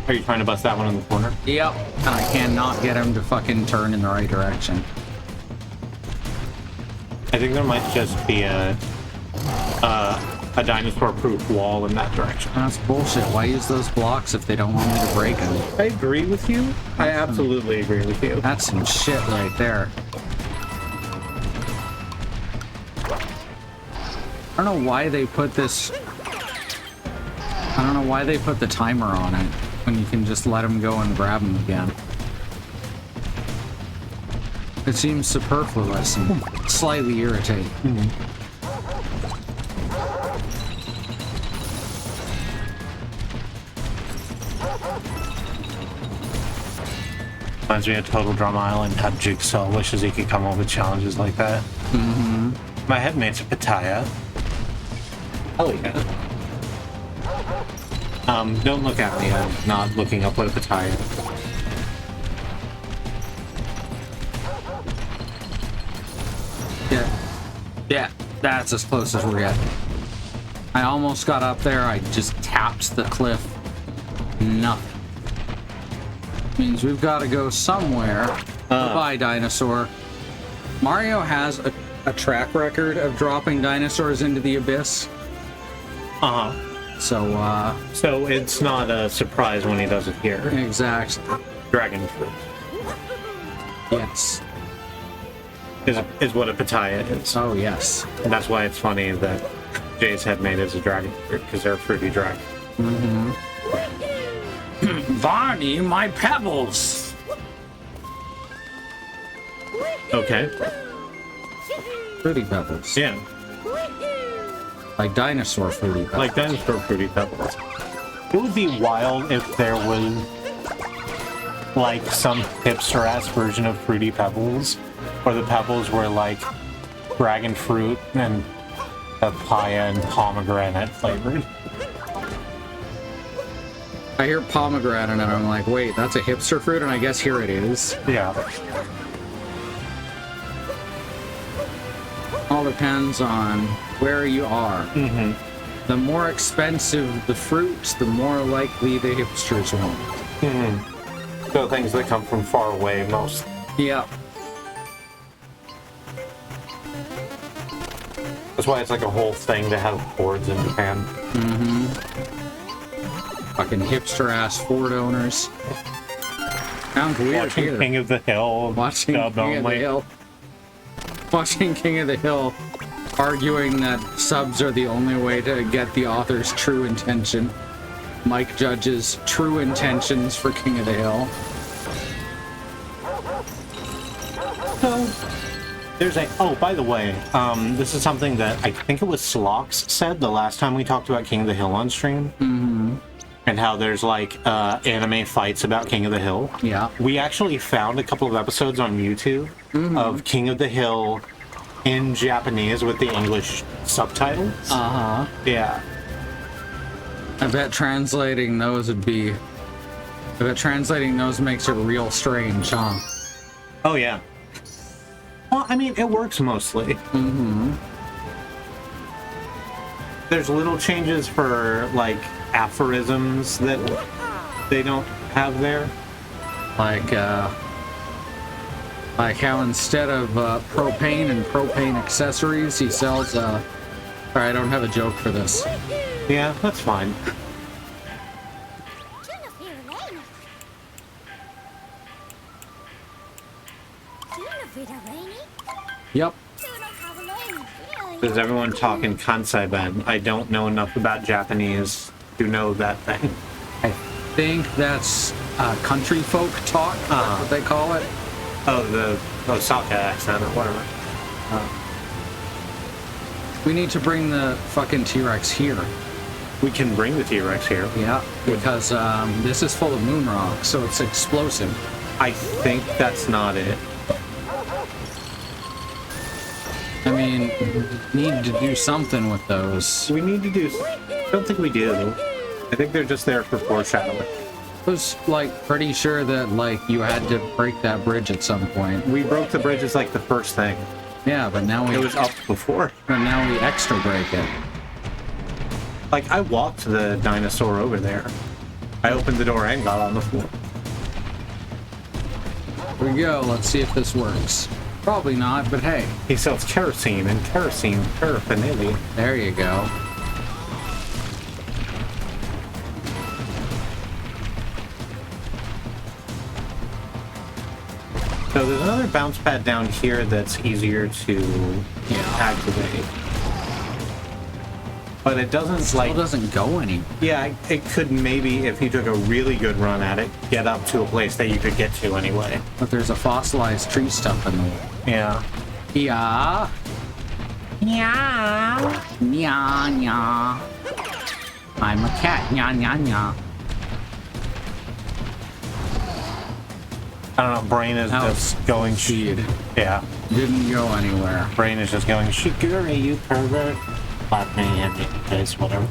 S3: Are you trying to bust that one in the corner?
S2: Yep. And I cannot get him to fucking turn in the right direction.
S3: I think there might just be a dinosaur-proof wall in that direction.
S2: That's bullshit. Why use those blocks if they don't want me to break them?
S3: I agree with you. I absolutely agree with you.
S2: That's some shit right there. I don't know why they put this... I don't know why they put the timer on it when you can just let them go and grab them again. It seems superfluous and slightly irritating.
S3: Reminds me of Total Drum Island, how Jigsaw wishes he could come up with challenges like that. My headmate's a Pattaya. Hell yeah. Don't look at me, I'm not looking up what a Pattaya is.
S2: Yeah, that's as close as we're getting. I almost got up there, I just tapped the cliff. Nothing. Means we've got to go somewhere. Bye, dinosaur. Mario has a track record of dropping dinosaurs into the abyss. So
S3: it's not a surprise when he does it here.
S2: exactly.
S3: Dragon fruit
S2: Yes.
S3: is what a Pattaya is.
S2: Oh, yes.
S3: And that's why it's funny that Jay's headmate is a dragon fruit, because they're a fruity dragon.
S2: Barney, my pebbles!
S3: Okay.
S2: Fruity pebbles.
S3: Yeah.
S2: Like dinosaur fruity pebbles.
S3: Like dinosaur fruity pebbles. It would be wild if there was like some hipster-ass version of Fruity Pebbles, where the pebbles were like dragon fruit and papaya and pomegranate flavored.
S2: I hear pomegranate and I'm like, wait, that's a hipster fruit, and I guess here it is.
S3: Yeah.
S2: All depends on where you are.
S3: Mm-hmm.
S2: The more expensive the fruits, the more likely the hipsters want.
S3: Mm-hmm. So things that come from far away, most.
S2: Yeah.
S3: That's why it's like a whole thing to have boards in Japan.
S2: Mm-hmm. Fucking hipster-ass Ford owners. Sounds weird
S3: Watching
S2: here.
S3: King of the Hill.
S2: Watching
S3: dub
S2: King of the
S3: only.
S2: Hill. Watching King of the Hill arguing that subs are the only way to get the author's true intention. Mike Judge's true intentions for King of the Hill.
S3: So, there's a... Oh, by the way, this is something that I think it was Slox said the last time we talked about King of the Hill on stream.
S2: Mm-hmm.
S3: And how there's, like, anime fights about King of the Hill.
S2: Yeah.
S3: We actually found a couple of episodes on YouTube of King of the Hill in Japanese with the English subtitles.
S2: Uh-huh.
S3: Yeah.
S2: I bet translating those would be... I bet translating those makes it real strange, huh?
S3: Oh, yeah. Well, I mean, it works mostly.
S2: Mm-hmm.
S3: There's little changes for, like, aphorisms that they don't have there.
S2: Like how instead of propane and propane accessories, he sells, Sorry, I don't have a joke for this.
S3: Yeah, that's fine.
S2: Yep.
S3: There's everyone talking Kansai Ben. I don't know enough about Japanese to know that thing.
S2: I think that's country folk talk, that's what they call it.
S3: Oh, the Osaka accent or whatever.
S2: We need to bring the fucking T-Rex here.
S3: We can bring the T-Rex here.
S2: Yeah, because this is full of moon rock, so it's explosive.
S3: I think that's not it.
S2: I mean, need to do something with those.
S3: We need to do... I don't think we do. I think they're just there for foreshadowing.
S2: I was, like, pretty sure that, like, you had to break that bridge at some point.
S3: We broke the bridge as, like, the first thing.
S2: Yeah, but now we...
S3: It was up before.
S2: But now we extra break it.
S3: Like, I walked the dinosaur over there. I opened the door and got on the floor.
S2: Here we go, let's see if this works. Probably not, but hey.
S3: He sells kerosene and kerosene paraphernalia.
S2: There you go.
S3: So there's another bounce pad down here that's easier to activate. But it doesn't
S2: Still doesn't go anywhere.
S3: Yeah, it could maybe, if you took a really good run at it, get up to a place that you could get to anyway.
S2: But there's a fossilized tree stump in the way.
S3: Yeah.
S2: Yeah.
S4: Yeah.
S2: Nya, nya. I'm a cat. Nya, nya, nya.
S3: I don't know, brain is
S2: That
S3: just
S2: was
S3: going...
S2: speed.
S3: Yeah.
S2: Didn't go anywhere.
S3: Brain is just going, Shigure, you pervert. Slap me in the face, whatever.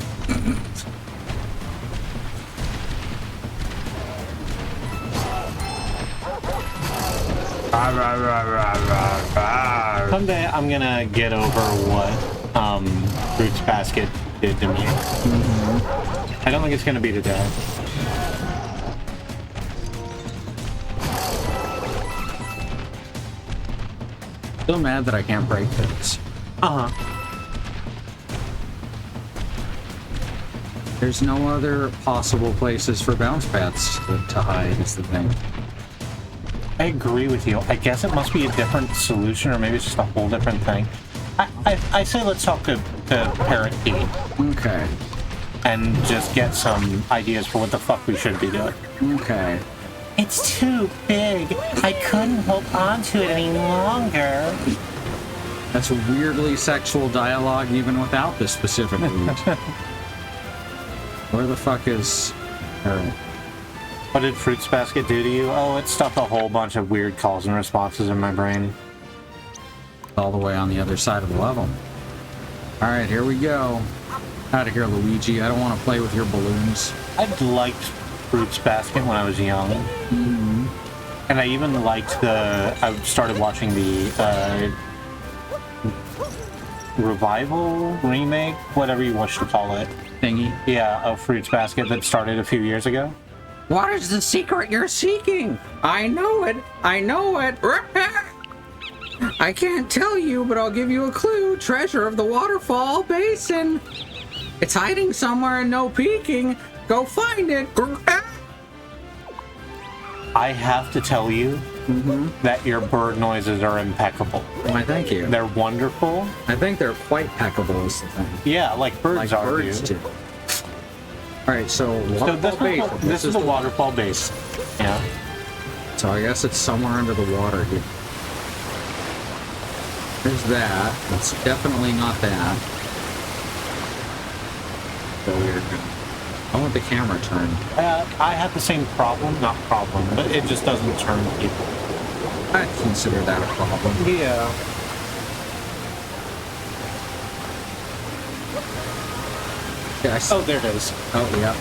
S3: Someday I'm gonna get over what Fruits Basket did to me. I don't think it's gonna be today.
S2: Still mad that I can't break this. There's no other possible places for bounce pads to hide, is the thing.
S3: I agree with you. I guess it must be a different solution, or maybe it's just a whole different thing. I say let's talk to Parrot P
S2: Okay.
S3: and just get some ideas for what the fuck we should be doing.
S2: Okay.
S4: It's too big. I couldn't hold on to it any longer.
S2: That's weirdly sexual dialogue even without this specific root. Where the fuck is... Alright.
S1: What did Fruits Basket do to you? Oh, it stuffed a whole bunch of weird calls and responses in my brain.
S2: All the way on the other side of the level. Alright, here we go. Out of here, Luigi. I don't want to play with your balloons.
S1: I liked Fruits Basket when I was young.
S2: Mm-hmm.
S1: And I even liked I started watching the revival, remake, whatever you wish to call it.
S2: Thingy.
S1: Yeah, of Fruits Basket that started a few years ago.
S2: What is the secret you're seeking? I know it. I know it. I can't tell you, but I'll give you a clue. Treasure of the waterfall basin. It's hiding somewhere and no peeking. Go find it.
S1: I have to tell you that your bird noises are impeccable.
S2: Why, thank you.
S1: They're wonderful.
S2: I think they're quite peckable is the thing.
S1: Yeah, like birds are.
S2: Birds do. Alright, so
S1: this is the waterfall base. Yeah.
S2: So I guess it's somewhere under the water here. There's that. It's definitely not that. So weird. I want the camera turned.
S1: I have the same problem, not problem, but it just doesn't turn people.
S2: I'd consider that a problem.
S1: Yeah.
S2: Yeah,
S1: Oh, there it is.
S2: Oh, yeah.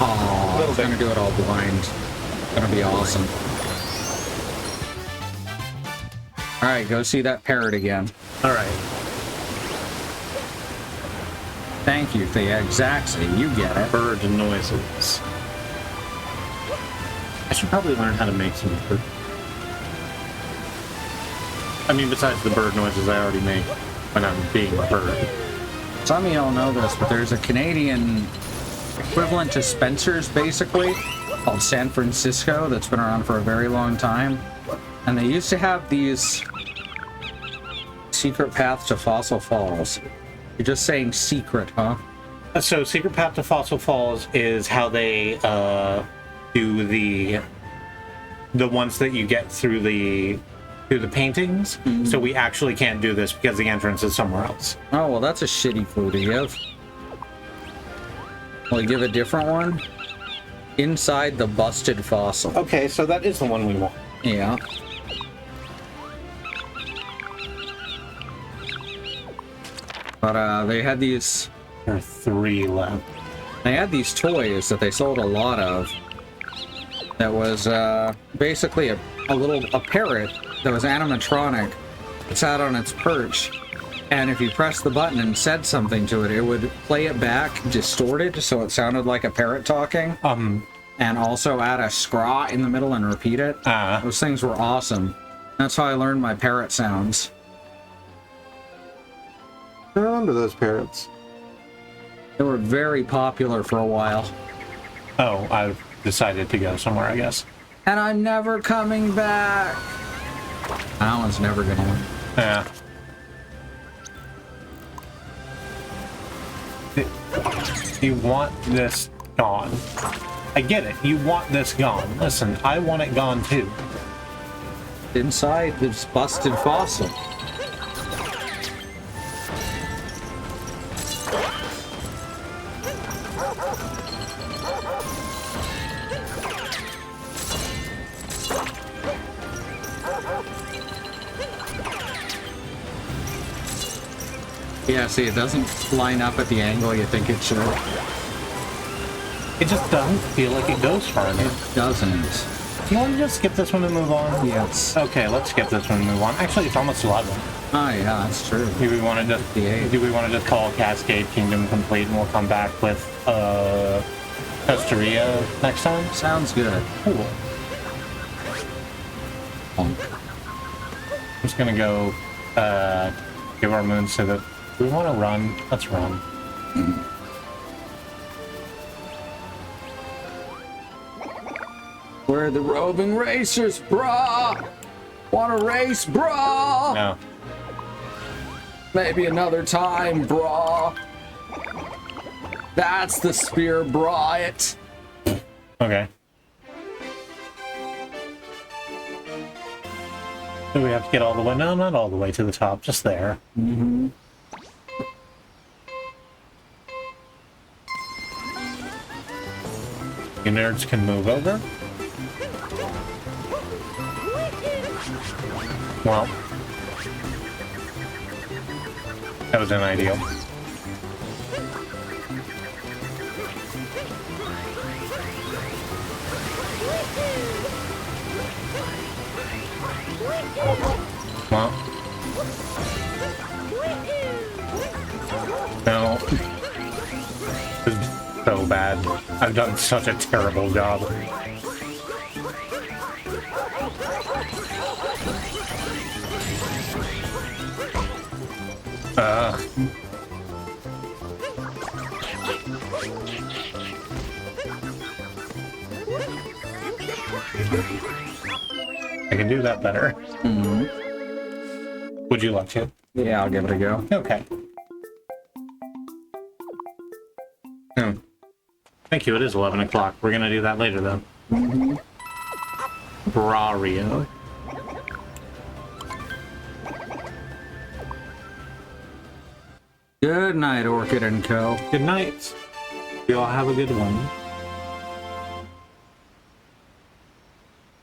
S2: Oh, it's gonna do it all blind. It's gonna be awesome. Alright, go see that parrot again.
S1: Alright.
S2: Thank you, Thea. Exactly. You get it.
S1: Bird noises. I should probably learn how to make some bird. I mean, besides the bird noises I already make when I'm being a bird.
S2: Some of y'all know this, but there's a Canadian equivalent to Spencer's, basically, called San Francisco, that's been around for a very long time. And they used to have these secret paths to Fossil Falls. You're just saying secret, huh?
S1: So, Secret Path to Fossil Falls is how they do the ones that you get through the paintings. Mm-hmm. So we actually can't do this because the entrance is somewhere else.
S2: Oh, well, that's a shitty clue to give. Will you give a different one? Inside the busted fossil.
S1: Okay, so that is the one we want.
S2: Yeah. But they had these...
S1: There are 3 left.
S2: They had these toys that they sold a lot of. That was basically a parrot that was animatronic. It sat on its perch, and if you pressed the button and said something to it, it would play it back distorted, so it sounded like a parrot talking. And also add a scraw in the middle and repeat it. Those things were awesome. That's how I learned my parrot sounds.
S1: I remember those parrots.
S2: They were very popular for a while.
S1: Oh, I've decided to go somewhere, I guess.
S2: And I'm never coming back. That one's never gonna win.
S1: Yeah. You want this gone. I get it. You want this gone. Listen, I want it gone too.
S2: Inside this busted fossil. Yeah, see, it doesn't line up at the angle you think it should.
S1: It just doesn't feel like it goes far enough.
S2: It doesn't.
S1: You want to just skip this one and move on?
S2: Yes.
S1: Okay, let's skip this one and move on. Actually, it's almost 11.
S2: Oh yeah, that's true.
S1: Do we want to just call Cascade Kingdom complete and we'll come back with Costeria next time?
S2: Sounds good.
S1: Cool. I'm just gonna go give our moons to the... Do we want to run? Let's run.
S2: We're the roving racers, brah! Wanna race, brah?
S1: No.
S2: Maybe another time, brah. That's the spear, brah it.
S1: Okay.
S3: Do we have to get all the way? No, not all the way to the top, just there.
S2: Mm-hmm.
S3: You nerds can move over. Well, that was an ideal. Well, no, this is so bad. I've done such a terrible job. I can do that better.
S2: Mm-hmm.
S3: Would you like to?
S2: Yeah, I'll give it a go.
S3: Okay. Thank you, it is 11 o'clock. We're gonna do that later, though.
S2: Mm-hmm.
S3: Brario.
S2: Good night, Orchid and Co.
S3: Good night. You all have a good one.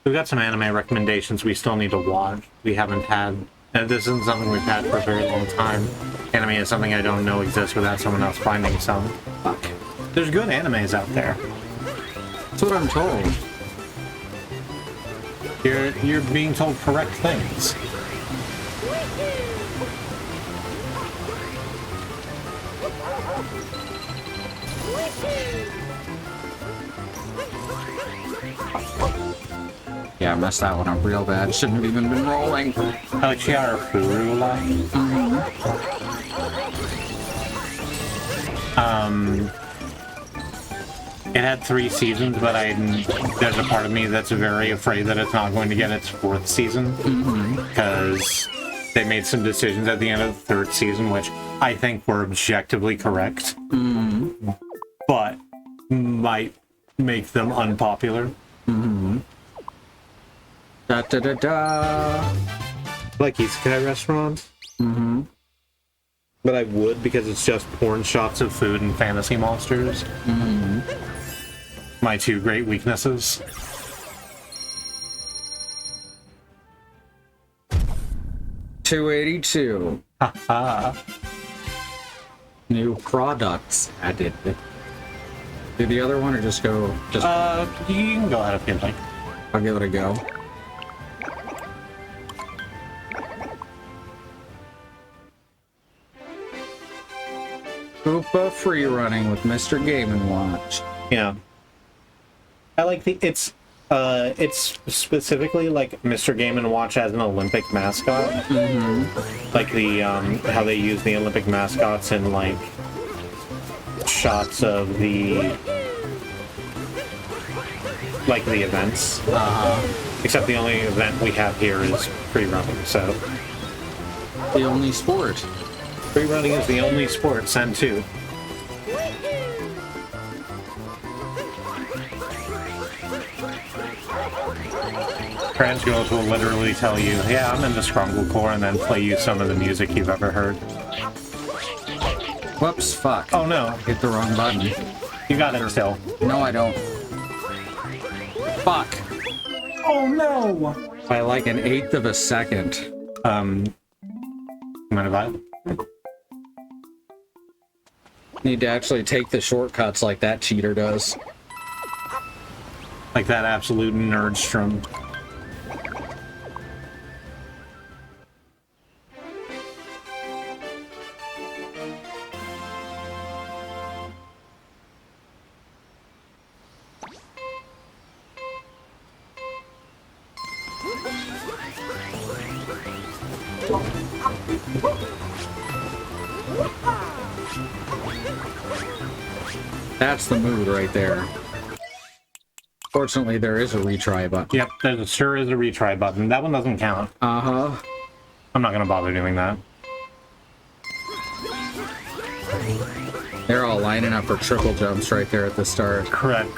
S3: We've got some anime recommendations we still need to watch. We haven't had... this isn't something we've had for a very long time. Anime is something I don't know exists without someone else finding some. Fuck. There's good animes out there.
S2: That's what I'm told.
S3: You're being told correct things.
S2: Yeah, I messed that one up real bad. Shouldn't have even been rolling.
S3: I like Chiara Furula. It had 3 seasons, but there's a part of me that's very afraid that it's not going to get its 4th season. Because they made some decisions at the end of the 3rd season, which I think were objectively correct. But might make them unpopular.
S2: Da da da da.
S3: Like isekai restaurants. But I would, because it's just porn shots of food and fantasy monsters. My 2 great weaknesses.
S2: $282.
S3: Haha.
S2: New products added. Do the other one or just go?
S3: You can go ahead if you'd like.
S2: I'll give it a go. Koopa free running with Mr. Game & Watch.
S3: Yeah. I like it's specifically like Mr. Game & Watch as an Olympic mascot. Like the how they use the Olympic mascots in like shots of the events. Except the only event we have here is free running, so
S2: The only sport.
S3: free running is the only sport, Sen 2. Trans girls will literally tell you, yeah, I'm into Scrumblecore, and then play you some of the music you've ever heard.
S2: Whoops, fuck.
S3: Oh no,
S2: Hit the wrong button.
S3: you got it still.
S2: No, I don't. Fuck.
S3: Oh no!
S2: By like an 1/8 of a second.
S3: Mind if I?
S2: Need to actually take the shortcuts like that cheater does.
S3: Like that absolute nerdstrom.
S2: That's the mood right there. Fortunately, there is a retry button.
S3: Yep, there sure is a retry button. That one doesn't count.
S2: Uh-huh.
S3: I'm not gonna bother doing that.
S2: They're all lining up for triple jumps right there at the start.
S3: Correct.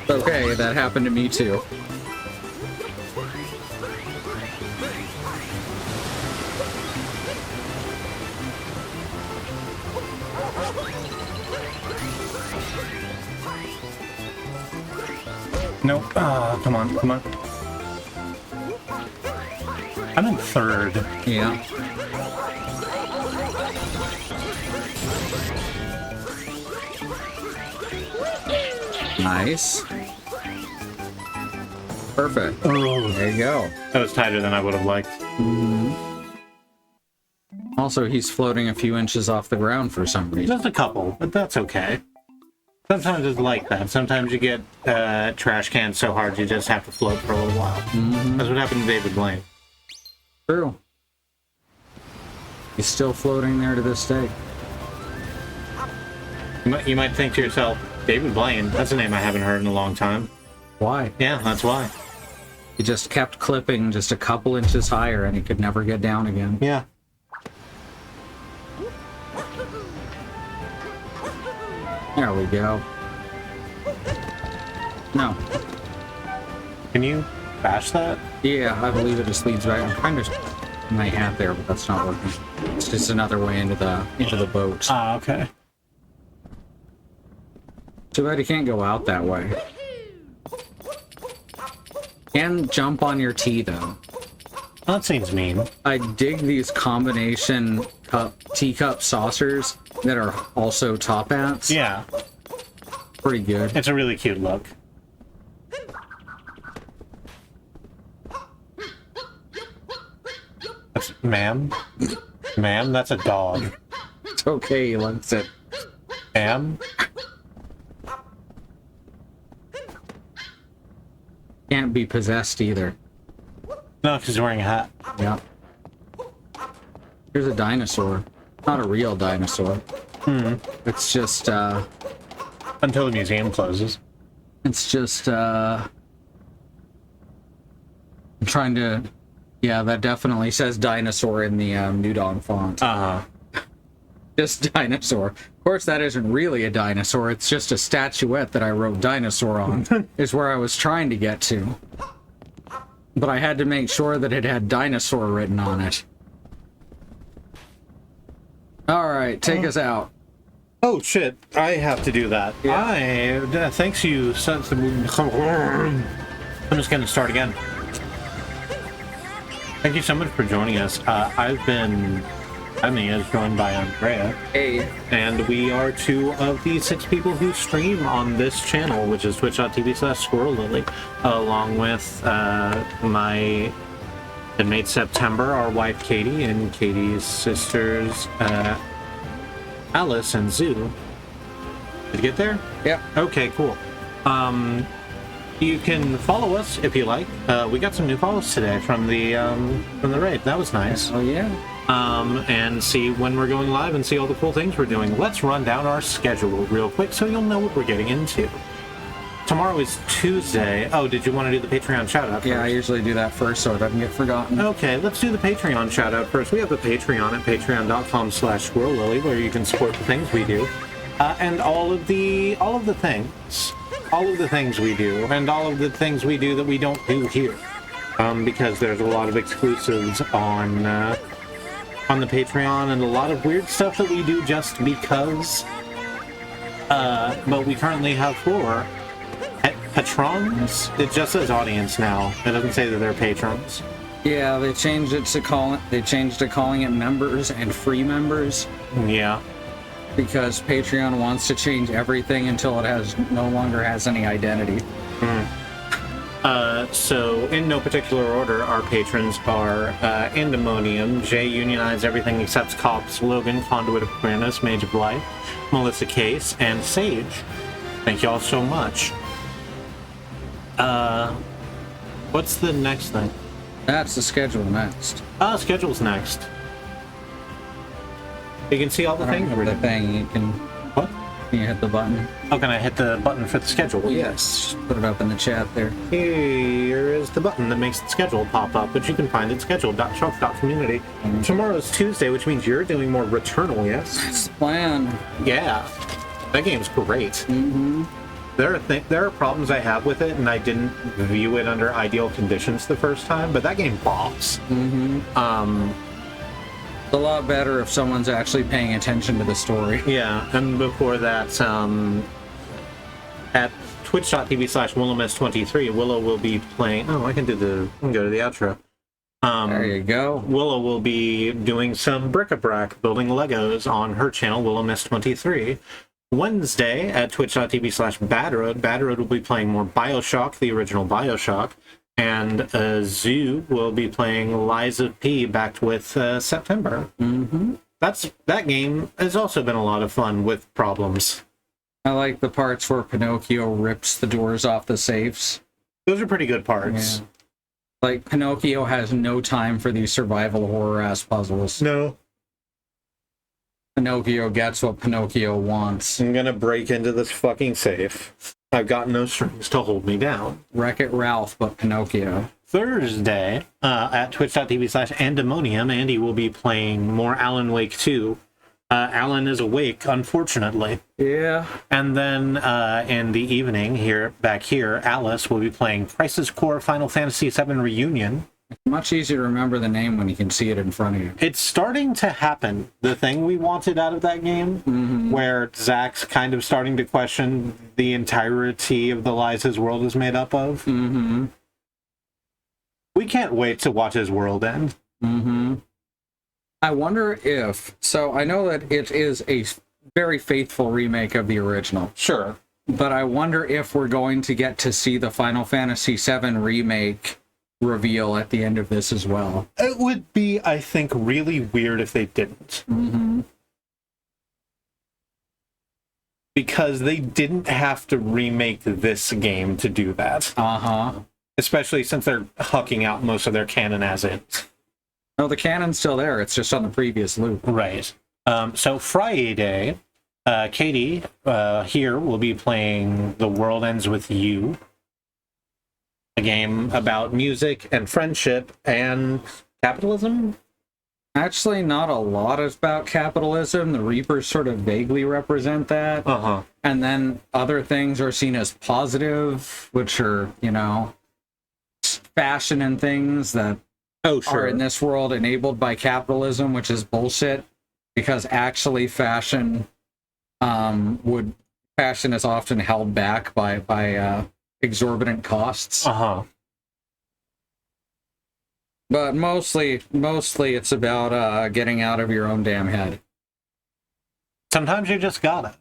S2: Okay, that happened to me too.
S3: Nope. Come on, come on. I'm in third.
S2: Yeah. Nice. Perfect.
S3: Oh,
S2: There you go.
S3: that was tighter than I would have liked.
S2: Also, he's floating a few inches off the ground for some reason.
S3: Just a couple, but that's okay. Sometimes it's like that. Sometimes you get trash cans so hard you just have to float for a little while. That's what happened to David Blaine.
S2: True. He's still floating there to this day.
S3: You might think to yourself, David Blaine, that's a name I haven't heard in a long time.
S2: Why?
S3: Yeah, that's why.
S2: He just kept clipping just a couple inches higher and he could never get down again.
S3: Yeah.
S2: There we go. No.
S3: Can you bash that?
S2: Yeah, I believe it just leads right. I'm trying to my hat there, but that's not working. It's just another way into the boat.
S3: Ah, okay.
S2: Too bad you can't go out that way. Can jump on your T though.
S3: That seems mean.
S2: I dig these combination teacup saucers that are also top hats.
S3: Yeah,
S2: Pretty good.
S3: it's a really cute look. Ma'am? Ma'am, that's a dog.
S2: It's okay, he likes it.
S3: Ma'am?
S2: Can't be possessed either.
S3: No, because he's wearing a hat.
S2: Yeah. Here's a dinosaur. Not a real dinosaur. It's just,
S3: Until the museum closes.
S2: I'm trying to, yeah, that definitely says dinosaur in the Nudon font.
S3: Uh-huh.
S2: Just dinosaur. Of course, that isn't really a dinosaur. It's just a statuette that I wrote dinosaur on, is where I was trying to get to. But I had to make sure that it had dinosaur written on it. Alright, take us out.
S3: Oh, shit. I have to do that.
S2: Yeah.
S3: Thanks you. I'm just going to start again. Thank you so much for joining us. I'm is joined by Andrea.
S2: Hey.
S3: And we are two of the 6 people who stream on this channel, which is twitch.tv/SquirrelLily, along with my inmate September, our wife Katie, and Katie's sisters Alice and Zoo. Did you get there?
S2: Yep.
S3: Okay, cool. You can follow us if you like. We got some new follows today from the raid. That was nice.
S2: Oh yeah.
S3: And see when we're going live and see all the cool things we're doing. Let's run down our schedule real quick so you'll know what we're getting into. Tomorrow is Tuesday. Oh, did you want to do the Patreon shout-out
S2: Yeah, I
S3: first?
S2: usually do that first so it doesn't get forgotten.
S3: Okay, let's do the Patreon shout-out first. We have the Patreon at patreon.com/SquirrelLily, where you can support the things we do. And all of the things we do, and all of the things we do that we don't do here. Because there's a lot of exclusives on the Patreon, and a lot of weird stuff that we do just because. But we currently have 4 patrons. It just says audience now. It doesn't say that they're patrons.
S2: Yeah, they changed it to calling it members and free members
S3: Yeah.
S2: because Patreon wants to change everything until it no longer has any identity.
S3: So, in no particular order, our patrons are Endemonium, Jay Unionize Everything Except Cops, Logan, Conduit of Queerness, Mage of Life, Melissa Case, and Sage. Thank you all so much. What's the next thing?
S2: That's the schedule next.
S3: Schedule's next. You can see all the things we're
S2: The
S3: doing.
S2: thing you can
S3: What?
S2: hit the button.
S3: Oh, can I hit the button for the schedule?
S2: Yes. Put it up in the chat there.
S3: Here is the button that makes the schedule pop up, which you can find at schedule.shop.community. Tomorrow's Tuesday, which means you're doing more Returnal, yes?
S2: That's the plan.
S3: Yeah. That game's great.
S2: Mm-hmm.
S3: There are problems I have with it, and I didn't view it under ideal conditions the first time, but that game bops.
S2: Mm-hmm. It's a lot better if someone's actually paying attention to the story.
S3: Yeah, and before that, at twitch.tv/WillowMist23, Willow will be playing... Oh, I can go to the outro.
S2: There you go.
S3: Willow will be doing some bric-a-brac, building Legos on her channel, WillowMist23. Wednesday at twitch.tv/Badroad, Badroad will be playing more Bioshock, the original Bioshock. And Zoo will be playing Lies of P backed with September.
S2: Mm-hmm.
S3: That game has also been a lot of fun with problems.
S2: I like the parts where Pinocchio rips the doors off the safes.
S3: Those are pretty good parts.
S2: Yeah. Like, Pinocchio has no time for these survival horror-ass puzzles.
S3: No.
S2: Pinocchio gets what Pinocchio wants.
S3: I'm gonna break into this fucking safe. I've got no strings to hold me down.
S2: Wreck-It Ralph, but Pinocchio.
S3: Thursday, at twitch.tv/Andemonium, Andy will be playing more Alan Wake 2. Alan is awake, unfortunately.
S2: Yeah.
S3: And then in the evening, back here, Alice will be playing Crisis Core Final Fantasy VII Reunion.
S2: It's much easier to remember the name when you can see it in front of you.
S3: It's starting to happen. The thing we wanted out of that game, where Zach's kind of starting to question the entirety of the lies his world is made up of.
S2: Mm-hmm.
S3: We can't wait to watch his world end.
S2: Mm-hmm. I wonder if... So, I know that it is a very faithful remake of the original.
S3: Sure.
S2: But I wonder if we're going to get to see the Final Fantasy VII remake reveal at the end of this as well.
S3: It would be, I think, really weird if they didn't.
S2: Mm-hmm.
S3: Because they didn't have to remake this game to do that.
S2: Uh-huh.
S3: Especially since they're hucking out most of their canon as is.
S2: No, the canon's still there. It's just on the previous loop.
S3: Right. So Friday, Katie here will be playing The World Ends With You. A game about music and friendship and capitalism?
S2: Actually, not a lot about capitalism. The Reapers sort of vaguely represent that.
S3: Uh-huh.
S2: And then other things are seen as positive, which are, fashion and things that are in this world enabled by capitalism, which is bullshit. Because actually fashion is often held back by exorbitant costs.
S3: Uh-huh.
S2: But mostly it's about getting out of your own damn head.
S3: Sometimes you just gotta.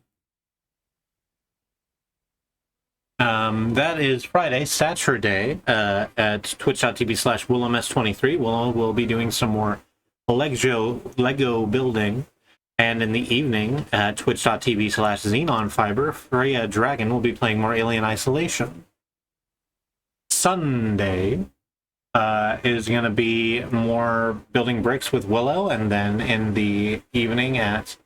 S3: That is Friday. Saturday, at twitch.tv/WillowMist23. Willow will be doing some more Lego building. And in the evening, at twitch.tv/XenonFiber, Freya Dragon will be playing more Alien Isolation. Sunday is going to be more building bricks with Willow, and then in the evening at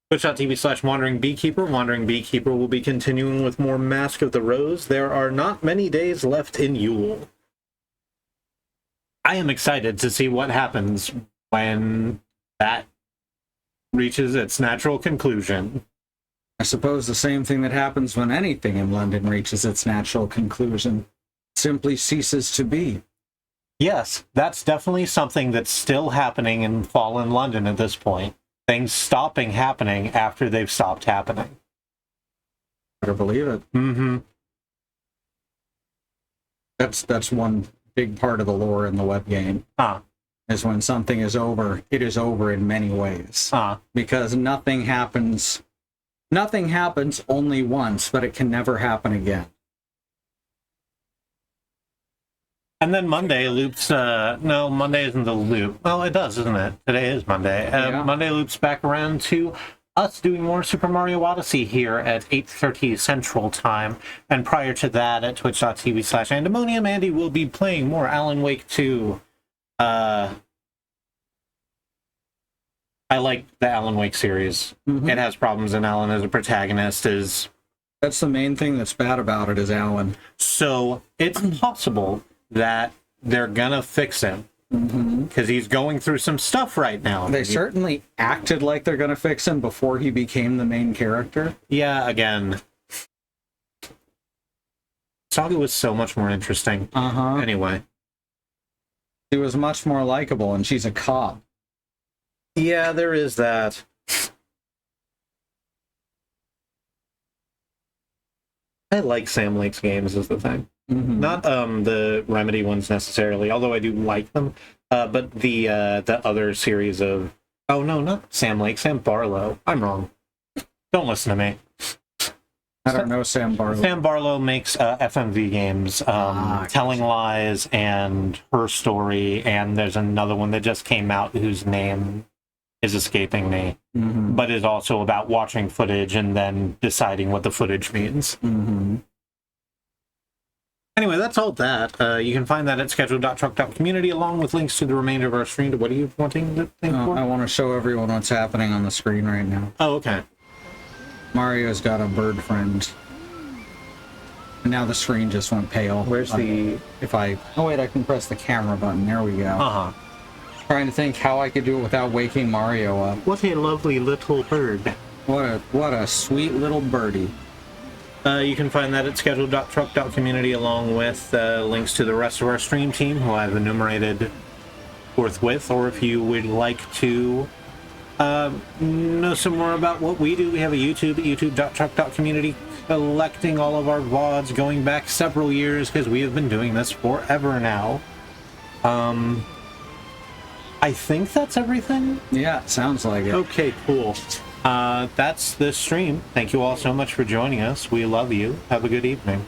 S3: twitch.tv/Wandering Beekeeper, Wandering Beekeeper will be continuing with more Mask of the Rose. There are not many days left in Yule. I am excited to see what happens when that reaches its natural conclusion.
S2: I suppose the same thing that happens when anything in London reaches its natural conclusion. Simply ceases to be.
S3: Yes, that's definitely something that's still happening in fall in London at this point. Things stopping happening after they've stopped happening.
S2: Better believe it.
S3: Mm-hmm.
S2: That's one big part of the lore in the web game. Is when something is over, it is over in many ways. Because nothing happens only once, but it can never happen again.
S3: And then Monday loops, no, Monday isn't the loop. Well, it does, isn't it? Today is Monday.
S2: Yeah.
S3: Monday loops back around to us doing more Super Mario Odyssey here at 8:30 Central Time. And prior to that, at twitch.tv/Andemonium, Andy will be playing more Alan Wake 2. I like the Alan Wake series.
S2: Mm-hmm.
S3: It has problems, and Alan as a protagonist is...
S2: That's the main thing that's bad about it, is Alan.
S3: So it's possible that they're gonna fix him. Because he's going through some stuff right now.
S2: They certainly acted like they're going to fix him before he became the main character.
S3: Yeah, again. Saga was so much more interesting.
S2: Uh-huh.
S3: Anyway.
S2: She was much more likable, and she's a cop.
S3: Yeah, there is that. I like Sam Lake's games is the thing.
S2: Mhm.
S3: Not the Remedy ones necessarily, although I do like them. But the other series of no, not Sam Lake, Sam Barlow. I'm wrong. Don't listen to me.
S2: I don't know Sam Barlow.
S3: Sam Barlow makes FMV games, Telling Lies and Her Story, and there's another one that just came out whose name is escaping me, but is also about watching footage and then deciding what the footage means. Anyway, that's all that. You can find that at schedule.truck.community along with links to the remainder of our stream. What are you wanting to think for?
S2: I want to show everyone what's happening on the screen right now.
S3: Oh, okay.
S2: Mario's got a bird friend. And now the screen just went pale.
S3: Where's the...
S2: Oh wait, I can press the camera button. There we go.
S3: Uh-huh.
S2: Trying to think how I could do it without waking Mario up.
S3: What a lovely little bird.
S2: What a sweet little birdie.
S3: You can find that at schedule.truck.community along with links to the rest of our stream team, who I've enumerated forthwith. Or if you would like to know some more about what we do, we have a YouTube at youtube.truck.community collecting all of our VODs going back several years because we have been doing this forever now. I think that's everything.
S2: Yeah, sounds like it.
S3: Okay, cool. That's the stream. Thank you all so much for joining us. We love you. Have a good evening.